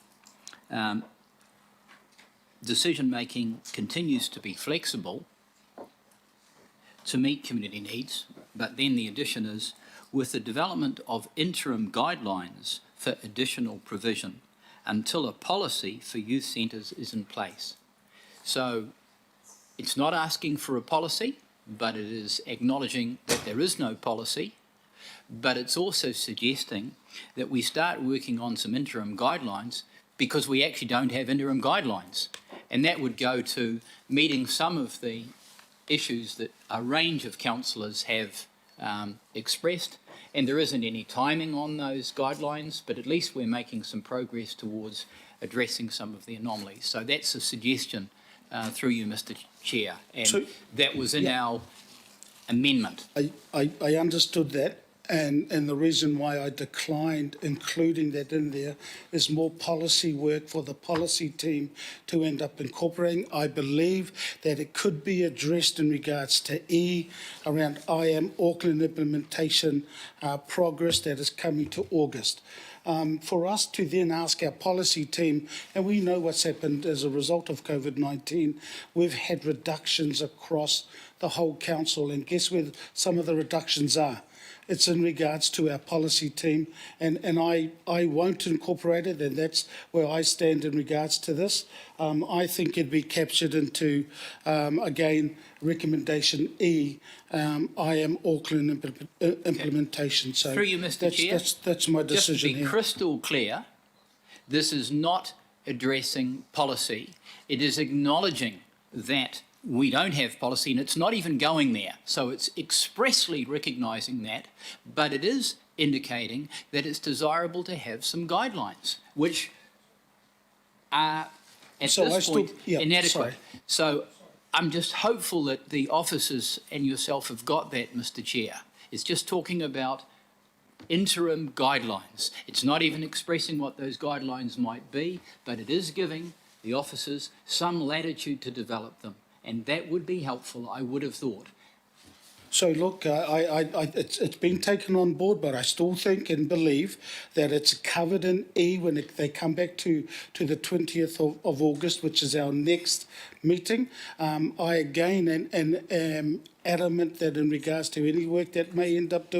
decision-making continues to be flexible to meet community needs, but then the addition is with the development of interim guidelines for additional provision until a policy for youth centres is in place. So it's not asking for a policy, but it is acknowledging that there is no policy, but it's also suggesting that we start working on some interim guidelines because we actually don't have interim guidelines. And that would go to meeting some of the issues that a range of councillors have expressed, and there isn't any timing on those guidelines, but at least we're making some progress towards addressing some of the anomalies. So that's a suggestion through you, Mr. Chair, and that was in our amendment. I understood that, and the reason why I declined including that in there is more policy work for the policy team to end up incorporating. I believe that it could be addressed in regards to E around Auckland implementation progress that is coming to August. For us to then ask our policy team, and we know what's happened as a result of COVID-19, we've had reductions across the whole council, and guess where some of the reductions are? It's in regards to our policy team, and I won't incorporate it, and that's where I stand in regards to this. I think it'd be captured into, again, recommendation E, Auckland implementation. So through you, Mr. Chair, that's my decision just to be here. crystal clear, this is not addressing policy. It is acknowledging that we don't have policy, and it's not even going there. So it's expressly recognising that, but it is indicating that it's desirable to have some guidelines, which are at this point inadequate. So I'm just hopeful that the officers and yourself have got that, Mr. Chair. It's just talking about interim guidelines. It's not even expressing what those guidelines might be, but it is giving the officers some latitude to develop them. And that would be helpful, I would have thought. So look, it's been taken on board, but I still think and believe that it's covered in E when they come back to the 20th of August, which is our next meeting. I again am adamant that in regards to any work that may end up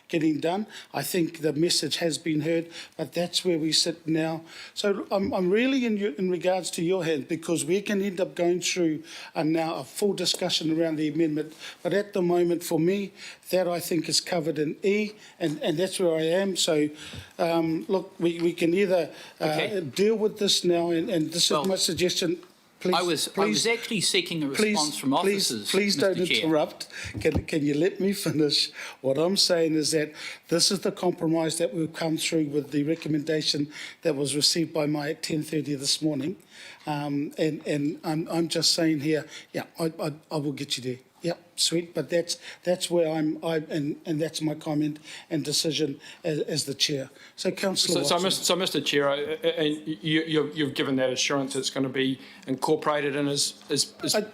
getting done, I think the message has been heard, but that's where we sit now. So I'm really in regards to your hand, because we can end up going through now a full discussion around the amendment, but at the moment for me, that I think is covered in E, and that's where I am. So look, we can either deal with this now, and this is my suggestion. Please, I was actually seeking a response from officers. Please don't Mr. Chair. interrupt. Can you let me finish? What I'm saying is that this is the compromise that we've come through with the recommendation that was received by Mai at 10:30 this morning. And I'm just saying here, I will get you there. Yeah, sweet. But that's where and that's my comment and decision as the chair. So, Councillor Watson. So, Mr. Chair, and you've given that assurance it's going to be incorporated in as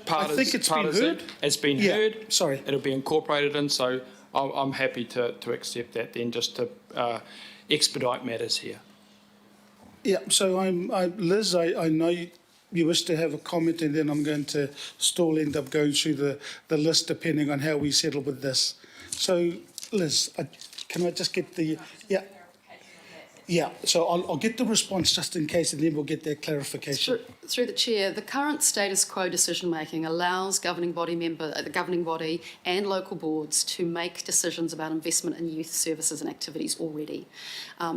part. I think it's been heard. It's been heard. Sorry, it'll be incorporated in. So, I'm happy to accept that then, just to expedite matters here. Yeah. So Liz, I know you wish to have a comment, and then I'm going to end up going through the list depending on how we settle with this. So, Liz, can I just get the... Yeah, so I'll get the response just in case, and then we'll get that clarification. Through the chair, the current status quo decision making allows the governing body and local boards to make decisions about investment in youth services and activities already,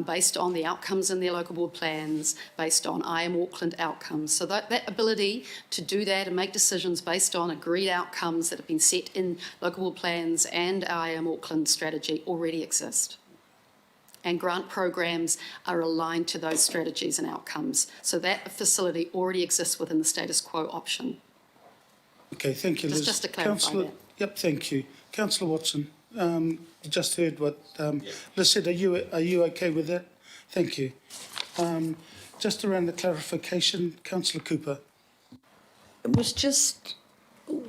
based on the outcomes in their local board plans, based on Auckland outcomes. So that ability to do that and make decisions based on agreed outcomes that have been set in local board plans and Auckland strategy already exist. And grant programs are aligned to those strategies and outcomes. So that facility already exists within the status quo option. Okay, thank you, Liz. Just to clarify that. Yep, thank you. Councillor Watson, you just heard what Liz said. Are you okay with that? Thank you. Just around the clarification, Councillor Cooper. It was just,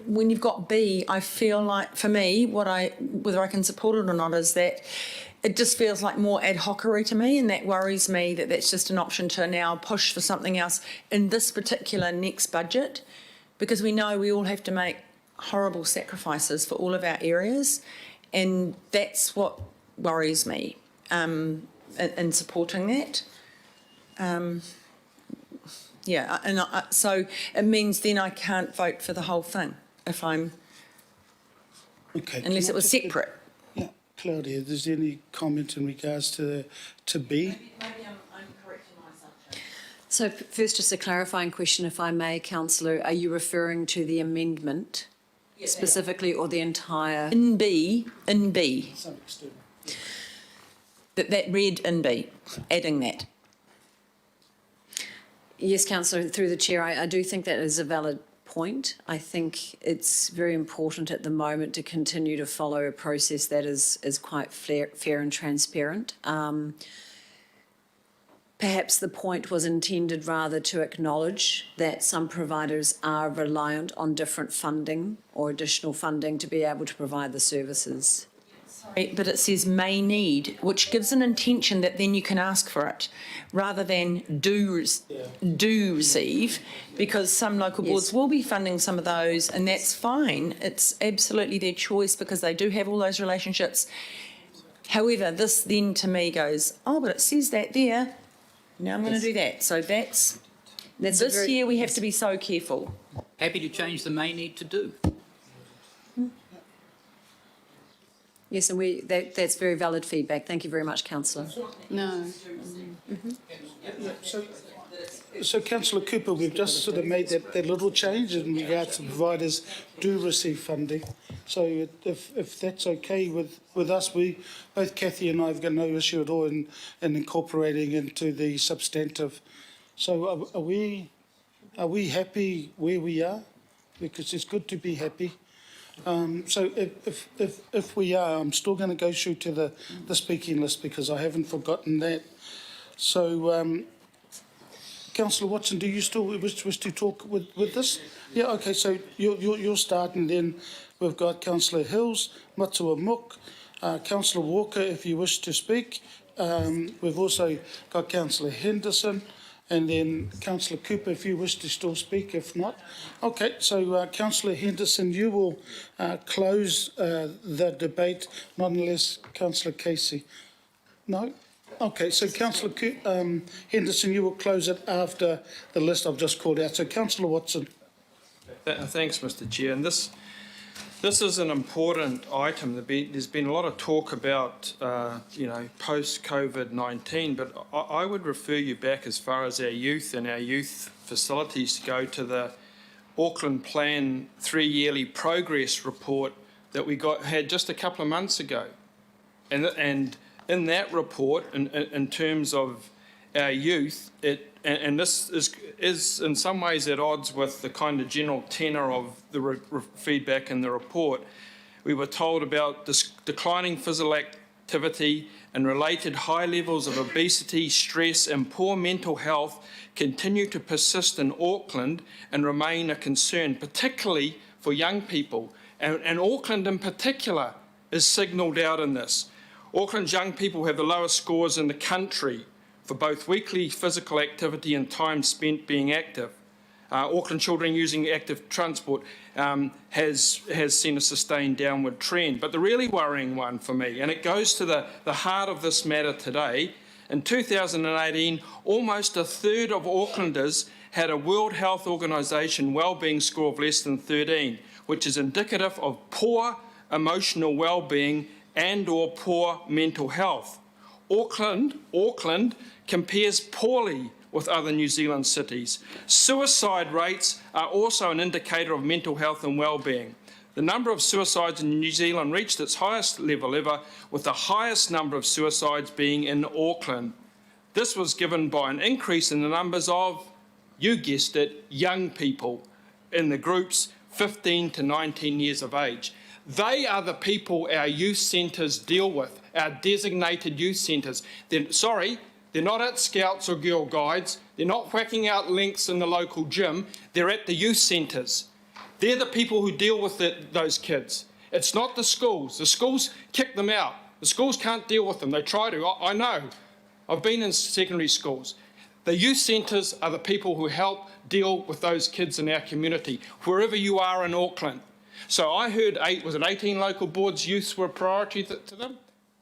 when you've got B, I feel like, for me, whether I can support it or not, is that it just feels like more ad hocery to me, and that worries me that that's just an option to now push for something else in this particular next budget, because we know we all have to make horrible sacrifices for all of our areas, and that's what worries me in supporting that. So it means then I can't vote for the whole thing if I'm, unless it was separate. Yeah, Claudia, is there any comment in regards to B? Maybe I'm correcting myself. So first, just a clarifying question, if I may, councillor, are you referring to the amendment specifically or the entire? In B. Some external. That read in B, adding that. Yes, councillor, through the chair, I do think that is a valid point. I think it's very important at the moment to continue to follow a process that is quite fair and transparent. Perhaps the point was intended rather to acknowledge that some providers are reliant on different funding or additional funding to be able to provide the services. But it says may need, which gives an intention that then you can ask for it, rather than do receive, because some local boards will be funding some of those, and that's fine. It's absolutely their choice because they do have all those relationships. However, this then to me goes, oh, but it says that there. Now I'm going to do that. So that's this year we have to be so careful. Happy to change the may need to do. Yes, and that's very valid feedback. Thank you very much, councillor. No. So Councillor Cooper, we've just sort of made that little change in regards to providers do receive funding. So if that's okay with us, both Kathy and I have got no issue at all in incorporating into the substantive. So are we happy where we are? Because it's good to be happy. So if we are, I'm still going to go through to the speaking list because I haven't forgotten that. So, Councillor Watson, do you still wish to talk with this? Yeah, okay, so you'll start, and then we've got Councillor Hills, Matua Mook, Councillor Walker, if you wish to speak. We've also got Councillor Henderson, and then Councillor Cooper, if you wish to still speak, if not. Okay, so Councillor Henderson, you will close the debate, not unless Councillor Casey. No? Okay, so Councillor Henderson, you will close it after the list I've just called out. So Councillor Watson. Thanks, Mr. Chair. And this is an important item. There's been a lot of talk about, post-COVID-19, but I would refer you back as far as our youth and our youth facilities to go to the Auckland Plan 3-yearly progress report that we had just a couple of months ago. And in that report, in terms of our youth, and this is in some ways at odds with the kind of general tenor of the feedback in the report. We were told about this declining physical activity and related high levels of obesity, stress and poor mental health continue to persist in Auckland and remain a concern, particularly for young people. And Auckland in particular is signalled out in this. Auckland's young people have the lowest scores in the country for both weekly physical activity and time spent being active. Auckland children using active transport has seen a sustained downward trend. But the really worrying one for me, and it goes to the heart of this matter today, in 2018, almost a third of Aucklanders had a World Health Organisation wellbeing score of less than 13, which is indicative of poor emotional wellbeing and or poor mental health. Auckland compares poorly with other New Zealand cities. Suicide rates are also an indicator of mental health and wellbeing. The number of suicides in New Zealand reached its highest level ever, with the highest number of suicides being in Auckland. This was given by an increase in the numbers of, you guessed it, young people in the groups 15 to 19 years of age. They are the people our youth centres deal with, our designated youth centres. They're not at Scouts or Girl Guides. They're not whacking out links in the local gym. They're at the youth centres. They're the people who deal with those kids. It's not the schools. The schools kick them out. The schools can't deal with them. They try to. I know. I've been in secondary schools. The youth centres are the people who help deal with those kids in our community, wherever you are in Auckland. So I heard 18 local boards, youths were a priority to them?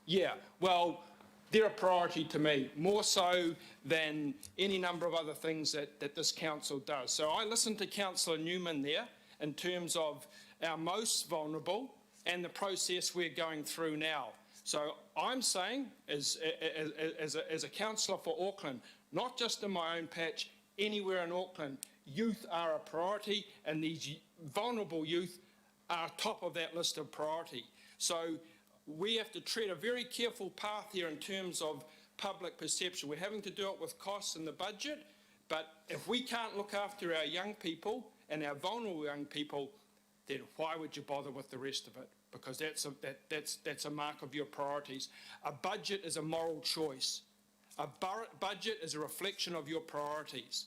Yeah. well, they're a priority to me, more so than any number of other things that this council does. So I listened to Councillor Newman there in terms of our most vulnerable and the process we're going through now. So I'm saying, as a councillor for Auckland, not just in my own patch, anywhere in Auckland, youth are a priority, and these vulnerable youth are top of that list of priority. So we have to tread a very careful path here in terms of public perception. We're having to do it with costs in the budget, but if we can't look after our young people and our vulnerable young people, then why would you bother with the rest of it? Because that's a mark of your priorities. A budget is a moral choice. A budget is a reflection of your priorities.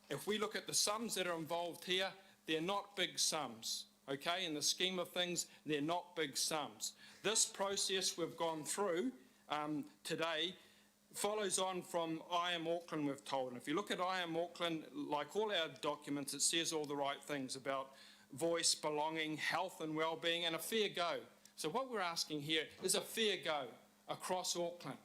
If we look at the sums that are involved here, they're not big sums. Okay, in the scheme of things, they're not big sums. This process we've gone through today follows on from I Am Auckland, we've told. And if you look at I Am Auckland, like all our documents, it says all the right things about voice, belonging, health and well-being, and a fair go. So what we're asking here is a fair go across Auckland,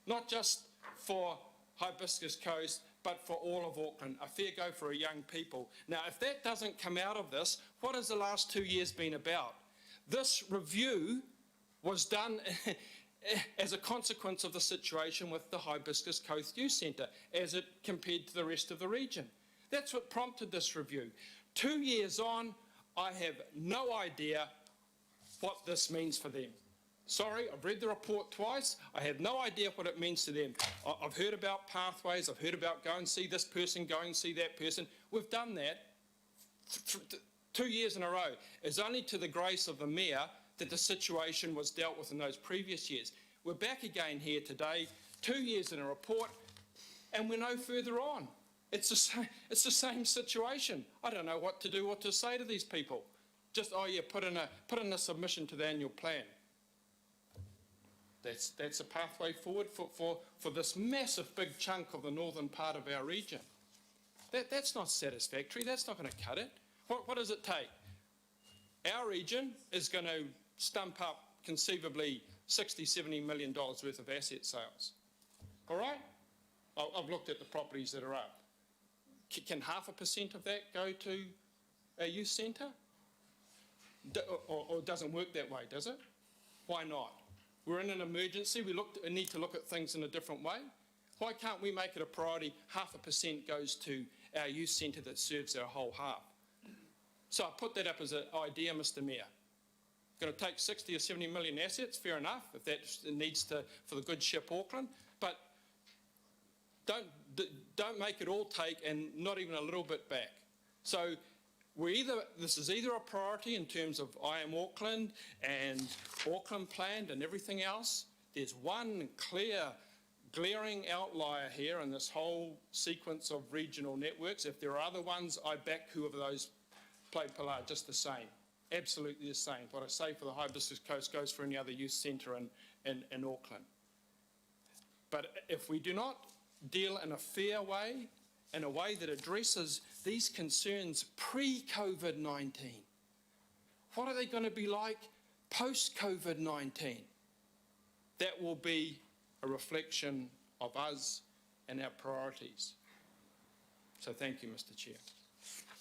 not just for Hibiscus Coast, but for all of Auckland, a fair go for our young people. Now, if that doesn't come out of this, what has the last 2 years been about? This review was done as a consequence of the situation with the Hibiscus Coast Youth Centre, as it compared to the rest of the region. That's what prompted this review. 2 years on, I have no idea what this means for them. Sorry, I've read the report twice. I have no idea what it means to them. I've heard about pathways. I've heard about go and see this person, go and see that person. We've done that 2 years in a row. It's only to the grace of the Mayor that the situation was dealt with in those previous years. We're back again here today, 2 years in a report, and we're no further on. It's the same situation. I don't know what to do, what to say to these people. Just, oh yeah, put in a submission to the annual plan. That's a pathway forward for this massive big chunk of the northern part of our region. That's not satisfactory. That's not going to cut it. What does it take? Our region is going to stump up conceivably $60–70 million worth of asset sales. All right? I've looked at the properties that are up. Can 0.5% of that go to a youth centre? Or it doesn't work that way, does it? Why not? We're in an emergency. We need to look at things in a different way. Why can't we make it a priority? 0.5% goes to our youth centre that serves our whole half. So I put that up as an idea, Mr. Mayor. Going to take 60 or 70 million assets, fair enough, if that needs to for the good ship Auckland, but don't make it all take and not even a little bit back. So this is either a priority in terms of I Am Auckland and Auckland Planned and everything else. There's one clear, glaring outlier here in this whole sequence of regional networks. If there are other ones, I back whoever those people are, just the same. Absolutely the same. What I say for the Hibiscus Coast goes for any other youth centre in Auckland. But if we do not deal in a fair way, in a way that addresses these concerns pre-COVID-19, what are they going to be like post-COVID-19? That will be a reflection of us and our priorities. So thank you, Mr. Chair.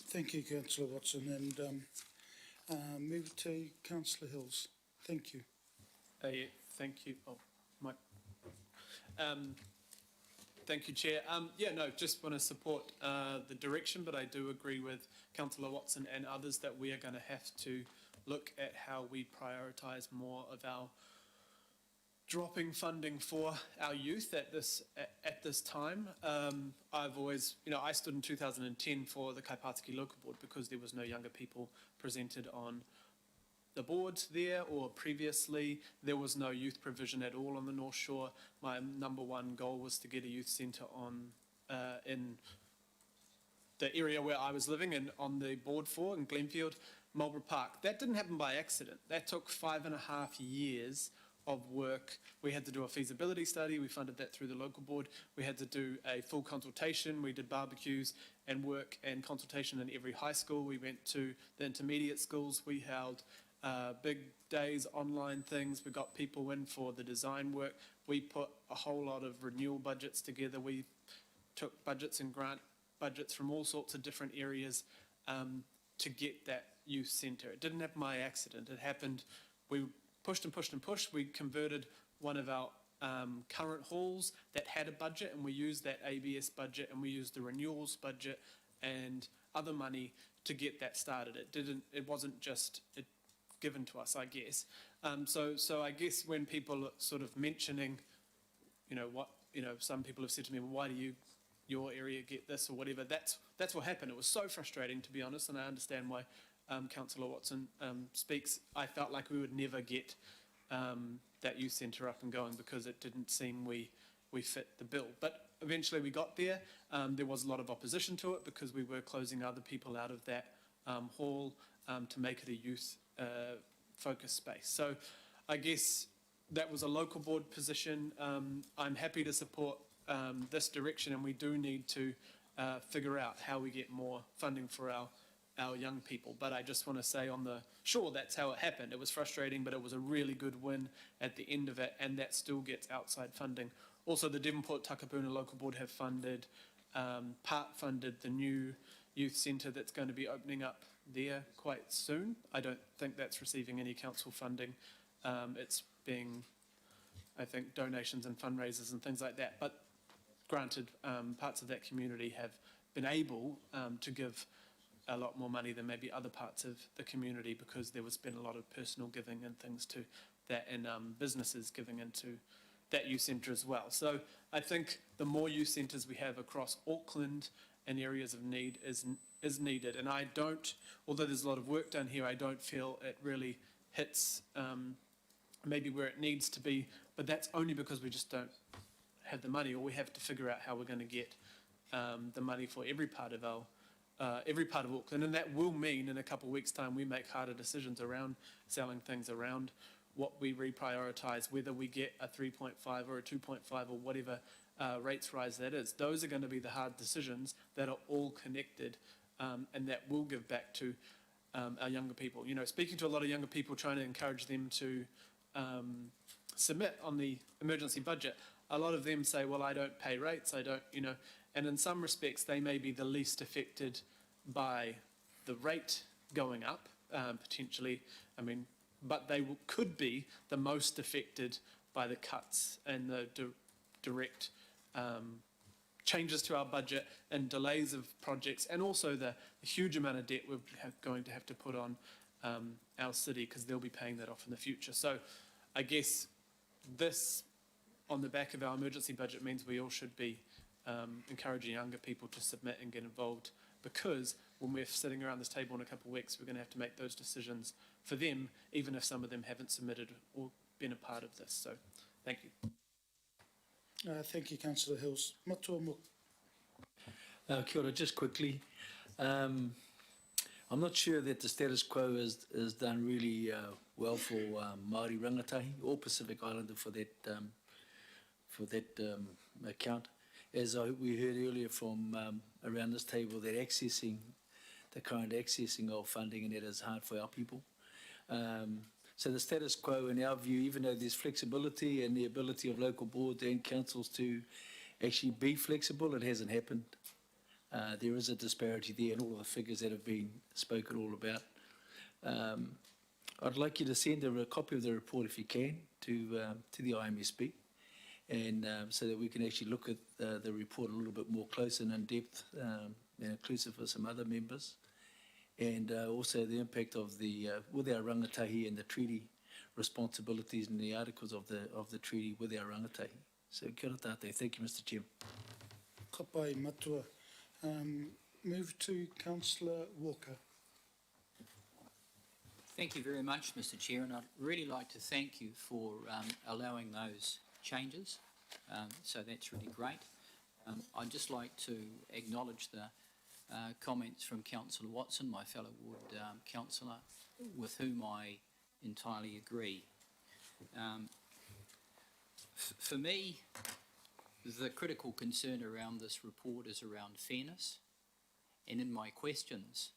Thank you, Councillor Watson, and move to Councillor Hills. Thank you. Yeah, thank you. Oh, Mike. Thank you, Chair. Just want to support the direction, but I do agree with Councillor Watson and others that we are going to have to look at how we prioritise more of our dropping funding for our youth at this time. I've always, I stood in 2010 for the Kaipatiki Local Board because there was no younger people presented on the board there, or previously there was no youth provision at all on the North Shore. My number one goal was to get a youth centre on in the area where I was living and on the board for, in Glenfield, Marlborough Park. That didn't happen by accident. That took 5.5 years of work. We had to do a feasibility study. We funded that through the local board. We had to do a full consultation. We did barbecues and work and consultation in every high school. We went to the intermediate schools. We held big days, online things. We got people in for the design work. We put a whole lot of renewal budgets together. We took budgets and grant budgets from all sorts of different areas to get that youth centre. It didn't happen by accident. It happened, we pushed and pushed and pushed. We converted one of our current halls that had a budget, and we used that ABS budget, and we used the renewals budget and other money to get that started. It wasn't just given to us, I guess. So I guess when people are sort of mentioning, some people have said to me, well, why do your area get this or whatever? That's what happened. It was so frustrating, to be honest, and I understand why Councillor Watson speaks. I felt like we would never get that youth centre up and going because it didn't seem we fit the bill. But eventually we got there. There was a lot of opposition to it because we were closing other people out of that hall to make it a youth focused space. So I guess that was a local board position. I'm happy to support this direction, and we do need to figure out how we get more funding for our young people. But I just want to say that's how it happened. It was frustrating, but it was a really good win at the end of it, and that still gets outside funding. Also, the Devonport Takapuna Local Board have part funded the new youth centre that's going to be opening up there quite soon. I don't think that's receiving any council funding. It's being, I think, donations and fundraisers and things like that. But granted, parts of that community have been able to give a lot more money than maybe other parts of the community because there was been a lot of personal giving and things to that, and businesses giving into that youth centre as well. So I think the more youth centres we have across Auckland and areas of need is needed. And I don't, although there's a lot of work done here, I don't feel it really hits maybe where it needs to be, but that's only because we just don't have the money, or we have to figure out how we're going to get the money for every part of Auckland. And that will mean in a couple of weeks' time we make harder decisions around selling things, around what we reprioritise, whether we get a 3.5 or a 2.5 or whatever rates rise that is. Those are going to be the hard decisions that are all connected, and that will give back to our younger people. Speaking to a lot of younger people, trying to encourage them to submit on the emergency budget, a lot of them say, well, I don't pay rates, and in some respects they may be the least affected by the rate going up, potentially, but they could be the most affected by the cuts and the direct changes to our budget and delays of projects, and also the huge amount of debt we're going to have to put on our city, because they'll be paying that off in the future. So I guess this, on the back of our emergency budget, means we all should be encouraging younger people to submit and get involved, because when we're sitting around this table in a couple of weeks, we're going to have to make those decisions for them, even if some of them haven't submitted or been a part of this. So thank you. Thank you, Councillor Hills. Matua Mook. Kia ora, just quickly. I'm not sure that the status quo is done really well for Māori rangatahi or Pacific Islander for that account. As we heard earlier from around this table, that the current accessing of funding, and that is hard for our people. So the status quo, in our view, even though there's flexibility and the ability of local boards and councils to actually be flexible, it hasn't happened. There is a disparity there in all of the figures that have been spoken all about. I'd like you to send a copy of the report, if you can, to the IMSB, and so that we can actually look at the report a little bit more close and in depth, and inclusive of some other members. And also the impact of with our rangatahi and the treaty responsibilities and the articles of the treaty with our rangatahi. So kia ora tātou. Thank you, Mr. Chairman. Ka pai matua. Move to Councillor Walker. Thank you very much, Mr. Chair, and I'd really like to thank you for allowing those changes. So that's really great. I'd just like to acknowledge the comments from Councillor Watson, my fellow ward councillor, with whom I entirely agree. For me, the critical concern around this report is around fairness, and in my questions,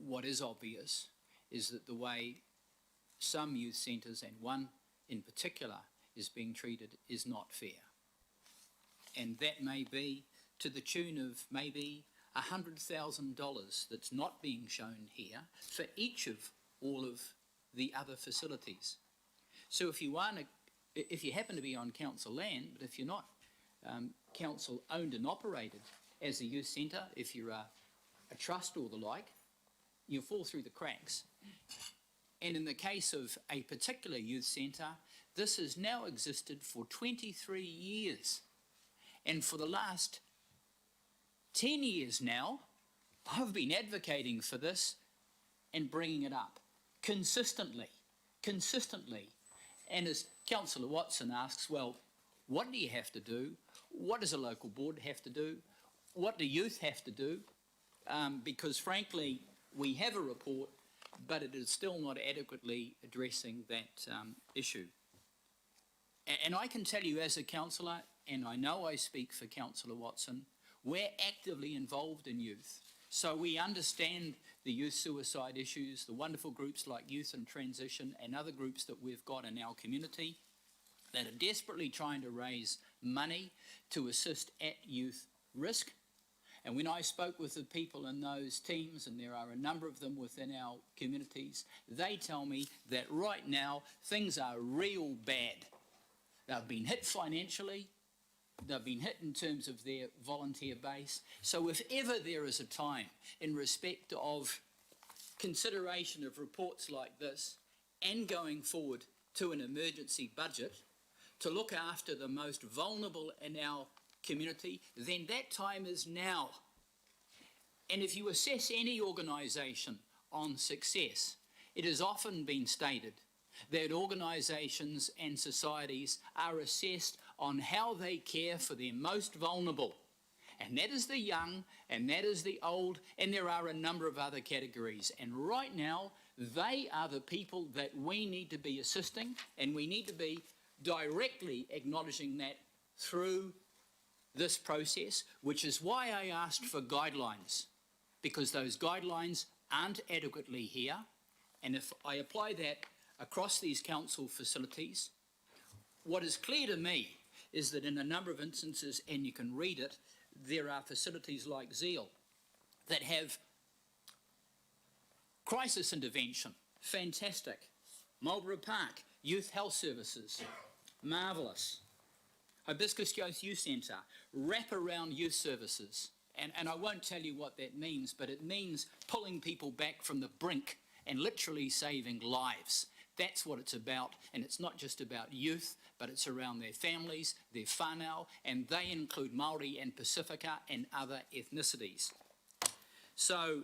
what is obvious is that the way some youth centres, and one in particular, is being treated is not fair. And that may be to the tune of maybe $100,000 that's not being shown here for each of all of the other facilities. So if you happen to be on council land, but if you're not council owned and operated as a youth centre, if you're a trust or the like, you fall through the cracks. And in the case of a particular youth centre, this has now existed for 23 years. And for the last 10 years now, I've been advocating for this and bringing it up consistently. And as Councillor Watson asks, well, what do you have to do? What does a local board have to do? What do youth have to do? Because frankly, we have a report, but it is still not adequately addressing that issue. And I can tell you as a councillor, and I know I speak for Councillor Watson, we're actively involved in youth. So we understand the youth suicide issues, the wonderful groups like Youth in Transition and other groups that we've got in our community that are desperately trying to raise money to assist at youth risk. And when I spoke with the people in those teams, and there are a number of them within our communities, they tell me that right now things are real bad. They've been hit financially, they've been hit in terms of their volunteer base. So if ever there is a time in respect of consideration of reports like this and going forward to an emergency budget to look after the most vulnerable in our community, then that time is now. And if you assess any organisation on success, it has often been stated that organisations and societies are assessed on how they care for their most vulnerable. And that is the young, and that is the old, and there are a number of other categories. And right now, they are the people that we need to be assisting, and we need to be directly acknowledging that through this process, which is why I asked for guidelines, because those guidelines aren't adequately here. And if I apply that across these council facilities, what is clear to me is that in a number of instances, and you can read it, there are facilities like Zeal that have crisis intervention, fantastic. Marlborough Park, youth health services, marvellous. Hibiscus Youth Centre, wraparound youth services. And I won't tell you what that means, but it means pulling people back from the brink and literally saving lives. That's what it's about, and it's not just about youth, but it's around their families, their whānau, and they include Māori and Pacifica and other ethnicities. So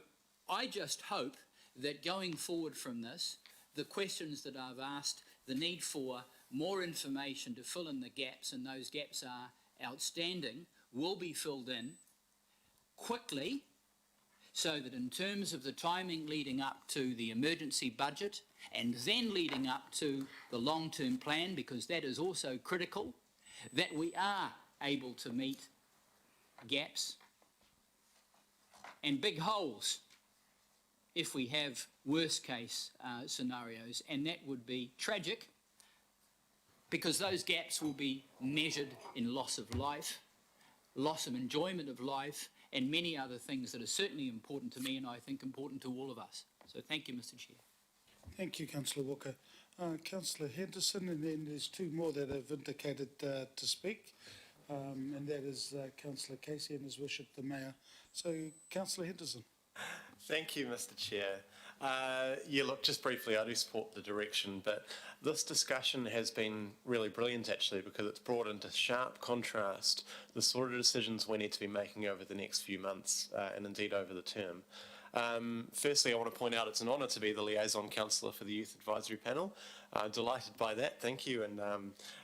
I just hope that going forward from this, the questions that I've asked, the need for more information to fill in the gaps, and those gaps are outstanding, will be filled in quickly, so that in terms of the timing leading up to the emergency budget and then leading up to the long-term plan, because that is also critical, that we are able to meet gaps and big holes if we have worst case scenarios, and that would be tragic, because those gaps will be measured in loss of life, loss of enjoyment of life, and many other things that are certainly important to me and I think important to all of us. So thank you, Mr. Chair. Thank you, Councillor Walker. Councillor Henderson, and then there's two more that have indicated to speak, and that is Councillor Casey and His Worship the Mayor. So, Councillor Henderson. Thank you, Mr. Chair. Yeah, look, just briefly, I do support the direction, but this discussion has been really brilliant, actually, because it's brought into sharp contrast the sort of decisions we need to be making over the next few months, and indeed over the term. Firstly, I want to point out it's an honour to be the liaison councillor for the Youth Advisory Panel. Delighted by that, thank you, and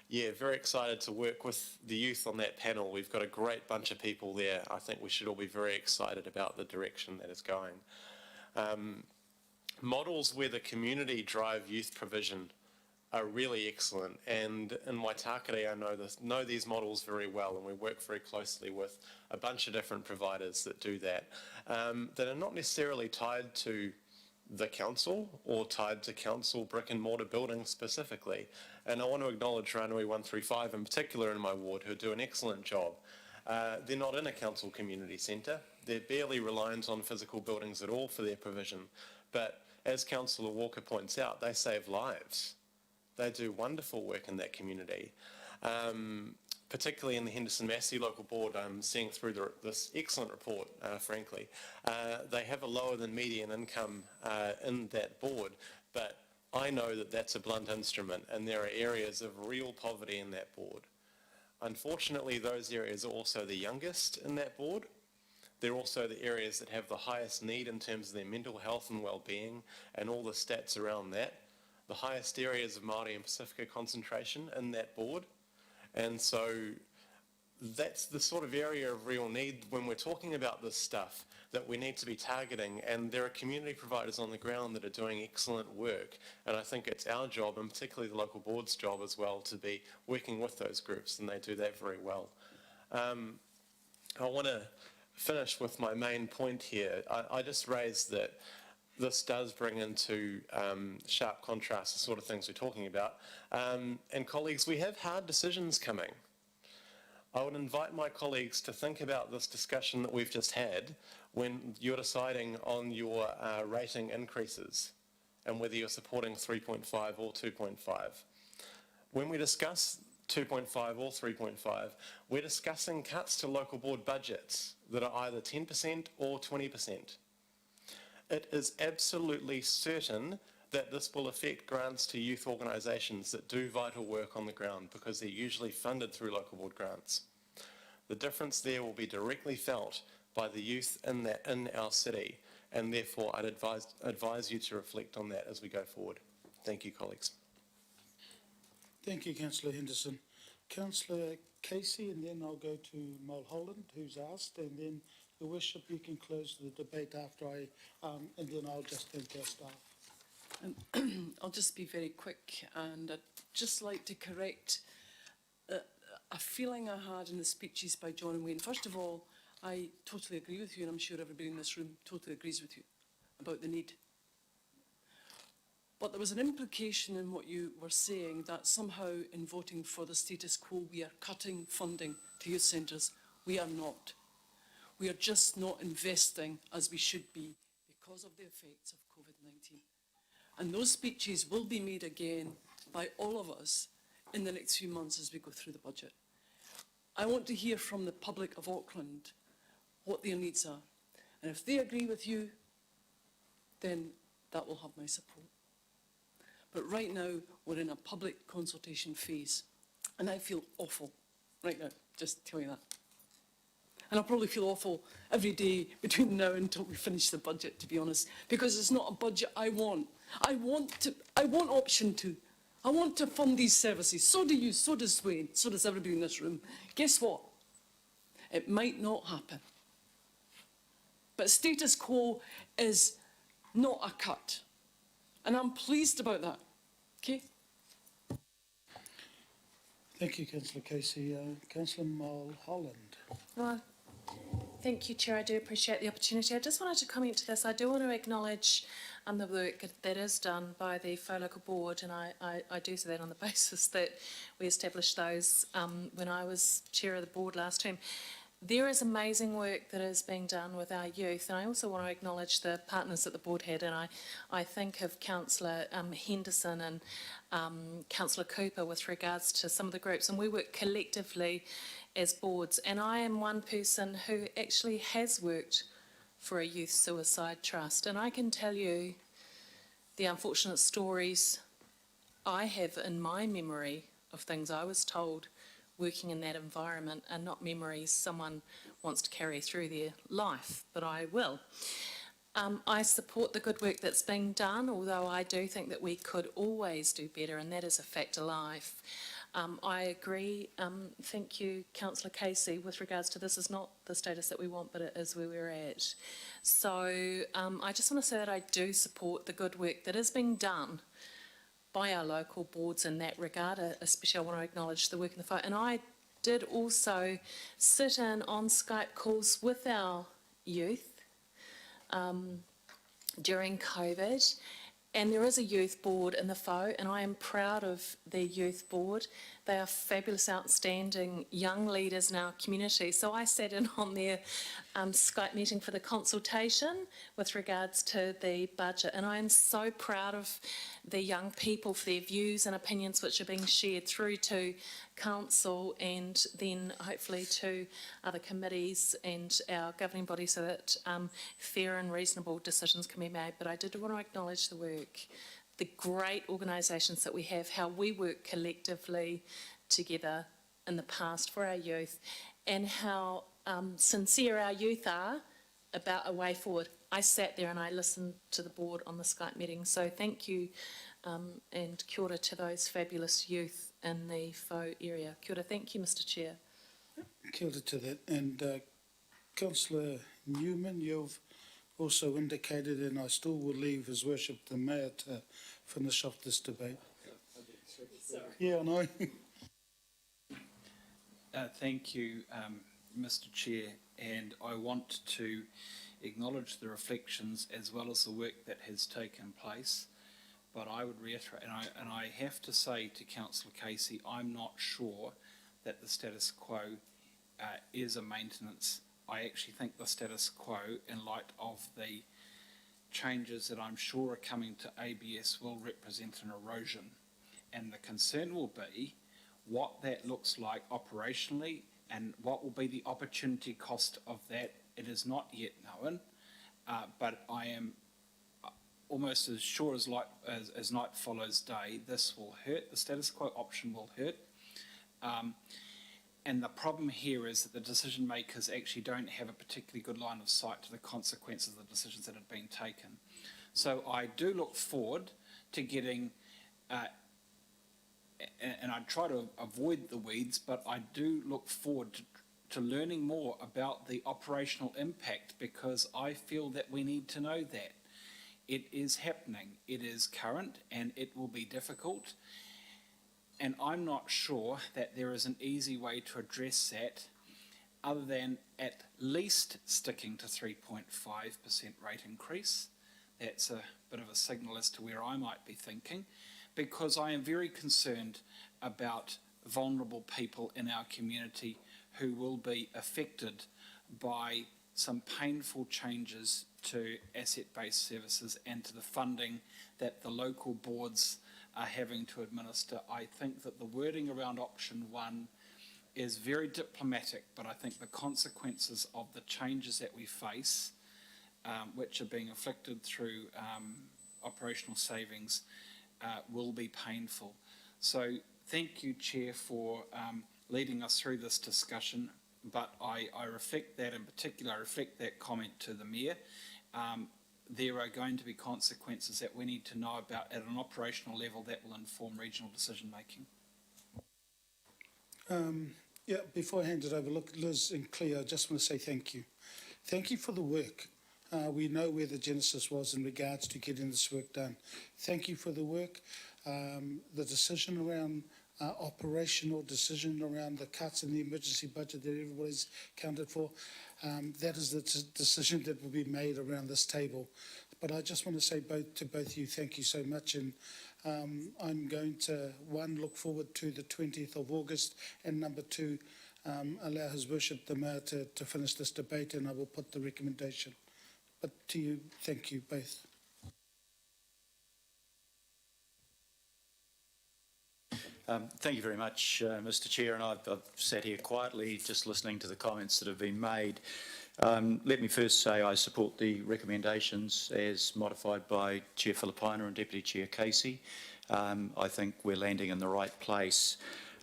yeah, very excited to work with the youth on that panel. We've got a great bunch of people there. I think we should all be very excited about the direction that is going. Models where the community drive youth provision are really excellent, and in Waitakere I know these models very well, and we work very closely with a bunch of different providers that do that, that are not necessarily tied to the council or tied to council brick and mortar buildings specifically. And I want to acknowledge Ranui 135 in particular in my ward, who do an excellent job. They're not in a council community centre. They're barely reliant on physical buildings at all for their provision. But as Councillor Walker points out, they save lives. They do wonderful work in that community. Particularly in the Henderson Massey local board, I'm seeing through this excellent report, frankly. They have a lower than median income in that board, but I know that that's a blunt instrument, and there are areas of real poverty in that board. Unfortunately, those areas are also the youngest in that board. They're also the areas that have the highest need in terms of their mental health and well-being and all the stats around that. The highest areas of Māori and Pacifica concentration in that board. And so that's the sort of area of real need when we're talking about this stuff that we need to be targeting. And there are community providers on the ground that are doing excellent work. And I think it's our job, and particularly the local board's job as well, to be working with those groups, and they do that very well. I want to finish with my main point here. I just raised that this does bring into sharp contrast the sort of things we're talking about. And colleagues, we have hard decisions coming. I would invite my colleagues to think about this discussion that we've just had when you're deciding on your rating increases and whether you're supporting 3.5 or 2.5. When we discuss 2.5 or 3.5, we're discussing cuts to local board budgets that are either 10% or 20%. It is absolutely certain that this will affect grants to youth organisations that do vital work on the ground because they're usually funded through local board grants. The difference there will be directly felt by the youth in our city, and therefore I'd advise you to reflect on that as we go forward. Thank you, colleagues. Thank you, Councillor Henderson. Councillor Casey, and then I'll go to Mulholland, who's asked, and then, Your Worship, you can close the debate after and then I'll just thank our staff. I'll just be very quick, and I'd just like to correct a feeling I had in the speeches by John and Wayne. First of all, I totally agree with you, and I'm sure everybody in this room totally agrees with you about the need. But there was an implication in what you were saying that somehow in voting for the status quo we are cutting funding to youth centres. We are not. We are just not investing as we should be because of the effects of COVID-19. And those speeches will be made again by all of us in the next few months as we go through the budget. I want to hear from the public of Auckland what their needs are. And if they agree with you, then that will have my support. But right now, we're in a public consultation phase. And I feel awful right now, just to tell you that. And I'll probably feel awful every day between now until we finish the budget, to be honest, because it's not a budget I want. I want option 2. I want to fund these services. So do you, so does Wayne, so does everybody in this room. Guess what? It might not happen. But status quo is not a cut. And I'm pleased about that. Okay? Thank you, Councillor Casey. Councillor Mulholland. Well, thank you, Chair. I do appreciate the opportunity. I just wanted to comment to this. I do want to acknowledge the work that is done by the Whai Local Board, and I do say that on the basis that we established those when I was Chair of the Board last term. There is amazing work that is being done with our youth, and I also want to acknowledge the partners that the Board had, and I think of Councillor Henderson and Councillor Cooper with regards to some of the groups, and we work collectively as boards, and I am one person who actually has worked for a youth suicide trust, and I can tell you the unfortunate stories I have in my memory of things I was told working in that environment are not memories someone wants to carry through their life, but I will. I support the good work that's being done, although I do think that we could always do better, and that is a fact of life. I agree, thank you, Councillor Casey, with regards to this is not the status that we want, but it is where we're at. So I just want to say that I do support the good work that is being done by our local boards in that regard, especially I want to acknowledge the work in the fight. And I did also sit in on Skype calls with our youth during COVID. And there is a youth board in the FO, and I am proud of the youth board. They are fabulous, outstanding young leaders in our community. So I sat in on their Skype meeting for the consultation with regards to the budget, and I am so proud of the young people for their views and opinions which are being shared through to council and then hopefully to other committees and our governing body, so that fair and reasonable decisions can be made. But I did want to acknowledge the work, the great organisations that we have, how we work collectively together in the past for our youth, and how sincere our youth are about a way forward. I sat there and I listened to the board on the Skype meeting, so thank you and kia ora to those fabulous youth in the FO area. Kia ora, thank you, Mr Chair. Kia ora to that. And Councillor Newman, you've also indicated, and I still will leave His Worship the Mayor to finish off this debate. Yeah, I know. Thank you, Mr Chair, and I want to acknowledge the reflections as well as the work that has taken place, but I would reiterate, and I have to say to Councillor Casey, I'm not sure that the status quo is a maintenance. I actually think the status quo, in light of the changes that I'm sure are coming to ABS, will represent an erosion, and the concern will be what that looks like operationally and what will be the opportunity cost of that. It is not yet known, but I am almost as sure as night follows day, this will hurt. The status quo option will hurt. And the problem here is that the decision makers actually don't have a particularly good line of sight to the consequences of the decisions that have been taken. So I do look forward to getting, and I try to avoid the weeds, but I do look forward to learning more about the operational impact, because I feel that we need to know that. It is happening, it is current, and it will be difficult. And I'm not sure that there is an easy way to address that other than at least sticking to 3.5% rate increase. That's a bit of a signal as to where I might be thinking, because I am very concerned about vulnerable people in our community who will be affected by some painful changes to asset-based services and to the funding that the local boards are having to administer. I think that the wording around option 1 is very diplomatic, but I think the consequences of the changes that we face, which are being afflicted through operational savings, will be painful. So thank you, Chair, for leading us through this discussion, but I reflect that, in particular, I reflect that comment to the Mayor. There are going to be consequences that we need to know about at an operational level that will inform regional decision making. Yeah, before I hand it over, look, Liz and Cleo, I just want to say thank you. Thank you for the work. We know where the genesis was in regards to getting this work done. Thank you for the work. The decision around operational decision around the cuts in the emergency budget that everybody's counted for, that is the decision that will be made around this table. But I just want to say to both of you, thank you so much. And I'm going to, 1, look forward to the 20th of August, and number 2, allow His Worship the Mayor to finish this debate, and I will put the recommendation. But to you, thank you both. Thank you very much, Mr Chair, and I've sat here quietly just listening to the comments that have been made. Let me first say I support the recommendations as modified by Chair Filipina and Deputy Chair Casey. I think we're landing in the right place.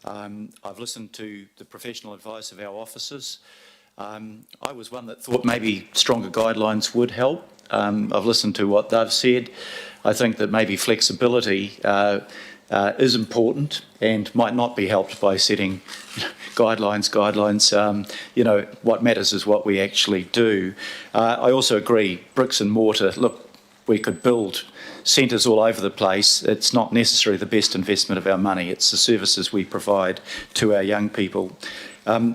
I've listened to the professional advice of our officers. I was one that thought maybe stronger guidelines would help. I've listened to what they've said. I think that maybe flexibility is important and might not be helped by setting guidelines. What matters is what we actually do. I also agree, bricks and mortar, look, we could build centres all over the place. It's not necessarily the best investment of our money. It's the services we provide to our young people.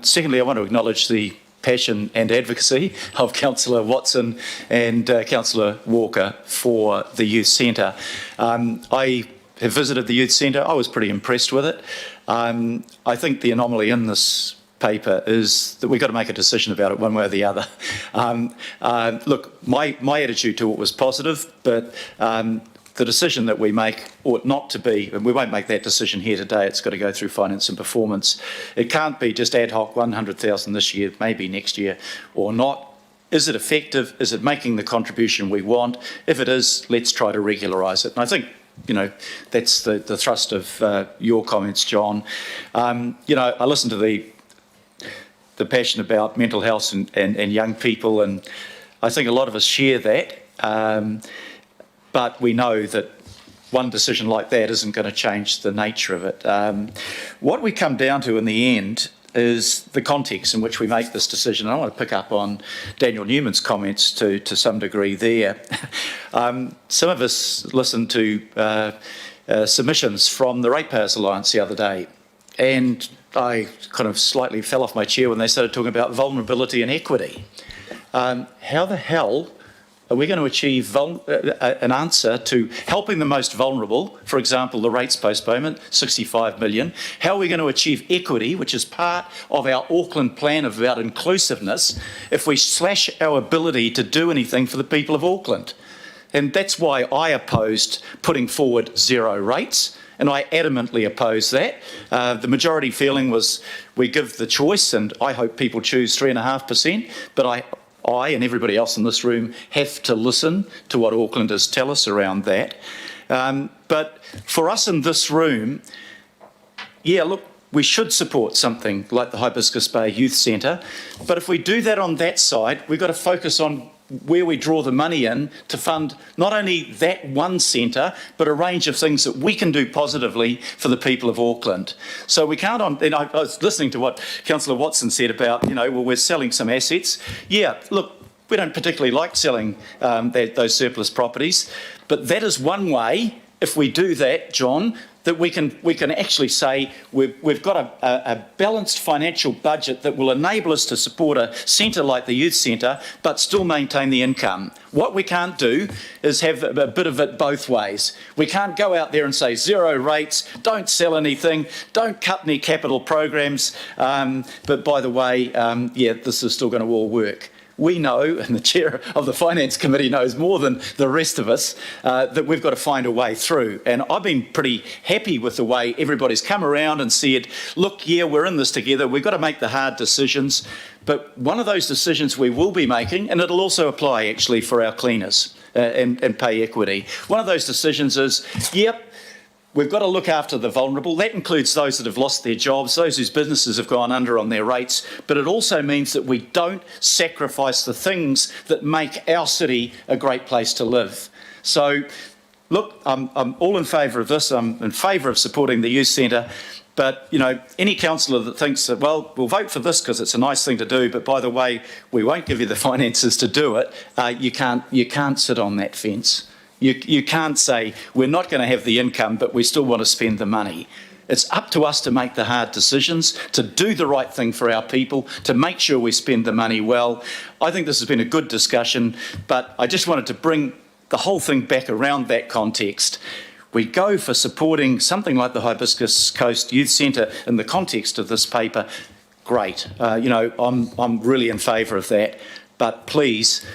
Secondly, I want to acknowledge the passion and advocacy of Councillor Watson and Councillor Walker for the youth centre. I have visited the youth centre. I was pretty impressed with it. I think the anomaly in this paper is that we've got to make a decision about it one way or the other. Look, my attitude to it was positive, but the decision that we make ought not to be, and we won't make that decision here today, it's got to go through finance and performance. It can't be just ad hoc 100,000 this year, maybe next year or not. Is it effective? Is it making the contribution we want? If it is, let's try to regularise it. And I think, you know, that's the thrust of your comments, John. You know, I listened to the passion about mental health and young people, and I think a lot of us share that. But we know that one decision like that isn't going to change the nature of it. What we come down to in the end is the context in which we make this decision. And I want to pick up on Daniel Newman's comments to some degree there. Some of us listened to submissions from the Ratepayers Alliance the other day, and I kind of slightly fell off my chair when they started talking about vulnerability and equity. How the hell are we going to achieve an answer to helping the most vulnerable, for example, the rates postponement, 65 million? How are we going to achieve equity, which is part of our Auckland plan about inclusiveness, if we slash our ability to do anything for the people of Auckland? And that's why I opposed putting forward zero rates, and I adamantly oppose that. The majority feeling was we give the choice, and I hope people choose 3.5%, but I and everybody else in this room have to listen to what Aucklanders tell us around that. But for us in this room, yeah, look, we should support something like the Hibiscus Bay Youth Centre, but if we do that on that side, we've got to focus on where we draw the money in to fund not only that one centre, but a range of things that we can do positively for the people of Auckland. So we can't, and I was listening to what Councillor Watson said about, you know, well, we're selling some assets. Yeah, look, we don't particularly like selling those surplus properties, but that is one way, if we do that, John, that we can actually say we've got a balanced financial budget that will enable us to support a centre like the youth centre, but still maintain the income. What we can't do is have a bit of it both ways. We can't go out there and say zero rates, don't sell anything, don't cut any capital programs, but by the way, yeah, this is still going to all work. We know, and the chair of the Finance Committee knows more than the rest of us, that we've got to find a way through. And I've been pretty happy with the way everybody's come around and said, look, yeah, we're in this together, we've got to make the hard decisions. But one of those decisions we will be making, and it'll also apply actually for our cleaners and pay equity, one of those decisions is, yep, we've got to look after the vulnerable. That includes those that have lost their jobs, those whose businesses have gone under on their rates, but it also means that we don't sacrifice the things that make our city a great place to live. So, look, I'm all in favour of this. I'm in favour of supporting the youth centre, but, you know, any councillor that thinks that, well, we'll vote for this because it's a nice thing to do, but by the way, we won't give you the finances to do it, you can't sit on that fence. You can't say, we're not going to have the income, but we still want to spend the money. It's up to us to make the hard decisions, to do the right thing for our people, to make sure we spend the money well. I think this has been a good discussion, but I just wanted to bring the whole thing back around that context. We go for supporting something like the Hibiscus Coast Youth Centre in the context of this paper. Great. You know, I'm really in favour of that, but please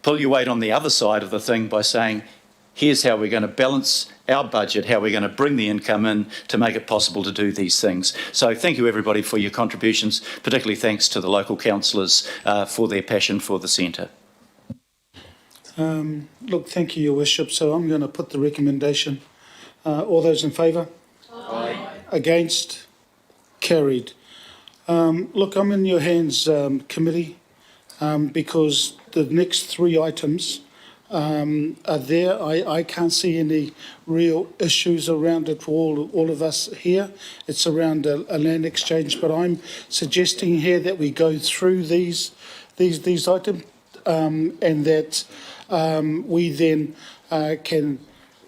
pull your weight on the other side of the thing by saying, here's how we're going to balance our budget, how we're going to bring the income in to make it possible to do these things. So thank you everybody for your contributions, particularly thanks to the local councillors for their passion for the centre. Look, thank you, Your Worship. So I'm going to put the recommendation. All those in favour? Aye. Against? Carried. Look, I'm in your hands, committee, because the next three items are there. I can't see any real issues around it for all of us here. It's around a land exchange, but I'm suggesting here that we go through these items and that we then can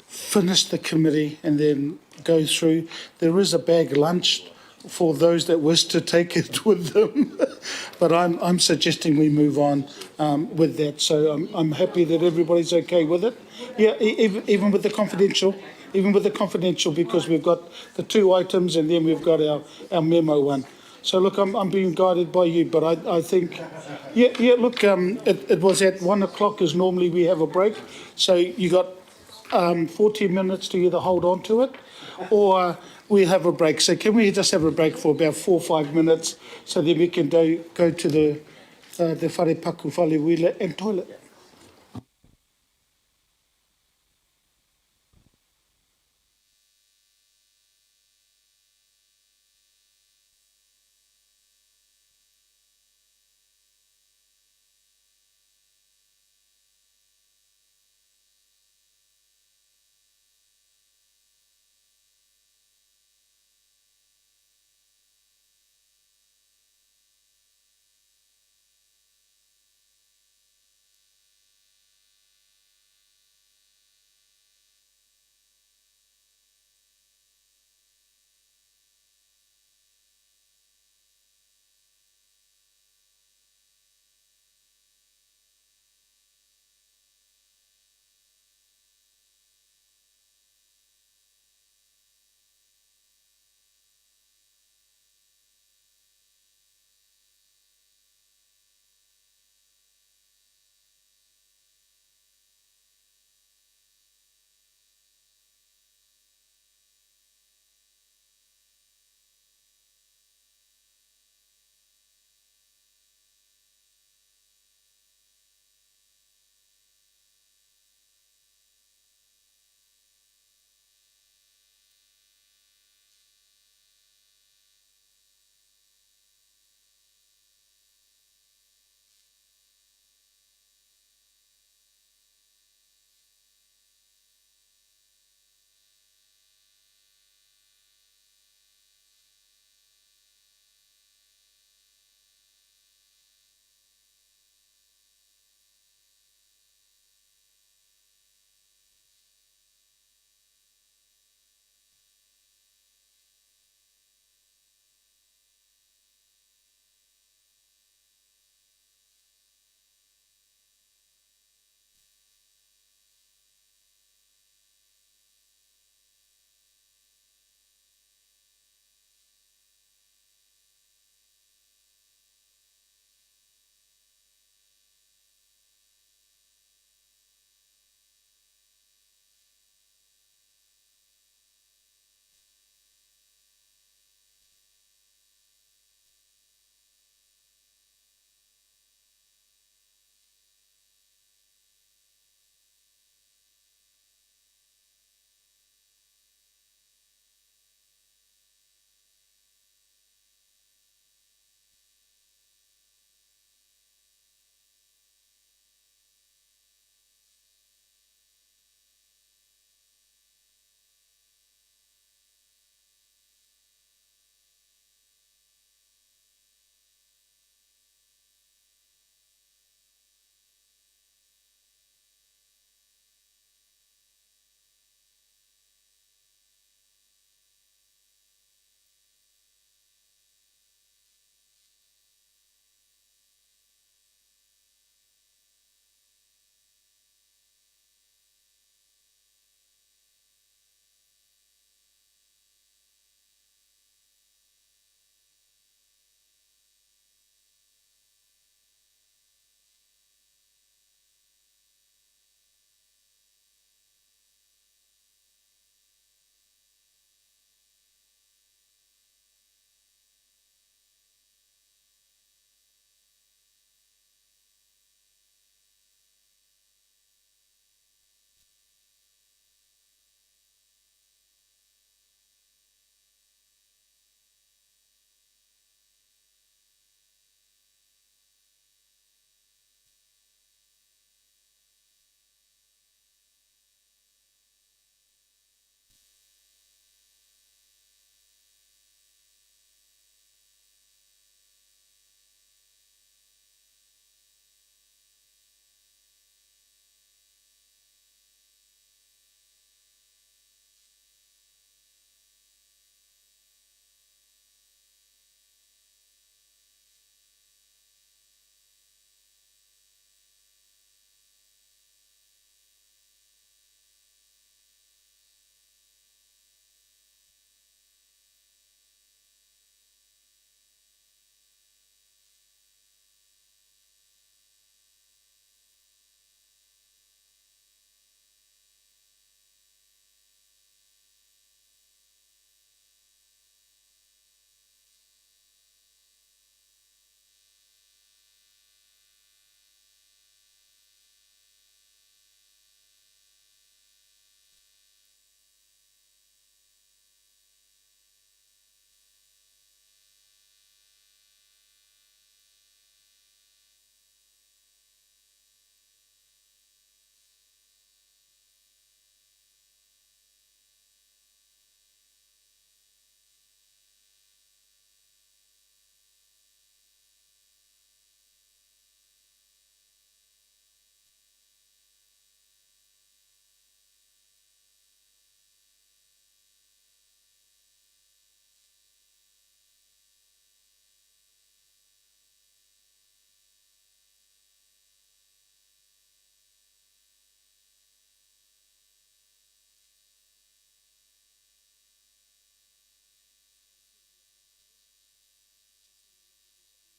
finish the committee and then go through. There is a bag lunch for those that wish to take it with them. But I'm suggesting we move on with that. So I'm happy that everybody's okay with it. Yeah, even with the confidential, because we've got the two items and then we've got our memo one. So look, I'm being guided by you, but I think, look, it was at 1 o'clock as normally we have a break. So you got 14 minutes to either hold on to it or we have a break. So can we just have a break for about 4 or 5 minutes so then we can go to the whare paku, whare wile and toilet.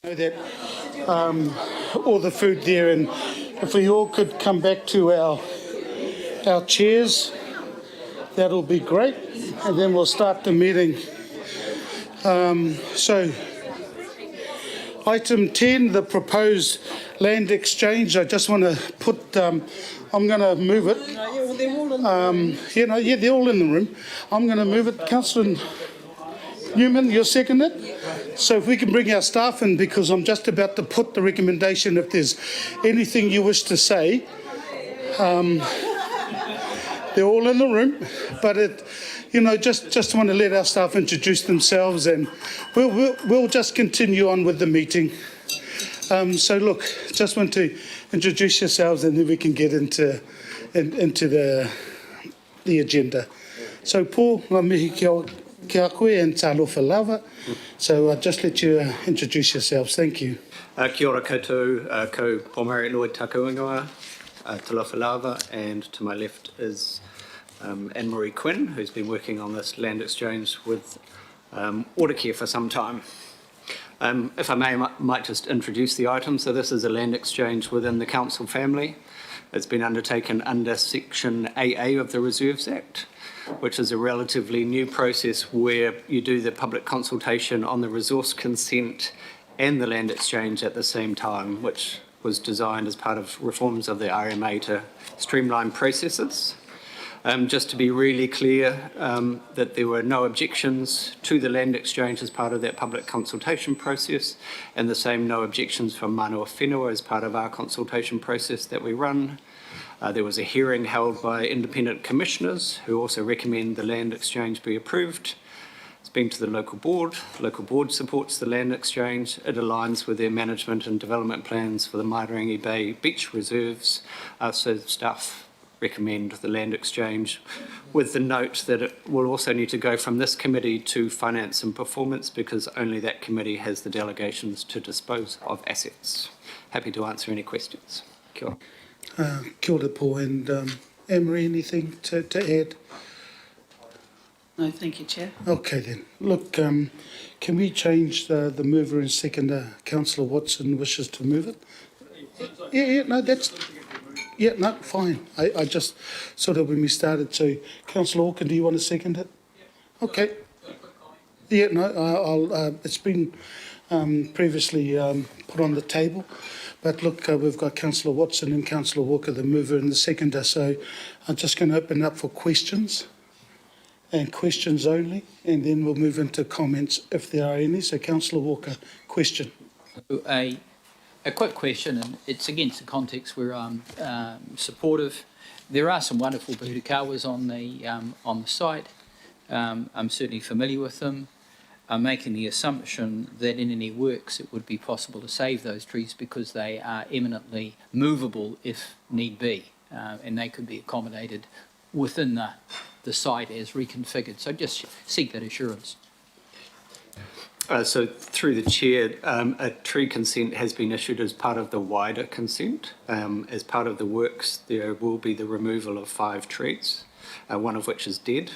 Know that all the food there, and if we all could come back to our chairs, that'll be great, and then we'll start the meeting. So, item 10, the proposed land exchange. I just want to put, I'm going to move it. They're all in the room. I'm going to move it. Councillor Newman, you'll second it? So if we can bring our staff in, because I'm just about to put the recommendation, if there's anything you wish to say. They're all in the room, but just want to let our staff introduce themselves, and we'll just continue on with the meeting. So look, just want to introduce yourselves, and then we can get into the agenda. So Paul, ngā mihi kia koe and talofa lava. So I'll just let you introduce yourselves. Thank you. Kia ora koutou, ko Pomare Lloyd taku ingoa, talofa lava, and to my left is Anne-Marie Quinn, who's been working on this land exchange with Autocare for some time. If I may, I might just introduce the item. So this is a land exchange within the council family. It's been undertaken under Section AA of the Reserves Act, which is a relatively new process where you do the public consultation on the resource consent and the land exchange at the same time, which was designed as part of reforms of the RMA to streamline processes. Just to be really clear, that there were no objections to the land exchange as part of that public consultation process, and the same no objections from Manawa Whenua as part of our consultation process that we run. There was a hearing held by independent commissioners who also recommend the land exchange be approved. It's been to the local board. The local board supports the land exchange. It aligns with their management and development plans for the Mairangi Bay beach reserves. So staff recommend the land exchange, with the note that it will also need to go from this committee to finance and performance, because only that committee has the delegations to dispose of assets. Happy to answer any questions. Kia ora. Kia ora, Paul, and Anne-Marie, anything to add? No, thank you, Chair. Okay then. Look, can we change the mover and seconder? Councillor Watson wishes to move it. No, fine. I just sort of when we started. So, Councillor Auckland, do you want to second it? Okay. Yeah, no, I'll. It's been previously put on the table, but look, we've got Councillor Watson and Councillor Walker, the mover and the seconder. So, I'm just going to open up for questions, and questions only, and then we'll move into comments if there are any. So, Councillor Walker, question. A quick question, and it's against the context where I'm supportive. There are some wonderful pohutukawas on the site. I'm certainly familiar with them. I'm making the assumption that in any works it would be possible to save those trees because they are eminently movable if need be, and they could be accommodated within the site as reconfigured. So just seek that assurance. So through the chair, a tree consent has been issued as part of the wider consent. As part of the works, there will be the removal of 5 trees, one of which is dead.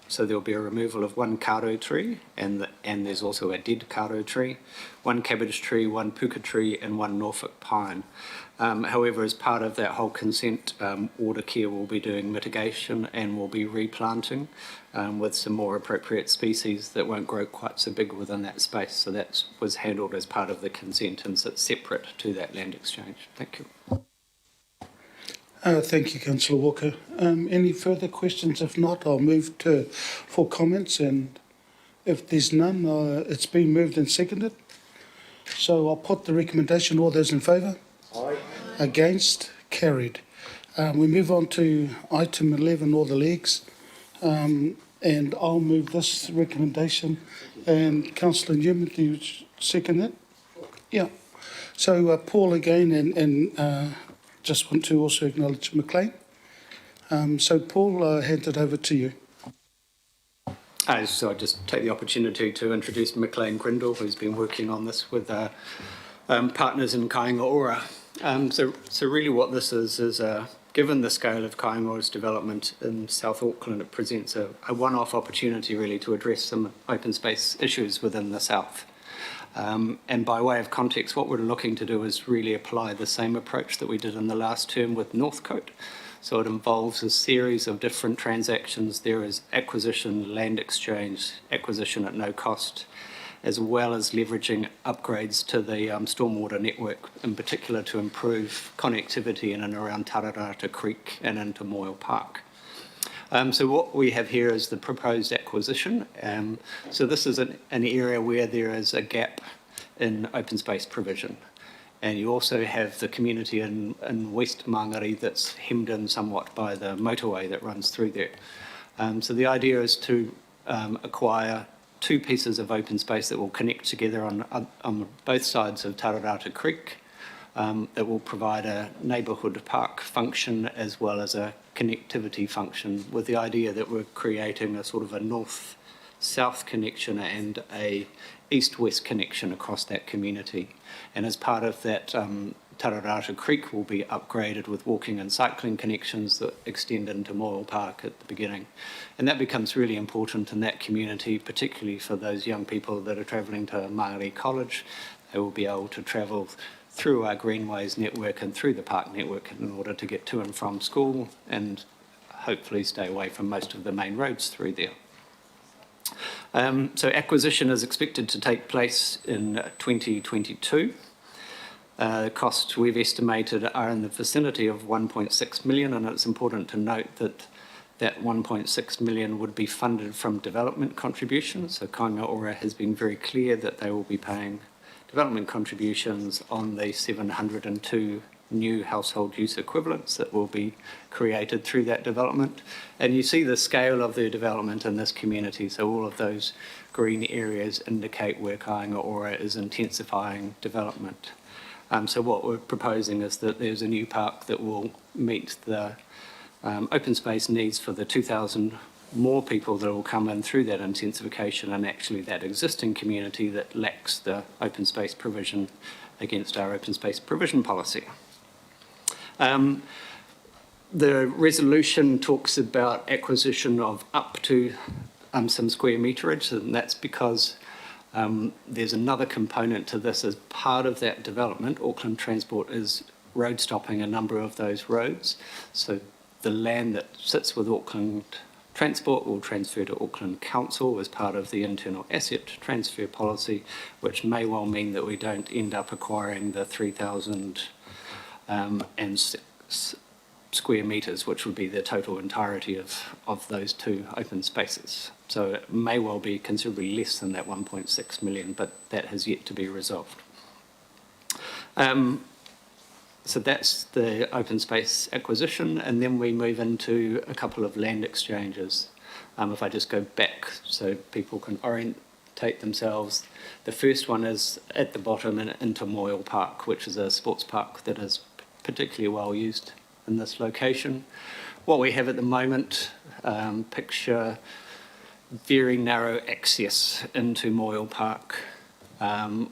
So there will be a removal of 1 karo tree, and there's also a dead karo tree, 1 cabbage tree, 1 puka tree, and 1 Norfolk pine. However, as part of that whole consent, Autocare will be doing mitigation and will be replanting with some more appropriate species that won't grow quite so big within that space. So that was handled as part of the consent and sits separate to that land exchange. Thank you. Thank you, Councillor Walker. Any further questions? If not, I'll move for comments, and if there's none, it's been moved and seconded. So I'll put the recommendation. All those in favour? Aye. Against? Carried. We move on to item 11, all the legs, and I'll move this recommendation. And Councillor Newman, do you second it? Yeah. So Paul again, and just want to also acknowledge McLean. So Paul, I'll hand it over to you. So I just take the opportunity to introduce McLean Grindle, who's been working on this with partners in Kāinga Ora. So really what this is given the scale of Kāinga Ora's development in South Auckland, it presents a one-off opportunity really to address some open space issues within the south. And by way of context, what we're looking to do is really apply the same approach that we did in the last term with Northcote. So it involves a series of different transactions. There is acquisition, land exchange, acquisition at no cost, as well as leveraging upgrades to the stormwater network, in particular to improve connectivity in and around Tararata Creek and into Moyle Park. So what we have here is the proposed acquisition. So this is an area where there is a gap in open space provision. And you also have the community in West Mangere that's hemmed in somewhat by the motorway that runs through there. So the idea is to acquire two pieces of open space that will connect together on both sides of Tararata Creek, that will provide a neighbourhood park function as well as a connectivity function, with the idea that we're creating a sort of a north-south connection and a east-west connection across that community. And as part of that, Tararata Creek will be upgraded with walking and cycling connections that extend into Moyle Park at the beginning. And that becomes really important in that community, particularly for those young people that are travelling to Mangere College. They will be able to travel through our Greenways network and through the park network in order to get to and from school and hopefully stay away from most of the main roads through there. So acquisition is expected to take place in 2022. The costs we've estimated are in the vicinity of 1.6 million, and it's important to note that that 1.6 million would be funded from development contributions. So Kāinga Ora has been very clear that they will be paying development contributions on the 702 new household use equivalents that will be created through that development. And you see the scale of the development in this community. So all of those green areas indicate where Kāinga Ora is intensifying development. So what we're proposing is that there's a new park that will meet the open space needs for the 2,000 more people that will come in through that intensification, and actually that existing community that lacks the open space provision against our open space provision policy. The resolution talks about acquisition of up to some square meterage, and that's because there's another component to this. As part of that development, Auckland Transport is road stopping a number of those roads. So the land that sits with Auckland Transport will transfer to Auckland Council as part of the internal asset transfer policy, which may well mean that we don't end up acquiring the 3,006 square metres, which would be the total entirety of those two open spaces. So it may well be considerably less than that 1.6 million, but that has yet to be resolved. So that's the open space acquisition, and then we move into a couple of land exchanges. If I just go back so people can orientate themselves, the first one is at the bottom and into Moyle Park, which is a sports park that is particularly well used in this location. What we have at the moment, picture very narrow access into Moyle Park,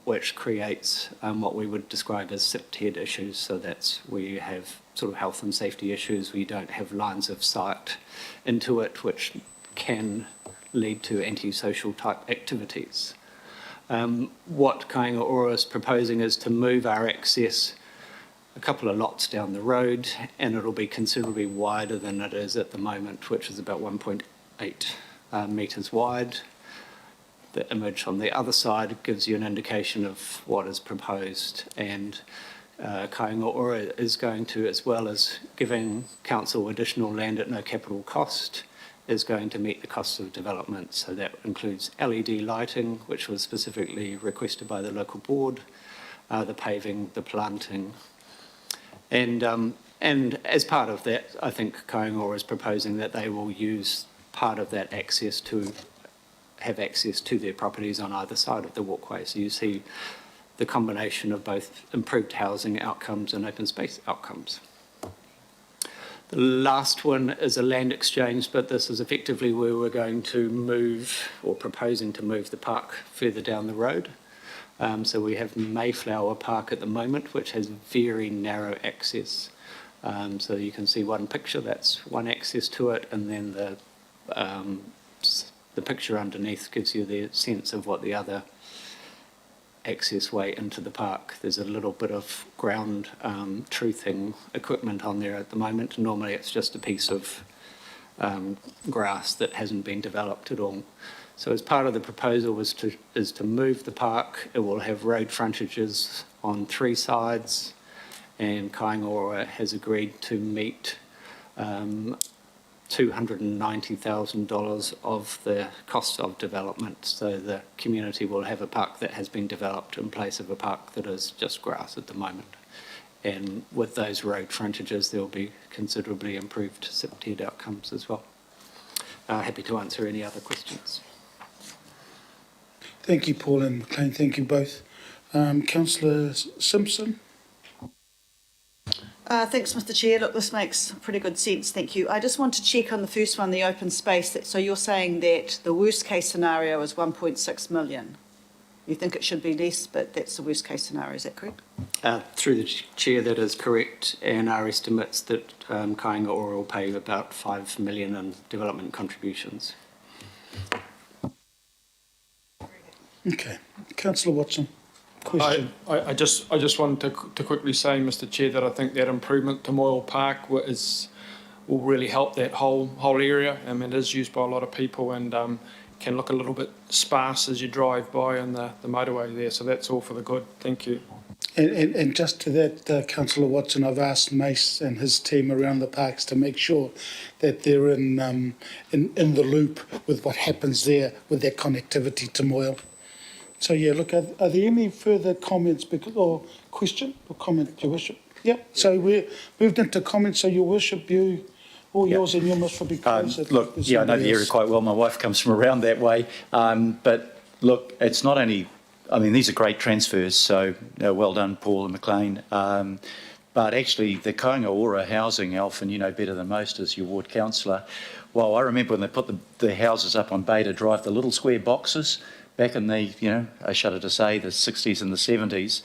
which creates what we would describe as SIPT-head issues. So that's where you have sort of health and safety issues, where you don't have lines of sight into it, which can lead to antisocial type activities. What Kāinga Ora is proposing is to move our access a couple of lots down the road, and it'll be considerably wider than it is at the moment, which is about 1.8 metres wide. The image on the other side gives you an indication of what is proposed, and Kāinga Ora is going to, as well as giving council additional land at no capital cost, is going to meet the costs of development. So that includes LED lighting, which was specifically requested by the local board, the paving, the planting. And as part of that, I think Kāinga Ora is proposing that they will use part of that access to have access to their properties on either side of the walkway. So you see the combination of both improved housing outcomes and open space outcomes. The last one is a land exchange, but this is effectively where we're going to move, or proposing to move, the park further down the road. So we have Mayflower Park at the moment, which has very narrow access. So you can see one picture, that's one access to it, and then the picture underneath gives you the sense of what the other access way into the park. There's a little bit of ground truthing equipment on there at the moment. Normally it's just a piece of grass that hasn't been developed at all. So as part of the proposal is to move the park. It will have road frontages on 3 sides, and Kaingaroa has agreed to meet $290,000 of the cost of development. So the community will have a park that has been developed in place of a park that is just grass at the moment. And with those road frontages, there will be considerably improved safety outcomes as well. Happy to answer any other questions. Thank you, Paul and McLean. Thank you both. Councillor Simpson. Thanks, Mr. Chair. Look, this makes pretty good sense. Thank you. I just want to check on the first one, the open space. So you're saying that the worst case scenario is 1.6 million. You think it should be less, but that's the worst case scenario. Is that correct? Through the Chair, that is correct. And our estimates that Kaingaroa will pay about $5 million in development contributions. Okay. Councillor Watson. Question. I just wanted to quickly say, Mr. Chair, that I think that improvement to Moyle Park will really help that whole area. I mean, it is used by a lot of people and can look a little bit sparse as you drive by on the motorway there. So that's all for the good. Thank you. And just to that, Councillor Watson, I've asked Mace and his team around the parks to make sure that they're in the loop with what happens there with their connectivity to Moyle. So yeah, look, are there any further comments or question or comment, Your Worship? Yeah. So we're moved into comments. So Your Worship, yours and your Mr. Because look, I know the area quite well. My wife comes from around that way. But look, it's not only. I mean, these are great transfers. So well done, Paul and McLean. But actually, the Kaingaroa housing, Alf, and you know better than most as your ward councillor. Well, I remember when they put the houses up on Beta Drive, the little square boxes. Back in the, I shudder to say, the 60s and the 70s,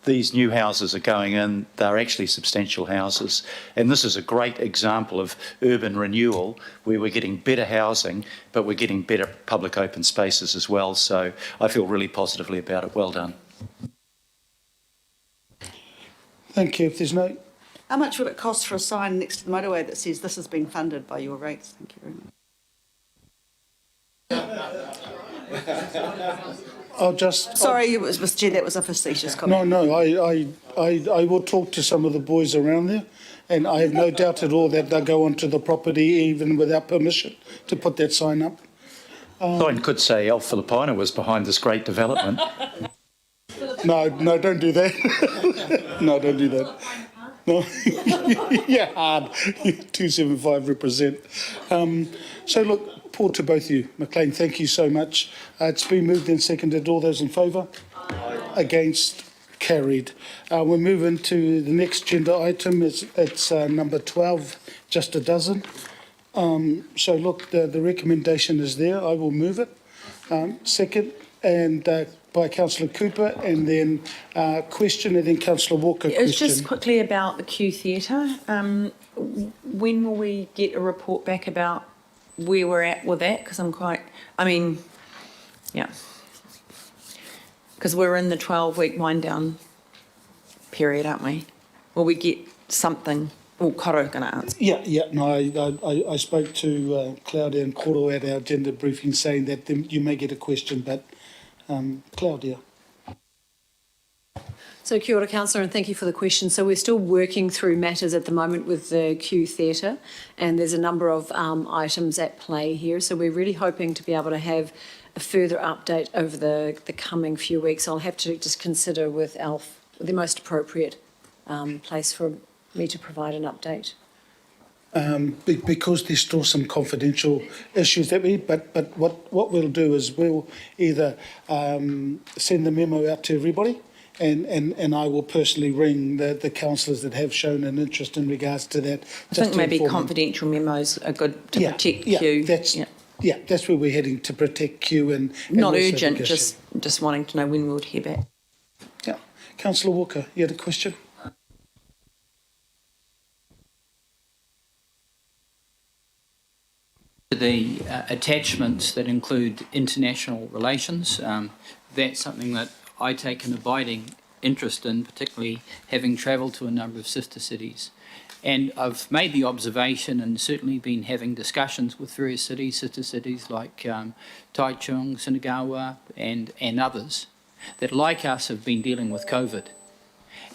these new houses are going in, they're actually substantial houses. And this is a great example of urban renewal where we're getting better housing, but we're getting better public open spaces as well. So I feel really positively about it. Well done. Thank you. If there's no... How much will it cost for a sign next to the motorway that says this has been funded by your rates? Thank you very much. I'll just... Sorry, Mr. Chair, that was a facetious comment. No, I will talk to some of the boys around there, and I have no doubt at all that they'll go onto the property even without permission to put that sign up. Sign could say El Filipino was behind this great development. No, don't do that. No, don't do that. No, yeah, hard. 275 represent. So look, Paul, to both of you. McLean, thank you so much. It's been moved and seconded. All those in favour? Against? Carried. We're moving to the next agenda item. It's number 12, just a dozen. So look, the recommendation is there. I will move it. Second, and by Councillor Cooper, and then question, and then Councillor Walker question. It's just quickly about the Q Theatre. When will we get a report back about where we're at with that? Because because we're in the 12-week wind-down period, aren't we? Will we get something? Well, Koro's going to answer. Yeah. No, I spoke to Claudia and Koro at our agenda briefing saying that you may get a question, but Claudia. So kia ora, Councillor, and thank you for the question. So we're still working through matters at the moment with the Q Theatre, and there's a number of items at play here. So we're really hoping to be able to have a further update over the coming few weeks. I'll have to just consider with Alf the most appropriate place for me to provide an update. Because there's still some confidential issues but what we'll do is we'll either send the memo out to everybody, and I will personally ring the councillors that have shown an interest in regards to that. I think maybe confidential memos are good to protect Q. That's where we're heading, to protect Q and not urgent, just wanting to know when we'll hear back. Yeah, Councillor Walker, you had a question. The attachments that include international relations, that's something that I take an abiding interest in, particularly having travelled to a number of sister cities. And I've made the observation and certainly been having discussions with various cities, sister cities like Taichung, Shinagawa and others, that like us have been dealing with COVID.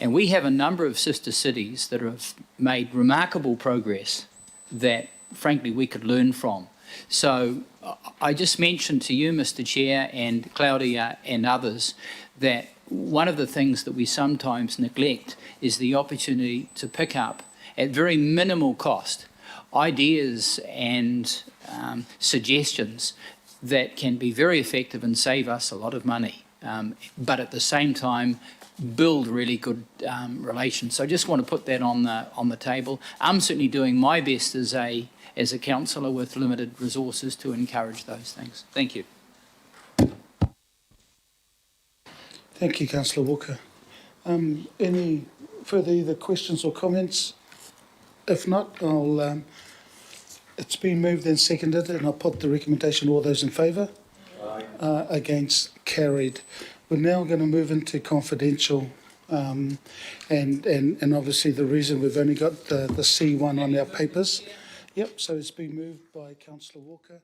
And we have a number of sister cities that have made remarkable progress that frankly we could learn from. So I just mentioned to you, Mr. Chair, and Claudia and others, that one of the things that we sometimes neglect is the opportunity to pick up at very minimal cost ideas and suggestions that can be very effective and save us a lot of money, but at the same time build really good relations. So I just want to put that on the table. I'm certainly doing my best as a councillor with limited resources to encourage those things. Thank you. Thank you, Councillor Walker. Any further either questions or comments? If not, it's been moved and seconded, and I'll put the recommendation. All those in favour? Aye. Against? Carried. We're now going to move into confidential, and obviously the reason we've only got the C1 on our papers. Yep, so it's been moved by Councillor Walker,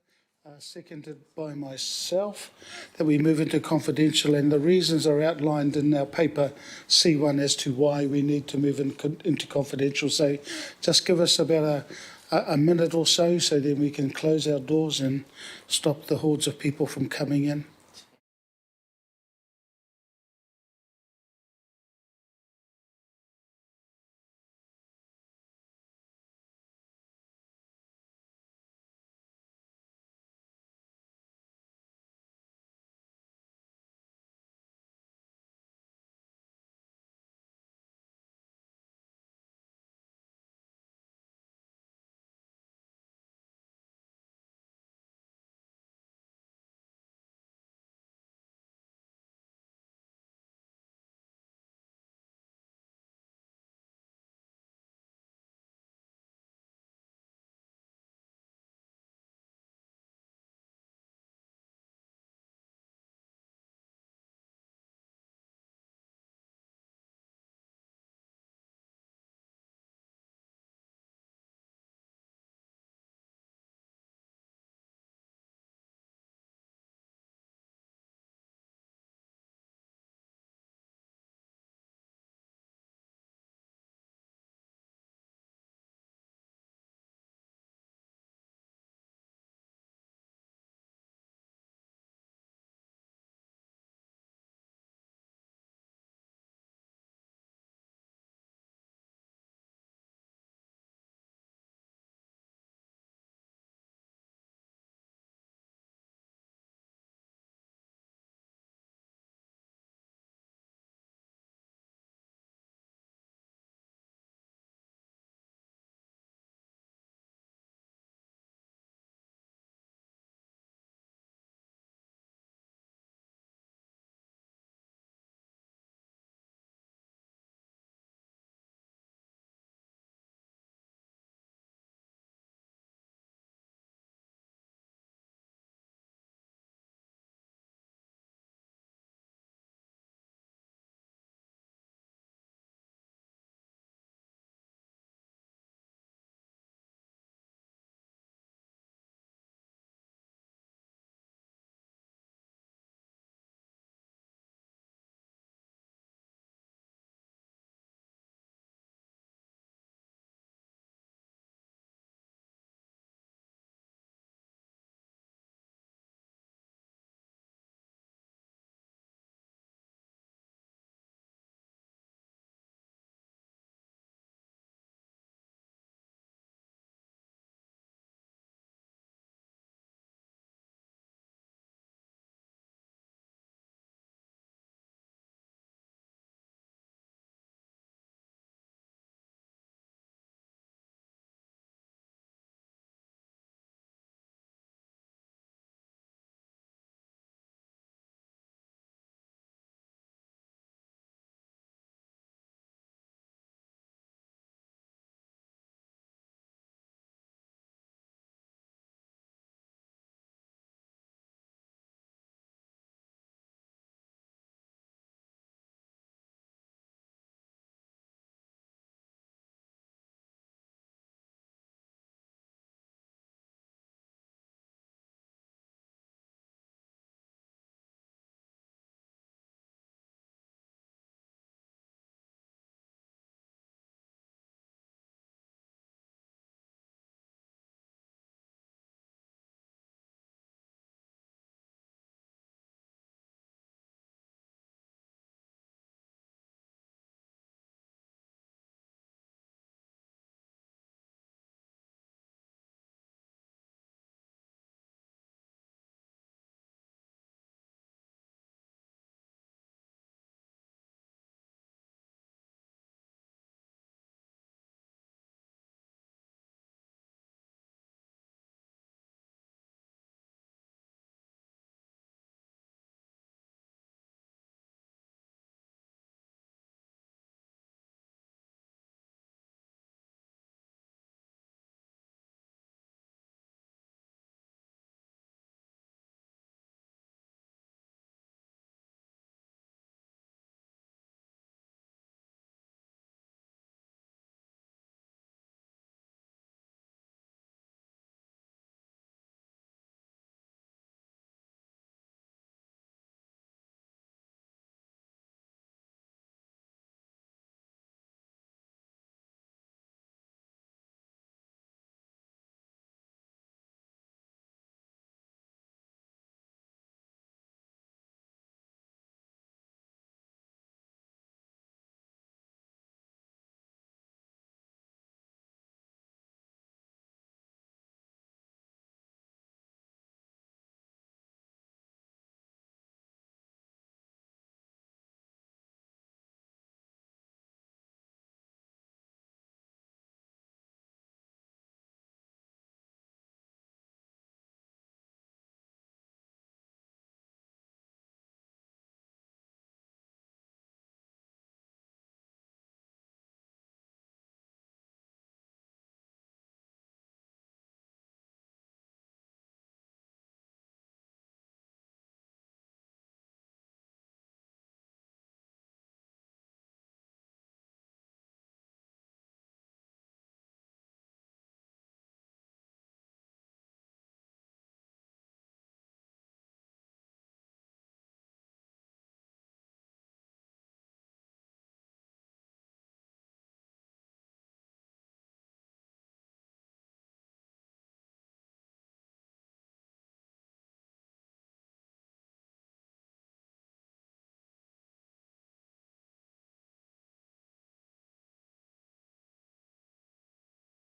seconded by myself, that we move into confidential, and the reasons are outlined in our paper C1 as to why we need to move into confidential. So just give us about a minute or so then we can close our doors and stop the hordes of people from coming in.